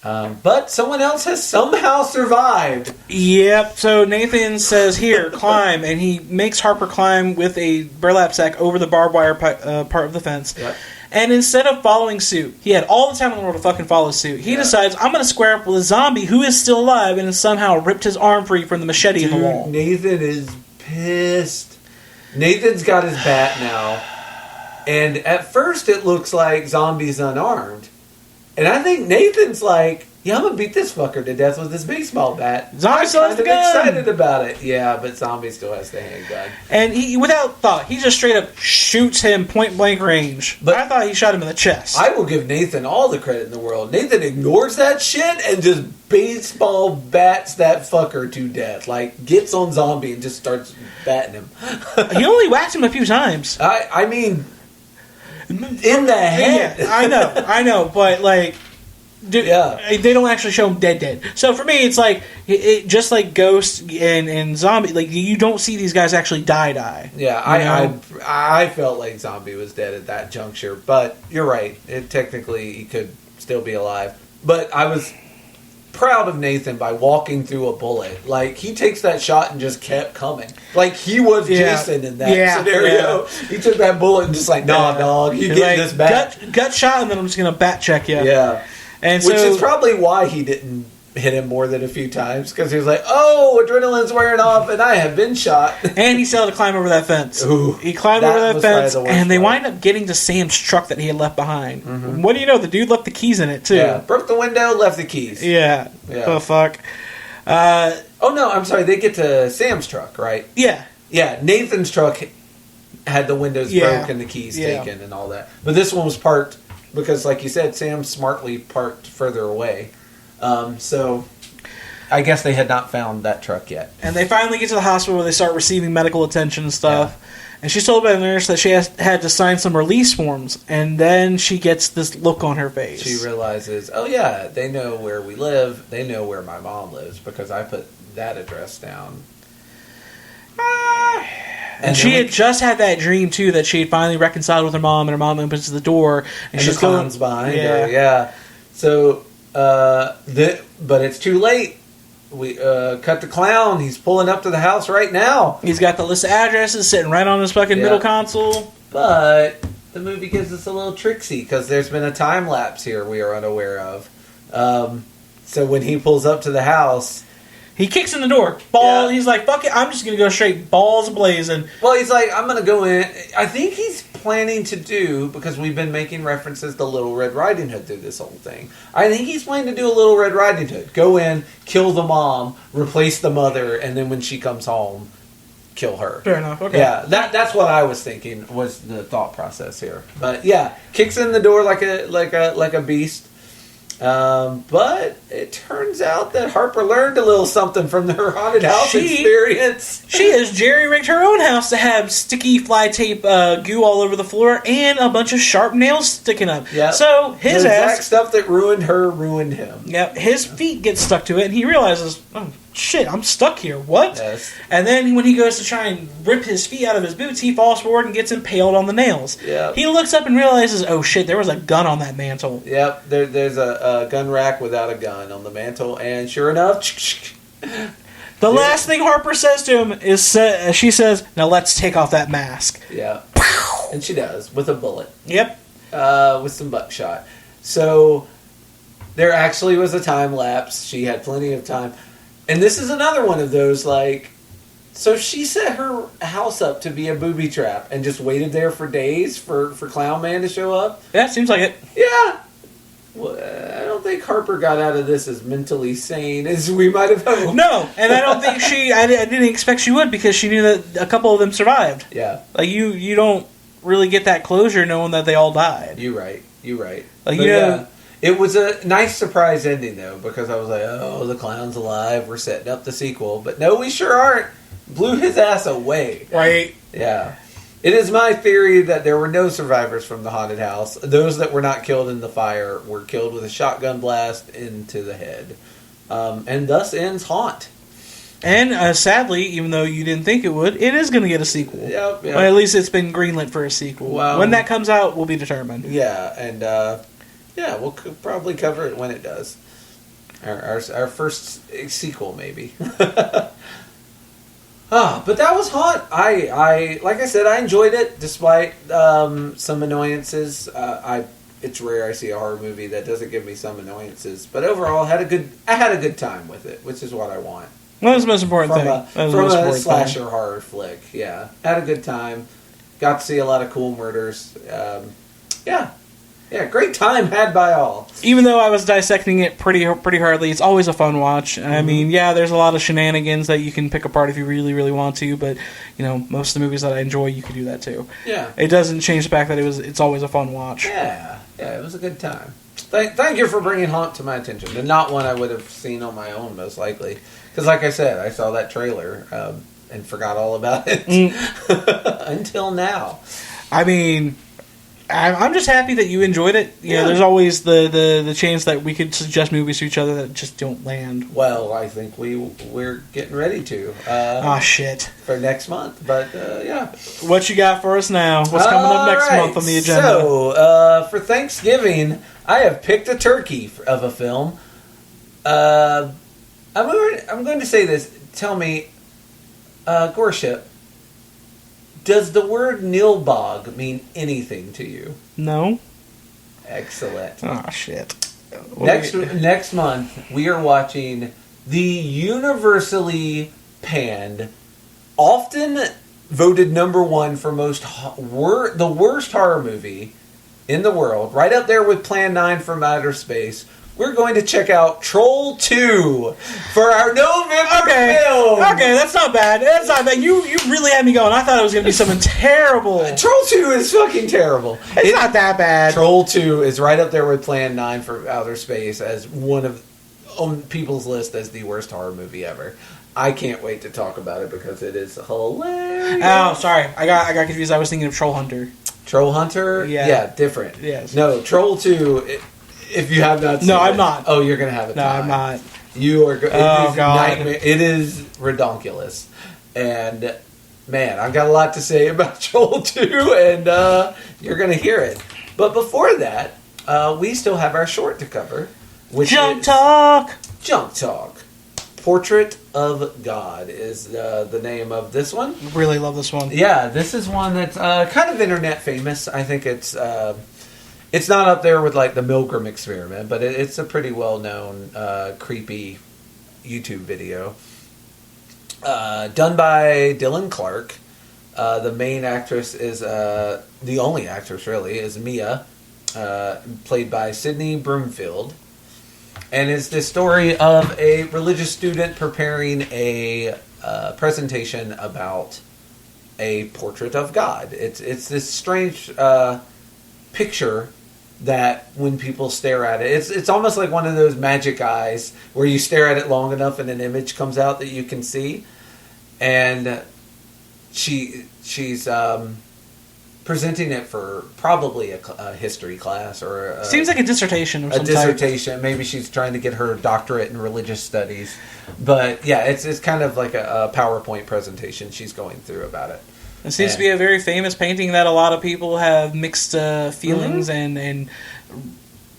But someone else has somehow survived. Yep. So Nathan says, "Here, climb," and he makes Harper climb with a burlap sack over the barbed wire part of the fence. Yep. And instead of following suit, he had all the time in the world to fucking follow suit. He decides, I'm going to square up with a zombie who is still alive and has somehow ripped his arm free from the machete in the wall. Nathan is pissed. Nathan's got his bat now. And at first it looks like Zombie's unarmed. And I think Nathan's like, yeah, I'm going to beat this fucker to death with this baseball bat. Zombie still has the gun. Excited about it. Yeah, but Zombie still has the handgun. And he, without thought, he just straight up shoots him point blank range. But I thought he shot him in the chest. I will give Nathan all the credit in the world. Nathan ignores that shit and just baseball bats that fucker to death. Like, gets on Zombie and just starts batting him. He only whacked him a few times. I mean, in the head. Yeah, I know, but like... Dude, they don't actually show him dead. So for me, it's like just like Ghost and Zombie. Like you don't see these guys actually die. Yeah, I felt like Zombie was dead at that juncture, but you're right. Technically, he could still be alive. But I was proud of Nathan by walking through a bullet. Like he takes that shot and just kept coming. Like he was Jason in that scenario. Yeah. He took that bullet and just like, nah, dog, you get like, this back. Gut shot, and then I'm just gonna bat check you. Yeah. And which is probably why he didn't hit him more than a few times, because he was like, oh, adrenaline's wearing off and I have been shot. And he still had to climb over that fence. Ooh, he climbed over that fence, and they wind up getting to Sam's truck that he had left behind. Mm-hmm. What do you know? The dude left the keys in it, too. Yeah, broke the window, left the keys. Yeah. Oh, fuck. Oh, no, I'm sorry. They get to Sam's truck, right? Yeah. Yeah, Nathan's truck had the windows broke and the keys taken and all that. But this one was parked... Because, like you said, Sam smartly parked further away. So, I guess they had not found that truck yet. And they finally get to the hospital where they start receiving medical attention and stuff. Yeah. And she's told by the nurse that she had to sign some release forms. And then she gets this look on her face. She realizes, oh yeah, they know where we live. They know where my mom lives because I put that address down. And she had just had that dream, too, that she had finally reconciled with her mom, and her mom opens the door. And she's the clown's behind her, yeah. So, but it's too late. We cut the clown. He's pulling up to the house right now. He's got the list of addresses sitting right on his fucking middle console. But the movie gives us a little tricksy, because there's been a time lapse here we are unaware of. So when he pulls up to the house... He kicks in the door. He's like, fuck it, I'm just going to go straight balls blazing. Well, he's like, I'm going to go in. I think he's planning to do, because we've been making references to Little Red Riding Hood through this whole thing. I think he's planning to do a Little Red Riding Hood. Go in, kill the mom, replace the mother, and then when she comes home, kill her. Fair enough, okay. Yeah, that's what I was thinking was the thought process here. But yeah, kicks in the door like a beast. But it turns out that Harper learned a little something from her haunted house experience. She has jerry-rigged her own house to have sticky fly tape goo all over the floor and a bunch of sharp nails sticking up. Yep. So his the ass... exact stuff that ruined her ruined him. Yep. His feet get stuck to it, and he realizes, oh, shit, I'm stuck here. What? Yes. And then when he goes to try and rip his feet out of his boots, he falls forward and gets impaled on the nails. Yep. He looks up and realizes, oh shit, there was a gun on that mantle. Yep, there's a gun rack without a gun on the mantle, and sure enough... The last thing Harper says to him is, she says, now let's take off that mask. Yeah. And she does, with a bullet. Yep. With some buckshot. So, there actually was a time lapse. She had plenty of time. And this is another one of those, like... So she set her house up to be a booby trap and just waited there for days for Clown Man to show up? Yeah, seems like it. Yeah. Well, I don't think Harper got out of this as mentally sane as we might have hoped. No, and I don't think I didn't expect she would, because she knew that a couple of them survived. Yeah. Like, you don't really get that closure knowing that they all died. You're right. Like, but you know... Yeah, it was a nice surprise ending, though, because I was like, oh, the clown's alive, we're setting up the sequel. But no, we sure aren't. Blew his ass away. Right. Yeah. It is my theory that there were no survivors from the haunted house. Those that were not killed in the fire were killed with a shotgun blast into the head. And thus ends Haunt. And sadly, even though you didn't think it would, it is going to get a sequel. Yep. Well, at least it's been greenlit for a sequel. Well, when that comes out, will be determined. Yeah, and we'll probably cover it when it does. Our first sequel, maybe. But that was Haunt. I like I said, I enjoyed it despite some annoyances. It's rare I see a horror movie that doesn't give me some annoyances, but overall, I had a good time with it, which is what I want. Well, that's the most important thing. From a slasher horror flick, yeah, had a good time. Got to see a lot of cool murders. Yeah, great time had by all. Even though I was dissecting it pretty hardly, it's always a fun watch. I mean, yeah, there's a lot of shenanigans that you can pick apart if you really, really want to, but, you know, most of the movies that I enjoy, you can do that too. Yeah. It doesn't change the fact that it's always a fun watch. Yeah, it was a good time. Thank you for bringing Haunt to my attention, and not one I would have seen on my own, most likely. Because, like I said, I saw that trailer and forgot all about it until now. I mean... I'm just happy that you enjoyed it. You know, there's always the chance that we could suggest movies to each other that just don't land. Well, I think we're getting ready to. Shit. For next month, but yeah. What you got for us now? What's coming up next month on the agenda? So, for Thanksgiving, I have picked a turkey of a film. I'm going to say this. Tell me, Goreship, does the word nilbog mean anything to you? No. Excellent. Oh, shit. Next month, we are watching the universally panned, often voted number one for the worst horror movie in the world, right up there with Plan 9 from Outer Space. We're going to check out Troll 2 for our November film. Okay, that's not bad. That's not bad. You really had me going. I thought it was going to be something terrible. Troll 2 is fucking terrible. It's not that bad. Troll 2 is right up there with Plan 9 for Outer Space as one of on people's list as the worst horror movie ever. I can't wait to talk about it because it is hilarious. Oh, sorry. I got confused. I was thinking of Troll Hunter. Troll Hunter? Yeah. Different. Yes. No, Troll 2... If you have not seen it. No, I'm not. Oh, you're going to have it. No, I'm not. You are... Oh, God. Nightmare. It is redonkulous. And, man, I've got a lot to say about Troll 2, and you're going to hear it. But before that, we still have our short to cover. Which Junk Talk! Junk Talk. Portrait of God is the name of this one. Really love this one. Yeah, this is one that's kind of internet famous. I think it's not up there with like the Milgram Experiment, but it's a pretty well-known creepy YouTube video done by Dylan Clark. The main actress is the only actress really is Mia, played by Sydney Broomfield. And it's the story of a religious student preparing a presentation about a portrait of God. It's this strange picture that when people stare at it, it's almost like one of those magic eyes where you stare at it long enough and an image comes out that you can see. And she's presenting it for probably a history class or seems like a dissertation of some dissertation. Maybe she's trying to get her doctorate in religious studies. But yeah, it's kind of like a PowerPoint presentation she's going through about it. It seems to be a very famous painting that a lot of people have mixed feelings and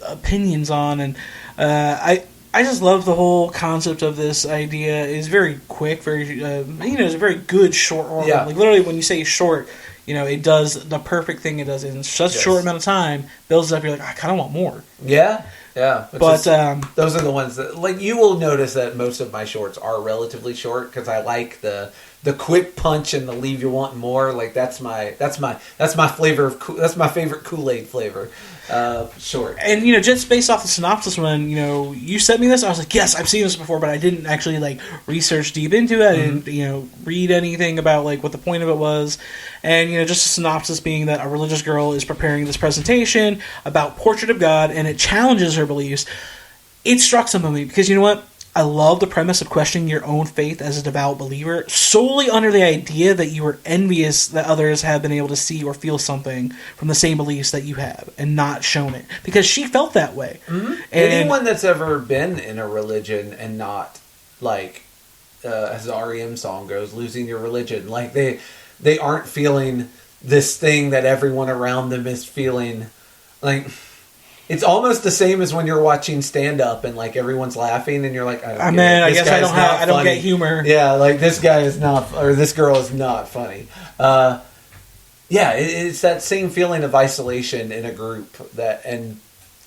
opinions on, and I just love the whole concept of this idea. It's very quick, very it's a very good short horror. Yeah. Like literally, when you say short, it does the perfect thing. It does in such a short amount of time, builds up. You're like, I kind of want more. Yeah. Yeah, but those are the ones that, like, you will notice that most of my shorts are relatively short because I like the quick punch and the leave you wanting more. Like that's my flavor of that's my favorite Kool-Aid flavor. Short. And just based off the synopsis, when you sent me this, I was like, yes, I've seen this before, but I didn't actually like research deep into it. I didn't read anything about like what the point of it was. And just a synopsis being that a religious girl is preparing this presentation about Portrait of God, and it challenges her beliefs. It struck some of me because you know what? I love the premise of questioning your own faith as a devout believer solely under the idea that you are envious that others have been able to see or feel something from the same beliefs that you have and not shown it. Because she felt that way. Mm-hmm. Anyone that's ever been in a religion and not, like, as the REM song goes, losing your religion. Like, they aren't feeling this thing that everyone around them is feeling. Like, it's almost the same as when you're watching stand-up and like everyone's laughing and you're like, I guess I don't get humor. Yeah, like this guy is not, or this girl is not funny. It's that same feeling of isolation in a group and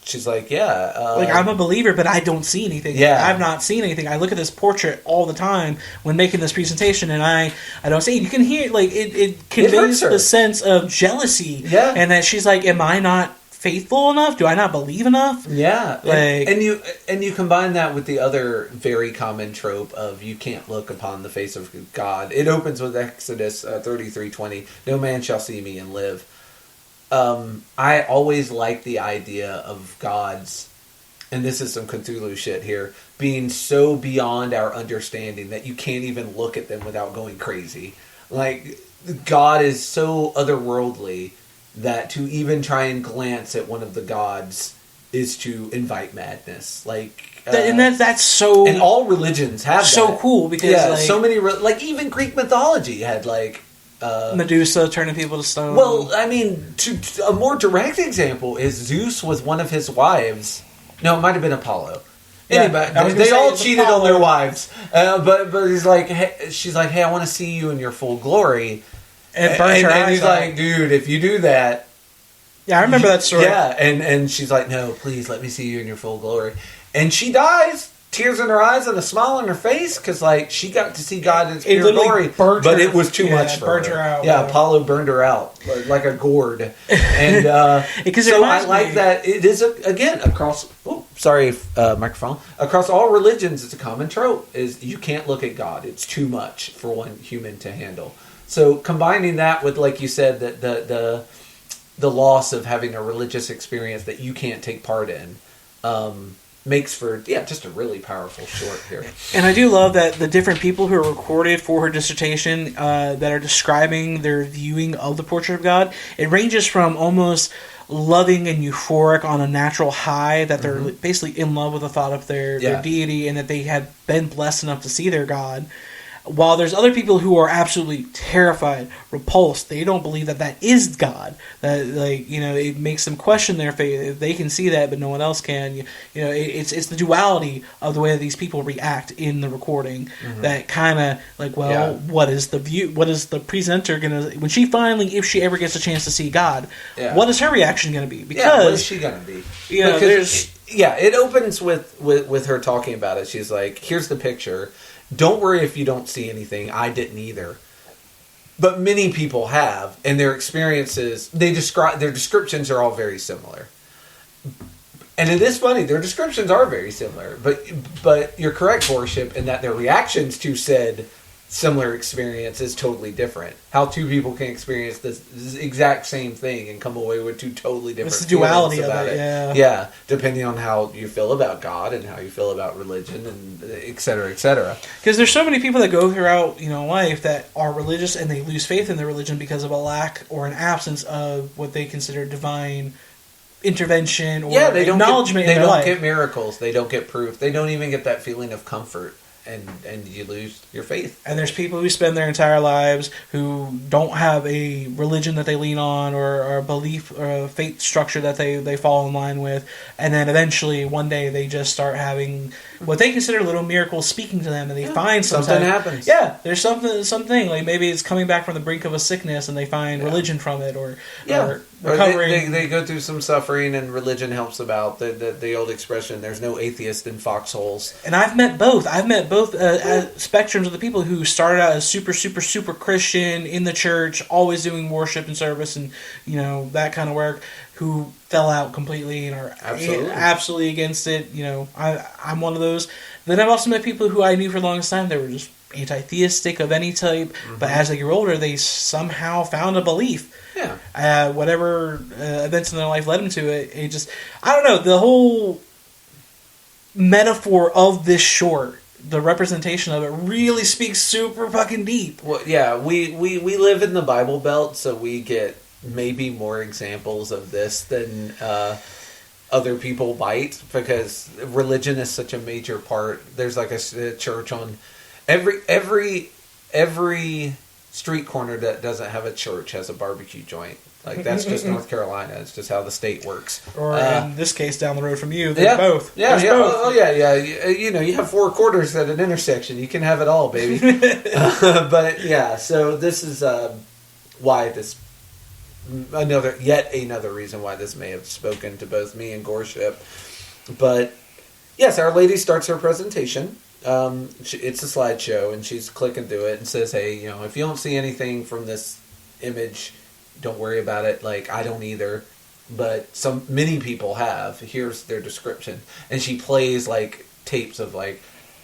she's like, like I'm a believer, but I don't see anything. Yeah, I've not seen anything. I look at this portrait all the time when making this presentation, and I don't see it. You can hear like it conveys the sense of jealousy. Yeah, and that she's like, am I not faithful enough? Do I not believe enough? Yeah, like, and you combine that with the other very common trope of you can't look upon the face of God. It opens with Exodus 33:20. No man shall see me and live. I always like the idea of God's, and this is some Cthulhu shit here, being so beyond our understanding that you can't even look at them without going crazy. Like God is so otherworldly that to even try and glance at one of the gods is to invite madness. Like, and that's so. And all religions have so that. Cool because so many like even Greek mythology had like Medusa turning people to stone. Well, I mean, a more direct example is Zeus with one of his wives. No, it might have been Apollo. Anyway, they all cheated on their wives. But he's like, she's like, hey, I want to see you in your full glory. And he's like, dude, if you do that... Yeah, I remember that story. Yeah, and she's like, no, please, let me see you in your full glory. And she dies, tears in her eyes and a smile on her face, because, like, she got to see God in his pure glory, but it was too much for her. Out, yeah, Apollo burned her out, like a gourd. And so I like that. It is, again, across... microphone. Across all religions, it's a common trope, is you can't look at God. It's too much for one human to handle. So combining that with, like you said, that the loss of having a religious experience that you can't take part in, makes for just a really powerful short here. And I do love that the different people who are recorded for her dissertation that are describing their viewing of the Portrait of God, it ranges from almost loving and euphoric on a natural high that they're basically in love with the thought of their deity and that they have been blessed enough to see their God. While there's other people who are absolutely terrified, repulsed, they don't believe that is God. That it makes them question their faith. If they can see that, but no one else can. It's the duality of the way that these people react in the recording that kind of what is the view? What is the presenter gonna when she finally, if she ever gets a chance to see God? Yeah. What is her reaction gonna be? Because what is she gonna be? It opens with her talking about it. She's like, "Here's the picture. Don't worry if you don't see anything. I didn't either. But many people have, and their experiences, their descriptions are all very similar. And it is funny, their descriptions are very similar. But you're correct, Goreship, in that their reactions to said similar experience is totally different. How two people can experience this exact same thing and come away with two totally different It's the duality feelings about of it, yeah. Yeah, depending on how you feel about God and how you feel about religion and et cetera, et cetera. Because there's so many people that go throughout, life that are religious and they lose faith in their religion because of a lack or an absence of what they consider divine intervention or they don't acknowledgement get, in their life. They don't get miracles. They don't get proof. They don't even get that feeling of comfort. And you lose your faith. And there's people who spend their entire lives who don't have a religion that they lean on or a belief or a faith structure that they fall in line with. And then eventually one day they just start having what they consider little miracles speaking to them, and they find something happens. Yeah, there's something like maybe it's coming back from the brink of a sickness and they find religion from it or recovering. Or they go through some suffering and religion helps them out. The old expression, there's no atheist in foxholes. And I've met both. Spectrums of the people who started out as super, super, super Christian in the church, always doing worship and service and, that kind of work, who fell out completely and are absolutely against it. I'm one of those. Then I've also met people who I knew for the longest time, they were just anti-theistic of any type, but as they grew older, they somehow found a belief. Yeah. Whatever events in their life led them to it. It just, I don't know, the whole metaphor of this short, the representation of it really speaks super fucking deep. Well, yeah, we live in the Bible Belt, so we get maybe more examples of this than other people might, because religion is such a major part. There's like a church on every street corner that doesn't have a church has a barbecue joint. Like, that's just North Carolina. It's just how the state works. Or in this case, down the road from you, there's both. Yeah, there's both. Oh, yeah. You have 4 quarters at an intersection. You can have it all, baby. But, yeah, so this is why this... Yet another reason why this may have spoken to both me and Goreship. But, yes, Our Lady starts her presentation. It's a slideshow, and she's clicking through it and says, hey, if you don't see anything from this image... don't worry about it. Like, I don't either, but many people have. Here's their description, and she plays like tapes of like,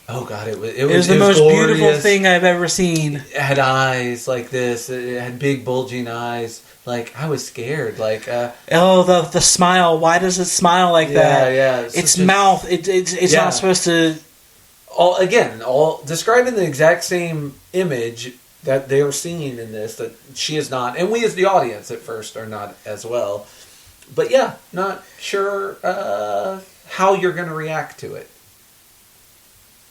oh god, it was the most glorious. Beautiful thing I've ever seen. It had eyes like this. It had big bulging eyes. Like, I was scared. Like, the smile. Why does it smile like that? Yeah. Its mouth. It's not supposed to. All describing the exact same image that they are seeing in this, that she is not, and we as the audience at first are not as well. But yeah, not sure how you're going to react to it.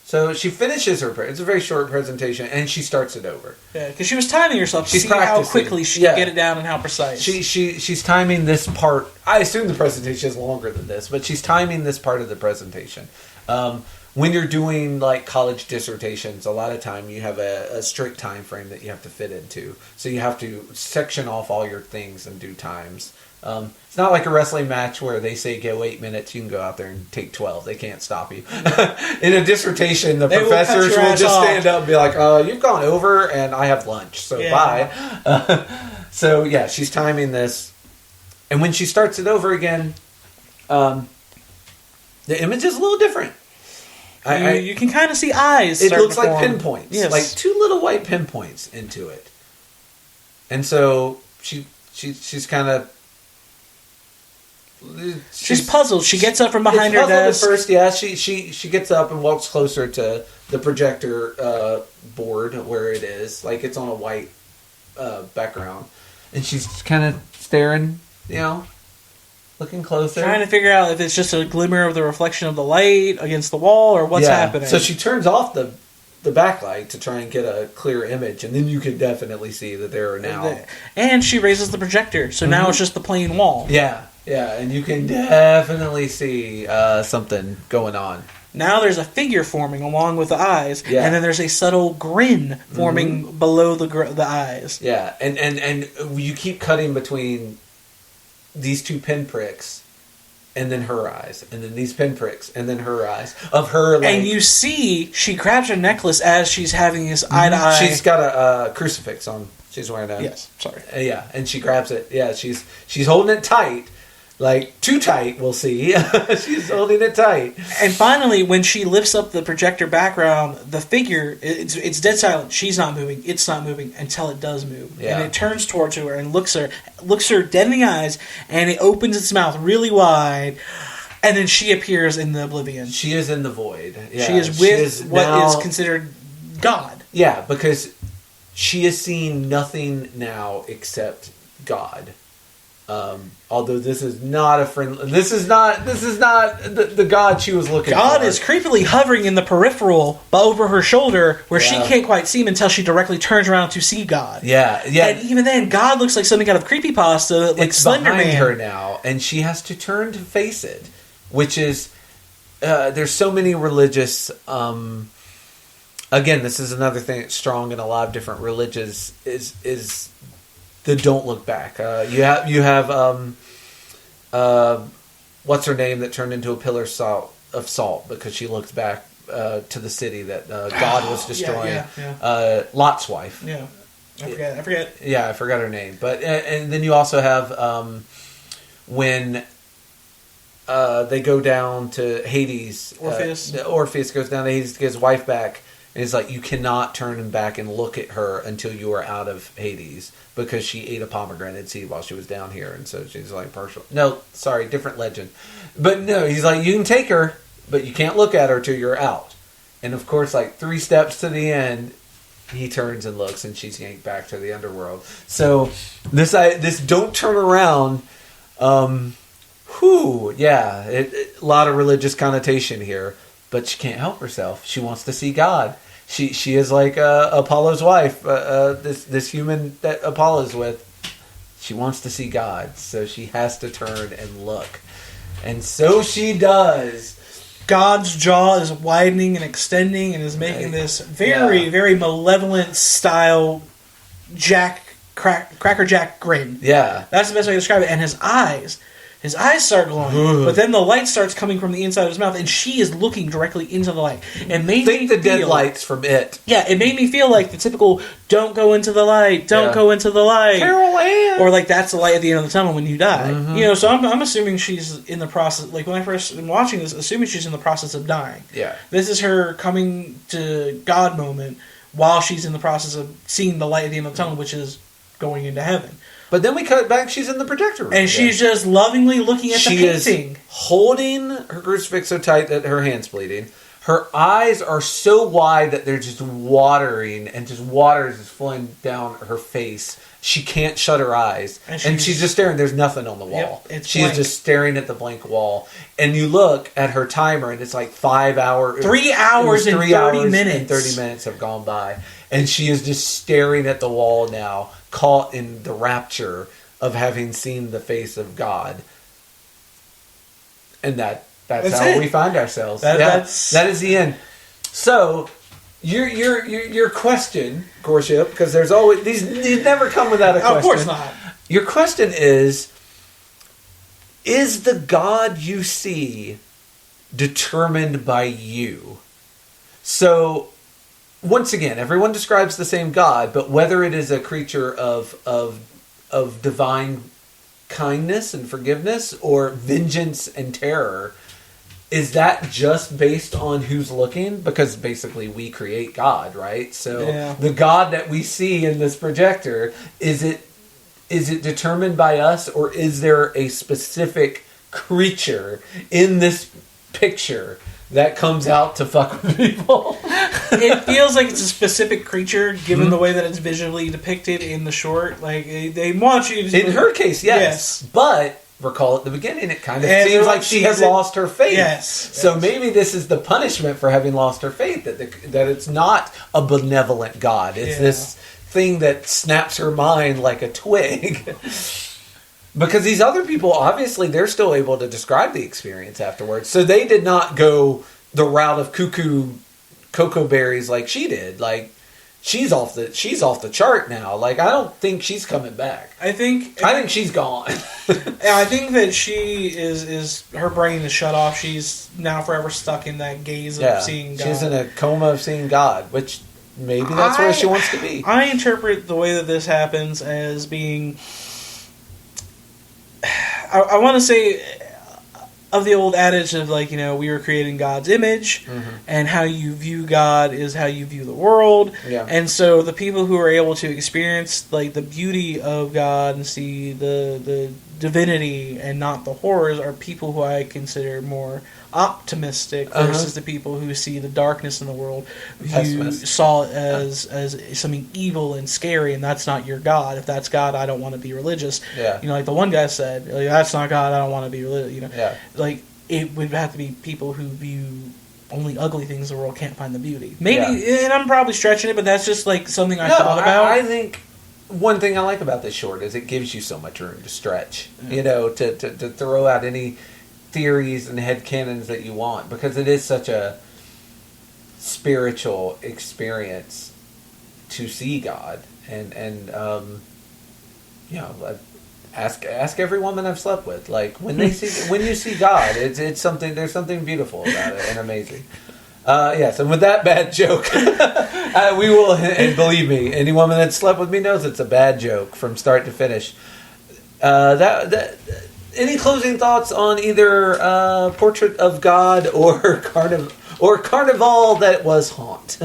So she finishes it's a very short presentation, and she starts it over. Yeah, because she was timing herself to She's see practicing. how quickly she could get it down and how precise. She's timing this part. I assume the presentation is longer than this, but she's timing this part of the presentation. When you're doing like college dissertations, a lot of time you have a strict time frame that you have to fit into. So you have to section off all your things and do times. It's not like a wrestling match where they say go 8 minutes, you can go out there and take 12. They can't stop you. In a dissertation, the professors will just stand up and be like, you've gone over and I have lunch, so bye. So yeah, she's timing this. And when she starts it over again, the image is a little different. You can kind of see eyes. It looks like pinpoints, yes. like 2 little white pinpoints into it. And so she's kind of she's puzzled. She gets up from behind her desk. At first, yeah. She gets up and walks closer to the projector board where it is, like it's on a white background, and she's kind of staring, looking closer. Trying to figure out if it's just a glimmer of the reflection of the light against the wall or what's happening. So she turns off the backlight to try and get a clear image, and then you can definitely see that there are now... And she raises the projector, so now it's just the plain wall. Yeah, and you can definitely see something going on. Now there's a figure forming along with the eyes, and then there's a subtle grin forming below the eyes. Yeah, and you keep cutting between these 2 pinpricks, and then her eyes, and then these pinpricks, and then her eyes of her. Like, and you see, she grabs her necklace as she's having this eye to eye. She's got a crucifix on. She's wearing a and she grabs it. she's holding it tight, Like, too tight, we'll see. She's holding it tight. And finally, when she lifts up the projector background, the figure, it's dead silent. She's not moving. It's not moving until it does move. Yeah. And it turns towards her and looks her dead in the eyes, and it opens its mouth really wide, and then she appears in the oblivion. She is in the void. Yeah. She is with what is considered God. Yeah, because she is seeing nothing now except God. Although this is not a friend. This is not the God she was looking for. God is creepily hovering in the peripheral over her shoulder, where she can't quite see him until she directly turns around to see God. Yeah. And even then, God looks like something out of creepypasta, like Slender Man. It's behind her now, and she has to turn to face it, which is there's so many religious. Again, this is another thing that's strong in a lot of different religions is the don't look back. You have what's her name that turned into a pillar of salt because she looked back to the city that God was destroying. Lot's wife. Yeah, I forget. Yeah, I forgot her name. But and then you also have when they go down to Hades. Orpheus goes down to Hades to get his wife back. And it's like, you cannot turn him back and look at her until you are out of Hades because she ate a pomegranate seed while she was down here. And so she's like partial. No, sorry, different legend. But no, he's like, you can take her, but you can't look at her till you're out. And of course, like 3 steps to the end, he turns and looks and she's yanked back to the underworld. So this don't turn around, a lot of religious connotation here. But she can't help herself. She wants to see God. She is like Apollo's wife, this human that Apollo's with. She wants to see God, so she has to turn and look. And so she does. God's jaw is widening and extending and is making this very, very malevolent style Cracker Jack grin. Yeah. That's the best way to describe it. And his eyes start glowing, but then the light starts coming from the inside of his mouth, and she is looking directly into the light. It made me the dead lights from it. Yeah, it made me feel like the typical "don't go into the light, don't go into the light," Carol Ann. Or like that's the light at the end of the tunnel when you die. Mm-hmm. You know, so I'm assuming she's in the process. Like when I first am watching this, assuming she's in the process of dying. Yeah, this is her coming to God moment while she's in the process of seeing the light at the end of the tunnel, which is going into heaven. But then we cut back, she's in the projector room. And she's just lovingly looking at the painting. She is holding her crucifix so tight that her hand's bleeding. Her eyes are so wide that they're just watering, and just water is just flowing down her face. She can't shut her eyes. And she's just staring. There's nothing on the wall. Yep, she's just staring at the blank wall. And you look at her timer, and it's like 5 hours. 3 hours and 30 minutes. And 30 minutes have gone by. And she is just staring at the wall now, caught in the rapture of having seen the face of God. And that's how we find ourselves. That is the end. So your question, Goreship, because there's always these never come without a question. Of course not. Your question is the God you see determined by you? So once again, everyone describes the same God, but whether it is a creature of divine kindness and forgiveness or vengeance and terror, is that just based on who's looking? Because basically we create God, right? So the God that we see in this projector, is it determined by us, or is there a specific creature in this picture that comes out to fuck with people? It feels like it's a specific creature, given the way that it's visually depicted in the short. Like, they want you to... In her case, yes. But, recall at the beginning, it kind of seems like she has lost her faith. Yes. So maybe this is the punishment for having lost her faith, that it's not a benevolent God. It's this thing that snaps her mind like a twig. Because these other people, obviously, they're still able to describe the experience afterwards. So they did not go the route of cuckoo cocoa berries like she did. Like, she's off the chart now. Like, I don't think she's coming back. I think she's gone. I think that she is her brain is shut off. She's now forever stuck in that gaze of seeing God. She's in a coma of seeing God, which maybe that's where she wants to be. I interpret the way that this happens as being... I want to say of the old adage of like, we were created in God's image, and how you view God is how you view the world. Yeah. And so the people who are able to experience like the beauty of God and see the divinity and not the horrors are people who I consider more optimistic versus the people who see the darkness in the world, who saw it as something evil and scary, and that's not your God. If that's God, I don't want to be religious. Yeah. Like the one guy said, like, that's not God, I don't want to be religious. Yeah. Like it would have to be people who view only ugly things in the world, can't find the beauty. Maybe, and I'm probably stretching it, but that's just like something I thought about. I think one thing I like about this short is it gives you so much room to stretch, to throw out any theories and headcanons that you want, because it is such a spiritual experience to see God, and ask every woman I've slept with, like when you see God, it's something, there's something beautiful about it and amazing. Yes, and with that bad joke, we will, and believe me, any woman that slept with me knows it's a bad joke from start to finish. Any closing thoughts on either Portrait of God or Carnival that was Haunt?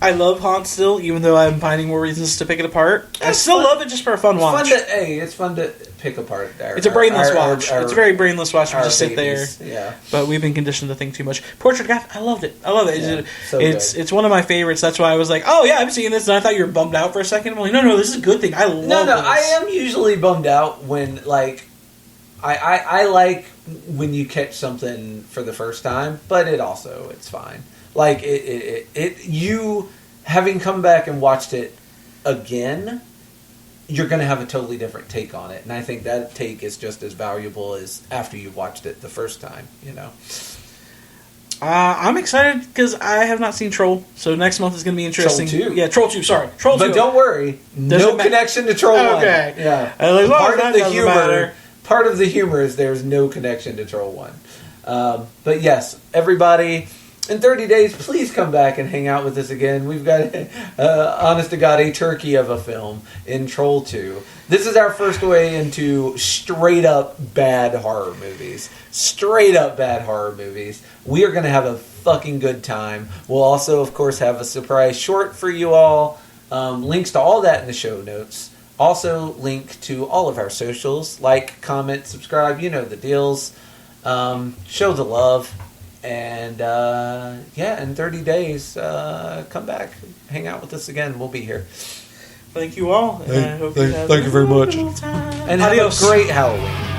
I love Haunt still, even though I'm finding more reasons to pick it apart. I still love it just for a fun watch. It's fun to pick apart. It's a brainless watch. It's a very brainless watch. You just sit babies. there. Yeah. But we've been conditioned to think too much. Portrait of God, I loved it. I love it. Yeah, it's one of my favorites. That's why I was like, oh yeah, I'm seeing this, and I thought you were bummed out for a second. I'm like, no, this is a good thing. I love this. I am usually bummed out when, like, I like when you catch something for the first time, but it's fine. Like, you having come back and watched it again, you're going to have a totally different take on it. And I think that take is just as valuable as after you watched it the first time, I'm excited because I have not seen Troll, so next month is going to be interesting. Troll 2. Yeah, Troll 2, sorry. Troll 2. But don't worry, no connection to Troll 1. Okay. Yeah. Part of the humor is there's no connection to Troll 1. But yes, everybody, in 30 days, please come back and hang out with us again. We've got, honest to God, a turkey of a film in Troll 2. This is our first way into straight up bad horror movies. Straight up bad horror movies. We are going to have a fucking good time. We'll also, of course, have a surprise short for you all. Links to all that in the show notes. Also, link to all of our socials. Like, comment, subscribe. You know the deals. Show the love. And, in 30 days, come back, hang out with us again. We'll be here. Thank you all. Thank you very much. And have a great Halloween.